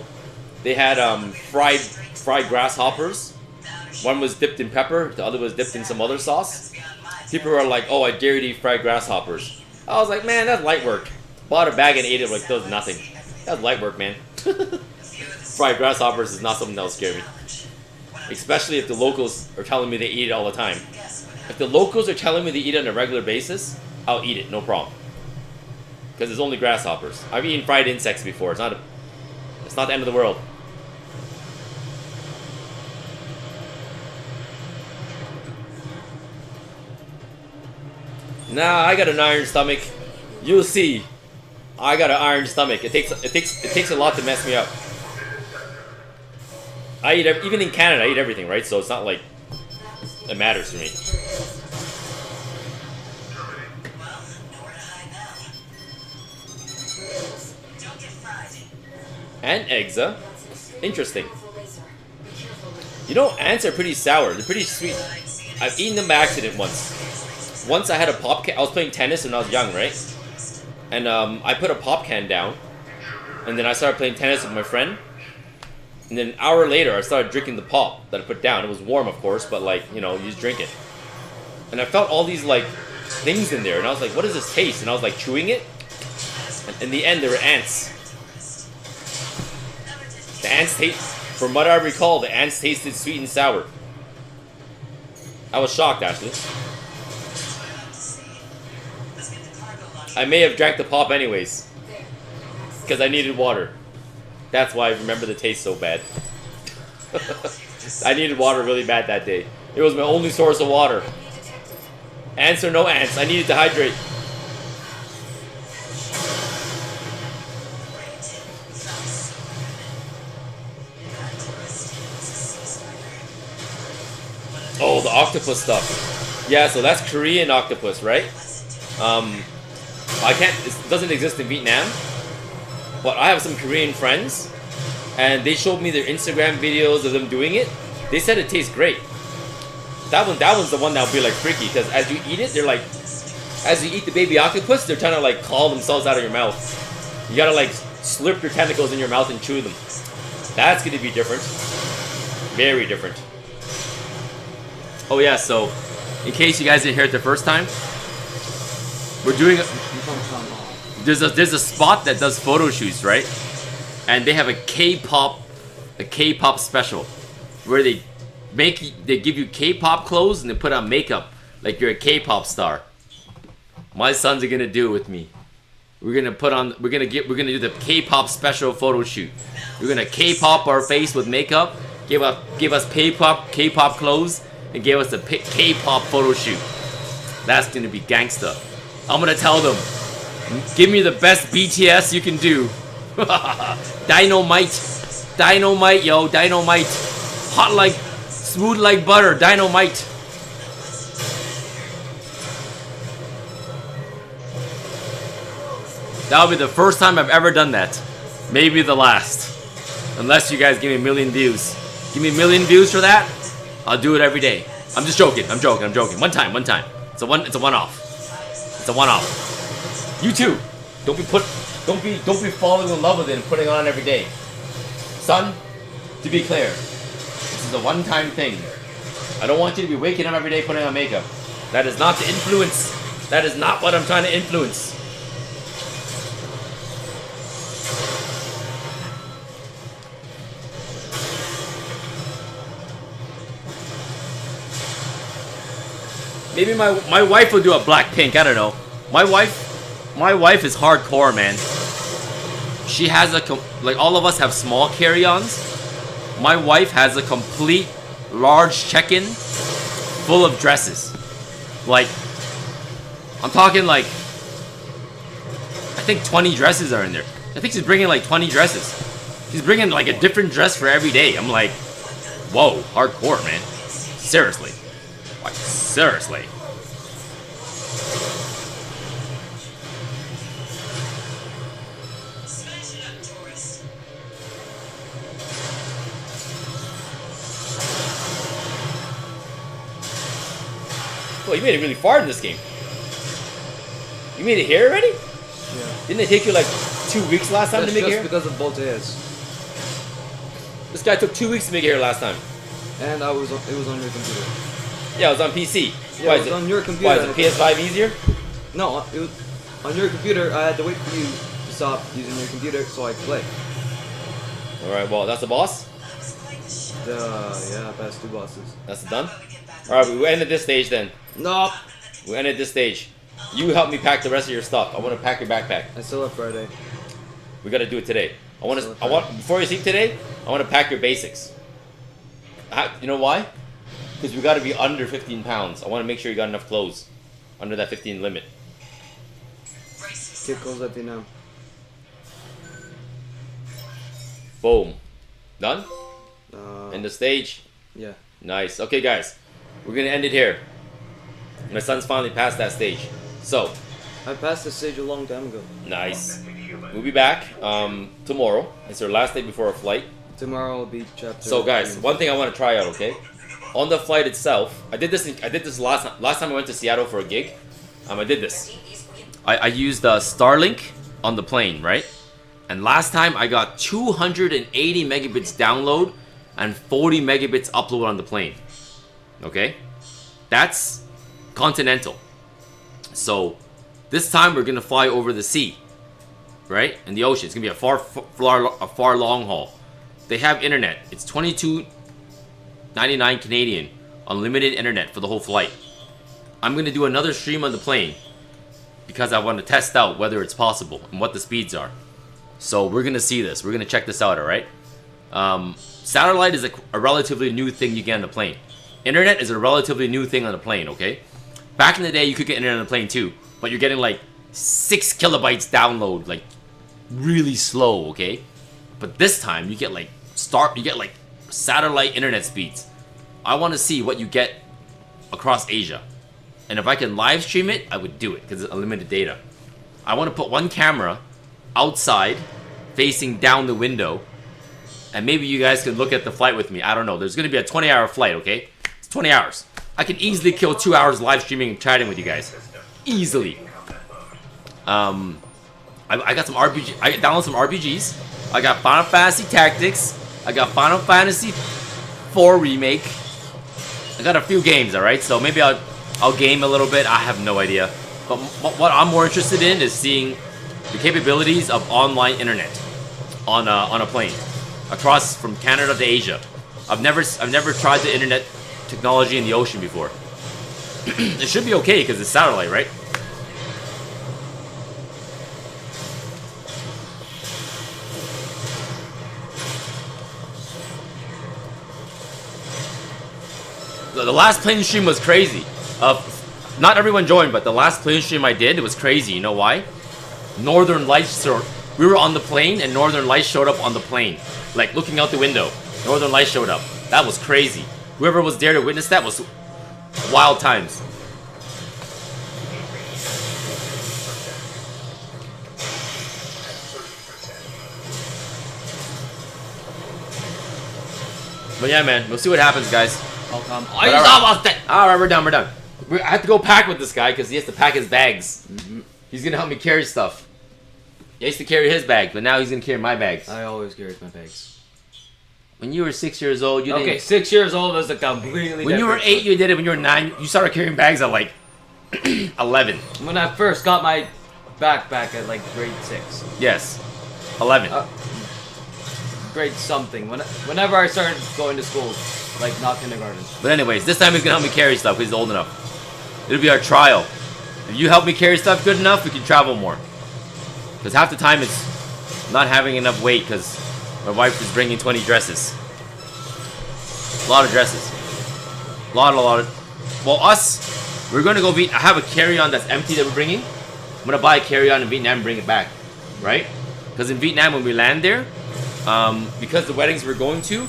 [SPEAKER 2] they had fried grasshoppers. One was dipped in pepper, the other was dipped in some other sauce. People were like, "Oh, I dare you to eat fried grasshoppers." I was like, "Man, that's light work." Bought a bag and ate it like that was nothing. That's light work, man. Fried grasshoppers is not something that'll scare me. Especially if the locals are telling me they eat it all the time. If the locals are telling me they eat it on a regular basis, I'll eat it, no problem. Because it's only grasshoppers. I've eaten fried insects before. It's not the end of the world. Nah, I got an iron stomach. You'll see. I got an iron stomach. It takes a lot to mess me up. I eat even in Canada. I eat everything, right? So it's not like it matters to me. And eggs, huh? Interesting. You know, ants are pretty sour. They're pretty sweet. I've eaten them by accident once. Once I had a pop can. I was playing tennis when I was young, right? And I put a pop can down. And then I started playing tennis with my friend. And then an hour later, I started drinking the pop that I put down. It was warm, of course, but like, you know, you just drink it. And I felt all these like things in there. And I was like, what does this taste? And I was like chewing it. And in the end, there were ants. The ants taste, from what I recall, the ants tasted sweet and sour. I was shocked, actually. I may have drank the pop anyways. Because I needed water. That's why I remember the taste so bad. I needed water really bad that day. It was my only source of water. Ants or no ants, I needed to hydrate. Oh, the octopus stuff. Yeah, so that's Korean octopus, right? It doesn't exist in Vietnam. But I have some Korean friends, and they showed me their Instagram videos of them doing it. They said it tastes great. That one's the one that'll be like freaky, because as you eat it, they're like, as you eat the baby octopus, they're trying to like claw themselves out of your mouth. You gotta like slurp your tentacles in your mouth and chew them. That's gonna be different. Very different. Oh yeah, so in case you guys didn't hear it the first time, we're doing there's a spot that does photo shoots, right? And they have a K-pop special where they give you K-pop clothes and they put on makeup like you're a K-pop star. My sons are gonna do it with me. We're gonna do the K-pop special photo shoot. We're gonna K-pop our face with makeup, give us K-pop clothes, and give us a K-pop photo shoot. That's gonna be gangsta. I'm gonna tell them, give me the best BTS you can do. Dynamite, yo, dynamite. Hot like, smooth like butter, dynamite. That'll be the first time I've ever done that. Maybe the last. Unless you guys give me a million views. Give me a million views for that, I'll do it every day. I'm just joking. I'm joking. One time. It's a one-off. It's a one-off. You too. Don't be falling in love with it and putting it on every day. Son, to be clear, this is a one-time thing. I don't want you to be waking up every day putting on makeup. That is not the influence. That is not what I'm trying to influence. Maybe my wife will do a Blackpink. I don't know. My wife is hardcore, man. She has like all of us have small carry-ons. My wife has a complete large check-in full of dresses. Like I'm talking like, I think 20 dresses are in there. I think she's bringing like 20 dresses. She's bringing like a different dress for every day. I'm like, whoa, hardcore, man. Seriously. Like, seriously.
[SPEAKER 7] Smash it up, tourist.
[SPEAKER 2] Well, you made it really far in this game. You made it here already?
[SPEAKER 1] Yeah.
[SPEAKER 2] Didn't it take you like 2 weeks last time
[SPEAKER 1] That's
[SPEAKER 2] to make it
[SPEAKER 1] just
[SPEAKER 2] here?
[SPEAKER 1] because of Voltaires.
[SPEAKER 2] This guy took 2 weeks to make it here last time.
[SPEAKER 1] And it was on your computer.
[SPEAKER 2] Yeah, it was on PC.
[SPEAKER 1] Yeah, it was on your computer.
[SPEAKER 2] Why, is the PS5 easier?
[SPEAKER 1] No, it was on your computer. I had to wait for you to stop using your computer so I could play.
[SPEAKER 2] Alright, well, that's the boss.
[SPEAKER 1] Yeah, past 2 bosses.
[SPEAKER 2] That's done. Alright, we ended this stage then.
[SPEAKER 1] No,
[SPEAKER 2] We ended this stage. You help me pack the rest of your stuff. I want to pack your backpack.
[SPEAKER 1] I still have Friday.
[SPEAKER 2] We gotta do it today. Before you sleep today, I want to pack your basics. You know why? Because we gotta be under 15 pounds. I want to make sure you got enough clothes. Under that 15 limit.
[SPEAKER 1] Kid calls at now.
[SPEAKER 2] Boom. Done?
[SPEAKER 1] Uh,
[SPEAKER 2] End the stage.
[SPEAKER 1] yeah.
[SPEAKER 2] Nice. Okay, guys. We're gonna end it here. My son's finally passed that stage. So,
[SPEAKER 1] I passed the stage a long time ago.
[SPEAKER 2] nice. We'll be back tomorrow. It's our last day before our flight.
[SPEAKER 1] Tomorrow will be chapter.
[SPEAKER 2] So, guys,
[SPEAKER 1] 3.
[SPEAKER 2] one thing I want to try out, okay? On the flight itself, I did this last time I went to Seattle for a gig. I did this. I used Starlink on the plane, right? And last time I got 280 megabits download and 40 megabits upload on the plane. Okay? That's continental. So this time we're gonna fly over the sea, right? In the ocean. It's gonna be a far long haul. They have internet. It's $22.99 Canadian, unlimited internet for the whole flight. I'm gonna do another stream on the plane because I want to test out whether it's possible and what the speeds are. So we're gonna see this. We're gonna check this out. All right. Satellite is a relatively new thing you get on the plane. Internet is a relatively new thing on the plane. Okay. Back in the day, you could get internet on the plane too, but you're getting like 6 kilobytes download, like really slow. Okay. But this time you get like satellite internet speeds. I want to see what you get across Asia. And if I can live stream it, I would do it because it's unlimited data. I want to put one camera outside facing down the window, and maybe you guys can look at the flight with me. I don't know. There's going to be a 20-hour flight, okay? It's 20 hours. I can easily kill 2 hours live streaming and chatting with you guys. Easily. I got some RPG. I downloaded some RPGs. I got Final Fantasy Tactics. I got Final Fantasy 4 Remake. I got a few games, alright? So maybe I'll game a little bit. I have no idea. But what I'm more interested in is seeing the capabilities of online internet on a plane across from Canada to Asia. I've never tried the internet technology in the ocean before. It should be okay because it's satellite, right? The last plane stream was crazy. Not everyone joined, but the last plane stream I did, it was crazy. You know why? Northern Lights. We were on the plane, and Northern Lights showed up on the plane, like looking out the window. Northern Lights showed up. That was crazy. Whoever was there to witness that was wild times. But yeah, man, we'll see what happens, guys.
[SPEAKER 8] I'll come.
[SPEAKER 2] But alright, we're done. I have to go pack with this guy because he has to pack his bags. He's gonna help me carry stuff. He used to carry his bag, but now he's gonna carry my bags.
[SPEAKER 1] I always carry my bags.
[SPEAKER 2] When you were 6 years old, you didn't.
[SPEAKER 8] Okay, 6 years old is a completely
[SPEAKER 2] When you were
[SPEAKER 8] different
[SPEAKER 2] 8, you did it. When you were 9, you started carrying bags at like 11.
[SPEAKER 8] When I first got my backpack at like grade 6.
[SPEAKER 2] Yes, 11.
[SPEAKER 8] Grade something. Whenever I started going to school, like not kindergarten.
[SPEAKER 2] But anyways, this time he's gonna help me carry stuff because he's old enough. It'll be our trial. If you help me carry stuff good enough, we can travel more. Because half the time it's not having enough weight because my wife is bringing 20 dresses. A lot of dresses. A lot of. Well, us, we're gonna go. I have a carry-on that's empty that we're bringing. I'm gonna buy a carry-on in Vietnam and bring it back, right? Because in Vietnam, when we land there, because the weddings we're going to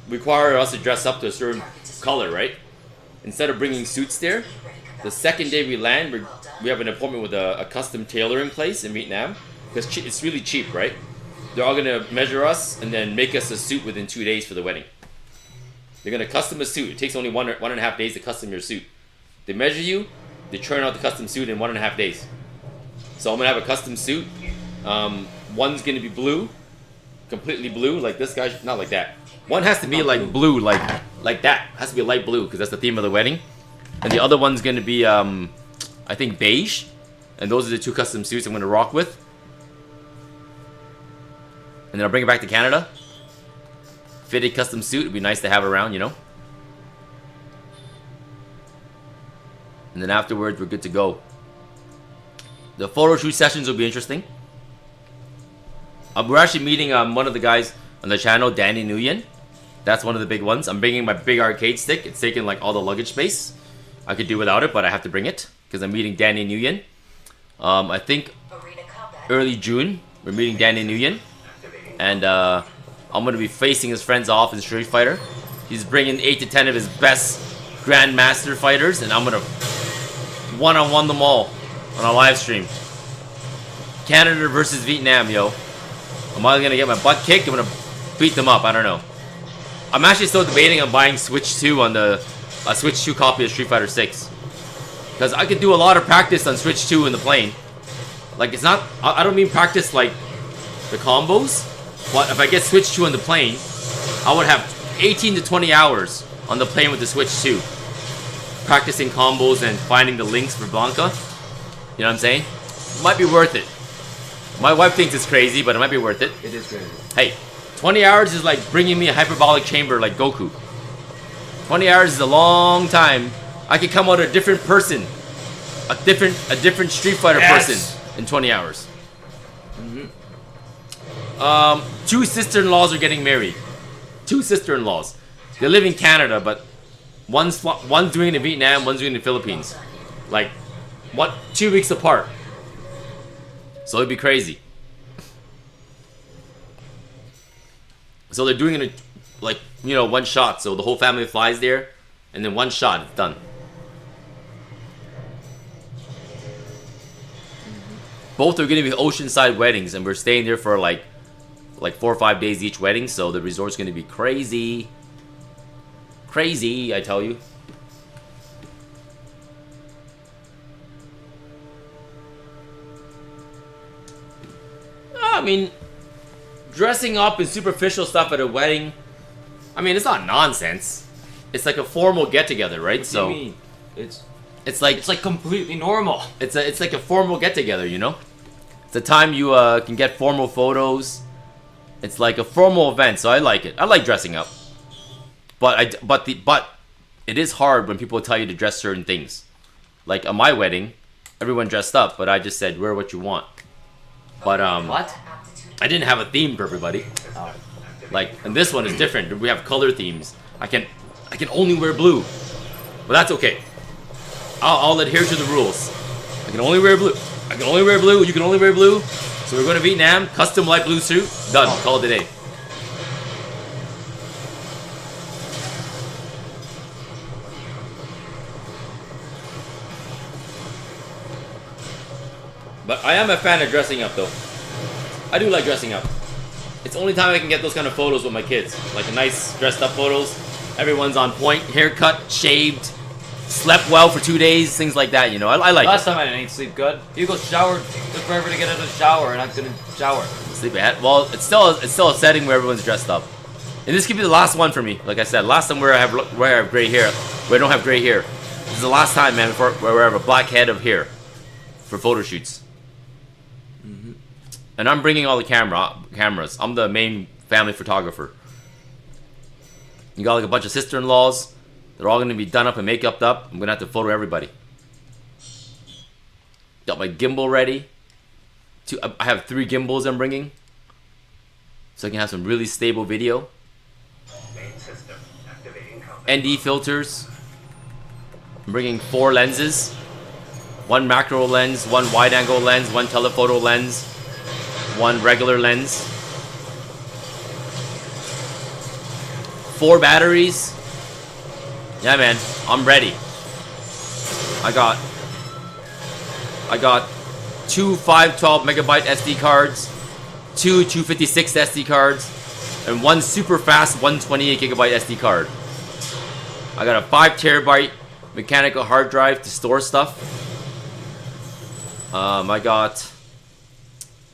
[SPEAKER 2] require us to dress up to a certain color, right? Instead of bringing suits there, the second day we land, we have an appointment with a custom tailoring place in Vietnam because it's really cheap, right? They're all gonna measure us and then make us a suit within 2 days for the wedding. They're gonna custom a suit. It takes only one and a half days to custom your suit. They measure you, they churn out the custom suit in 1.5 days. So I'm gonna have a custom suit. One's gonna be blue, completely blue, like this guy. Not like that. One has to be like blue, like that. Has to be light blue because that's the theme of the wedding. And the other one's gonna be, I think beige. And those are the 2 custom suits I'm gonna rock with. And then I'll bring it back to Canada. Fitted custom suit, it'd be nice to have around, you know. And then afterwards, we're good to go. The photo shoot sessions will be interesting. We're actually meeting one of the guys on the channel, Danny Nguyen. That's one of the big ones. I'm bringing my big arcade stick. It's taking like all the luggage space. I could do without it, but I have to bring it because I'm meeting Danny Nguyen. I think early June, we're meeting Danny Nguyen. And I'm going to be facing his friends off in Street Fighter. He's bringing 8 to 10 of his best Grandmaster fighters, and I'm going to one-on-one them all on a live stream. Canada versus Vietnam, yo. Am I going to get my butt kicked? I'm going to beat them up. I don't know. I'm actually still debating on buying Switch 2 on the Switch 2 copy of Street Fighter 6. Because I could do a lot of practice on Switch 2 in the plane. Like, it's not... I don't mean practice like the combos. But if I get Switch 2 on the plane, I would have 18 to 20 hours on the plane with the Switch 2. Practicing combos and finding the links for Blanca. You know what I'm saying? Might be worth it. My wife thinks it's crazy, but it might be worth it.
[SPEAKER 1] It is crazy.
[SPEAKER 2] Hey, 20 hours is like bringing me a hyperbolic chamber like Goku. 20 hours is a long time. I could come out a different person. A different Street Fighter person in 20 hours. 2 sister-in-laws are getting married. 2 sister-in-laws. They live in Canada, but one's doing it in Vietnam, one's doing it in the Philippines. Like, 2 weeks apart. So it'd be crazy. So they're doing it like, you know, one shot. So the whole family flies there, and then one shot, it's done. Both are going to be oceanside weddings, and we're staying there for like 4 or 5 days each wedding, so the resort's going to be crazy. Crazy, I tell you. I mean, dressing up and superficial stuff at a wedding, I mean, it's not nonsense. It's like a formal get-together, right?
[SPEAKER 1] What do you mean?
[SPEAKER 2] It's like
[SPEAKER 1] completely normal.
[SPEAKER 2] It's like a formal get-together, you know? It's a time you can get formal photos. It's like a formal event, so I like it. I like dressing up. But it is hard when people tell you to dress certain things. Like at my wedding, everyone dressed up, but I just said wear what you want. But
[SPEAKER 1] What?
[SPEAKER 2] I didn't have a theme for everybody. Like, and this one is different. We have color themes. I can only wear blue, but that's okay. I'll adhere to the rules. I can only wear blue. I can only wear blue. You can only wear blue. So we're going to Vietnam. Custom light blue suit. Done. Call it a day. But I am a fan of dressing up, though. I do like dressing up. It's the only time I can get those kind of photos with my kids. Like a nice dressed up photos. Everyone's on point. Haircut, shaved, slept well for 2 days, things like that, you know. I like
[SPEAKER 1] Last
[SPEAKER 2] it.
[SPEAKER 1] time I didn't sleep good. You go shower, took forever to get out of the shower, and I couldn't shower.
[SPEAKER 2] Sleep at. Well, it's still a setting where everyone's dressed up. And this could be the last one for me. Like I said, last time where I have gray hair, where I don't have gray hair. This is the last time, man, where I have a black head of hair for photo shoots. And I'm bringing all the cameras. I'm the main family photographer. You got like a bunch of sister-in-laws. They're all going to be done up and make-upped up. I'm going to have to photo everybody. Got my gimbal ready. I have 3 gimbals I'm bringing. So I can have some really stable video.
[SPEAKER 5] Main system activating combat.
[SPEAKER 2] ND filters. I'm bringing 4 lenses. 1 macro lens, 1 wide angle lens, 1 telephoto lens, 1 regular lens. 4 batteries. Yeah, man, I'm ready. I got 2 512 megabyte SD cards, 2 256 SD cards, and 1 super fast 128 gigabyte SD card. I got a 5 terabyte mechanical hard drive to store stuff. I got.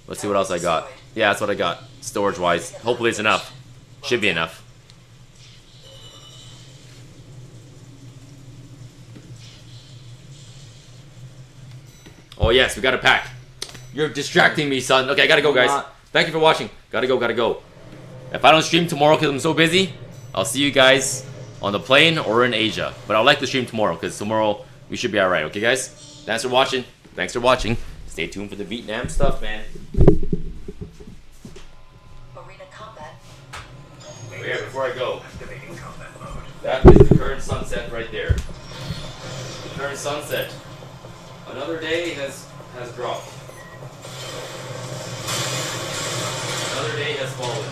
[SPEAKER 2] Let's see what else I got. Yeah, that's what I got. Storage wise. Hopefully it's enough. Should be enough. Oh yes, we got a pack. You're distracting me, son. Okay, I gotta go, guys. Thank you for watching. Gotta go. If I don't stream tomorrow because I'm so busy, I'll see you guys on the plane or in Asia. But I'd like to stream tomorrow because tomorrow we should be alright. Okay, guys? Thanks for watching. Stay tuned for the Vietnam stuff, man.
[SPEAKER 7] Arena combat.
[SPEAKER 2] But yeah, before I go,
[SPEAKER 5] Activating combat mode.
[SPEAKER 2] that is the current sunset right there. The current sunset. Another day has dropped. Another day has fallen.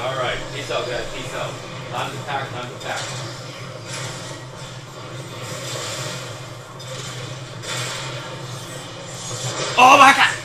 [SPEAKER 2] Alright, peace out guys, peace out. Time to pack. Oh my god!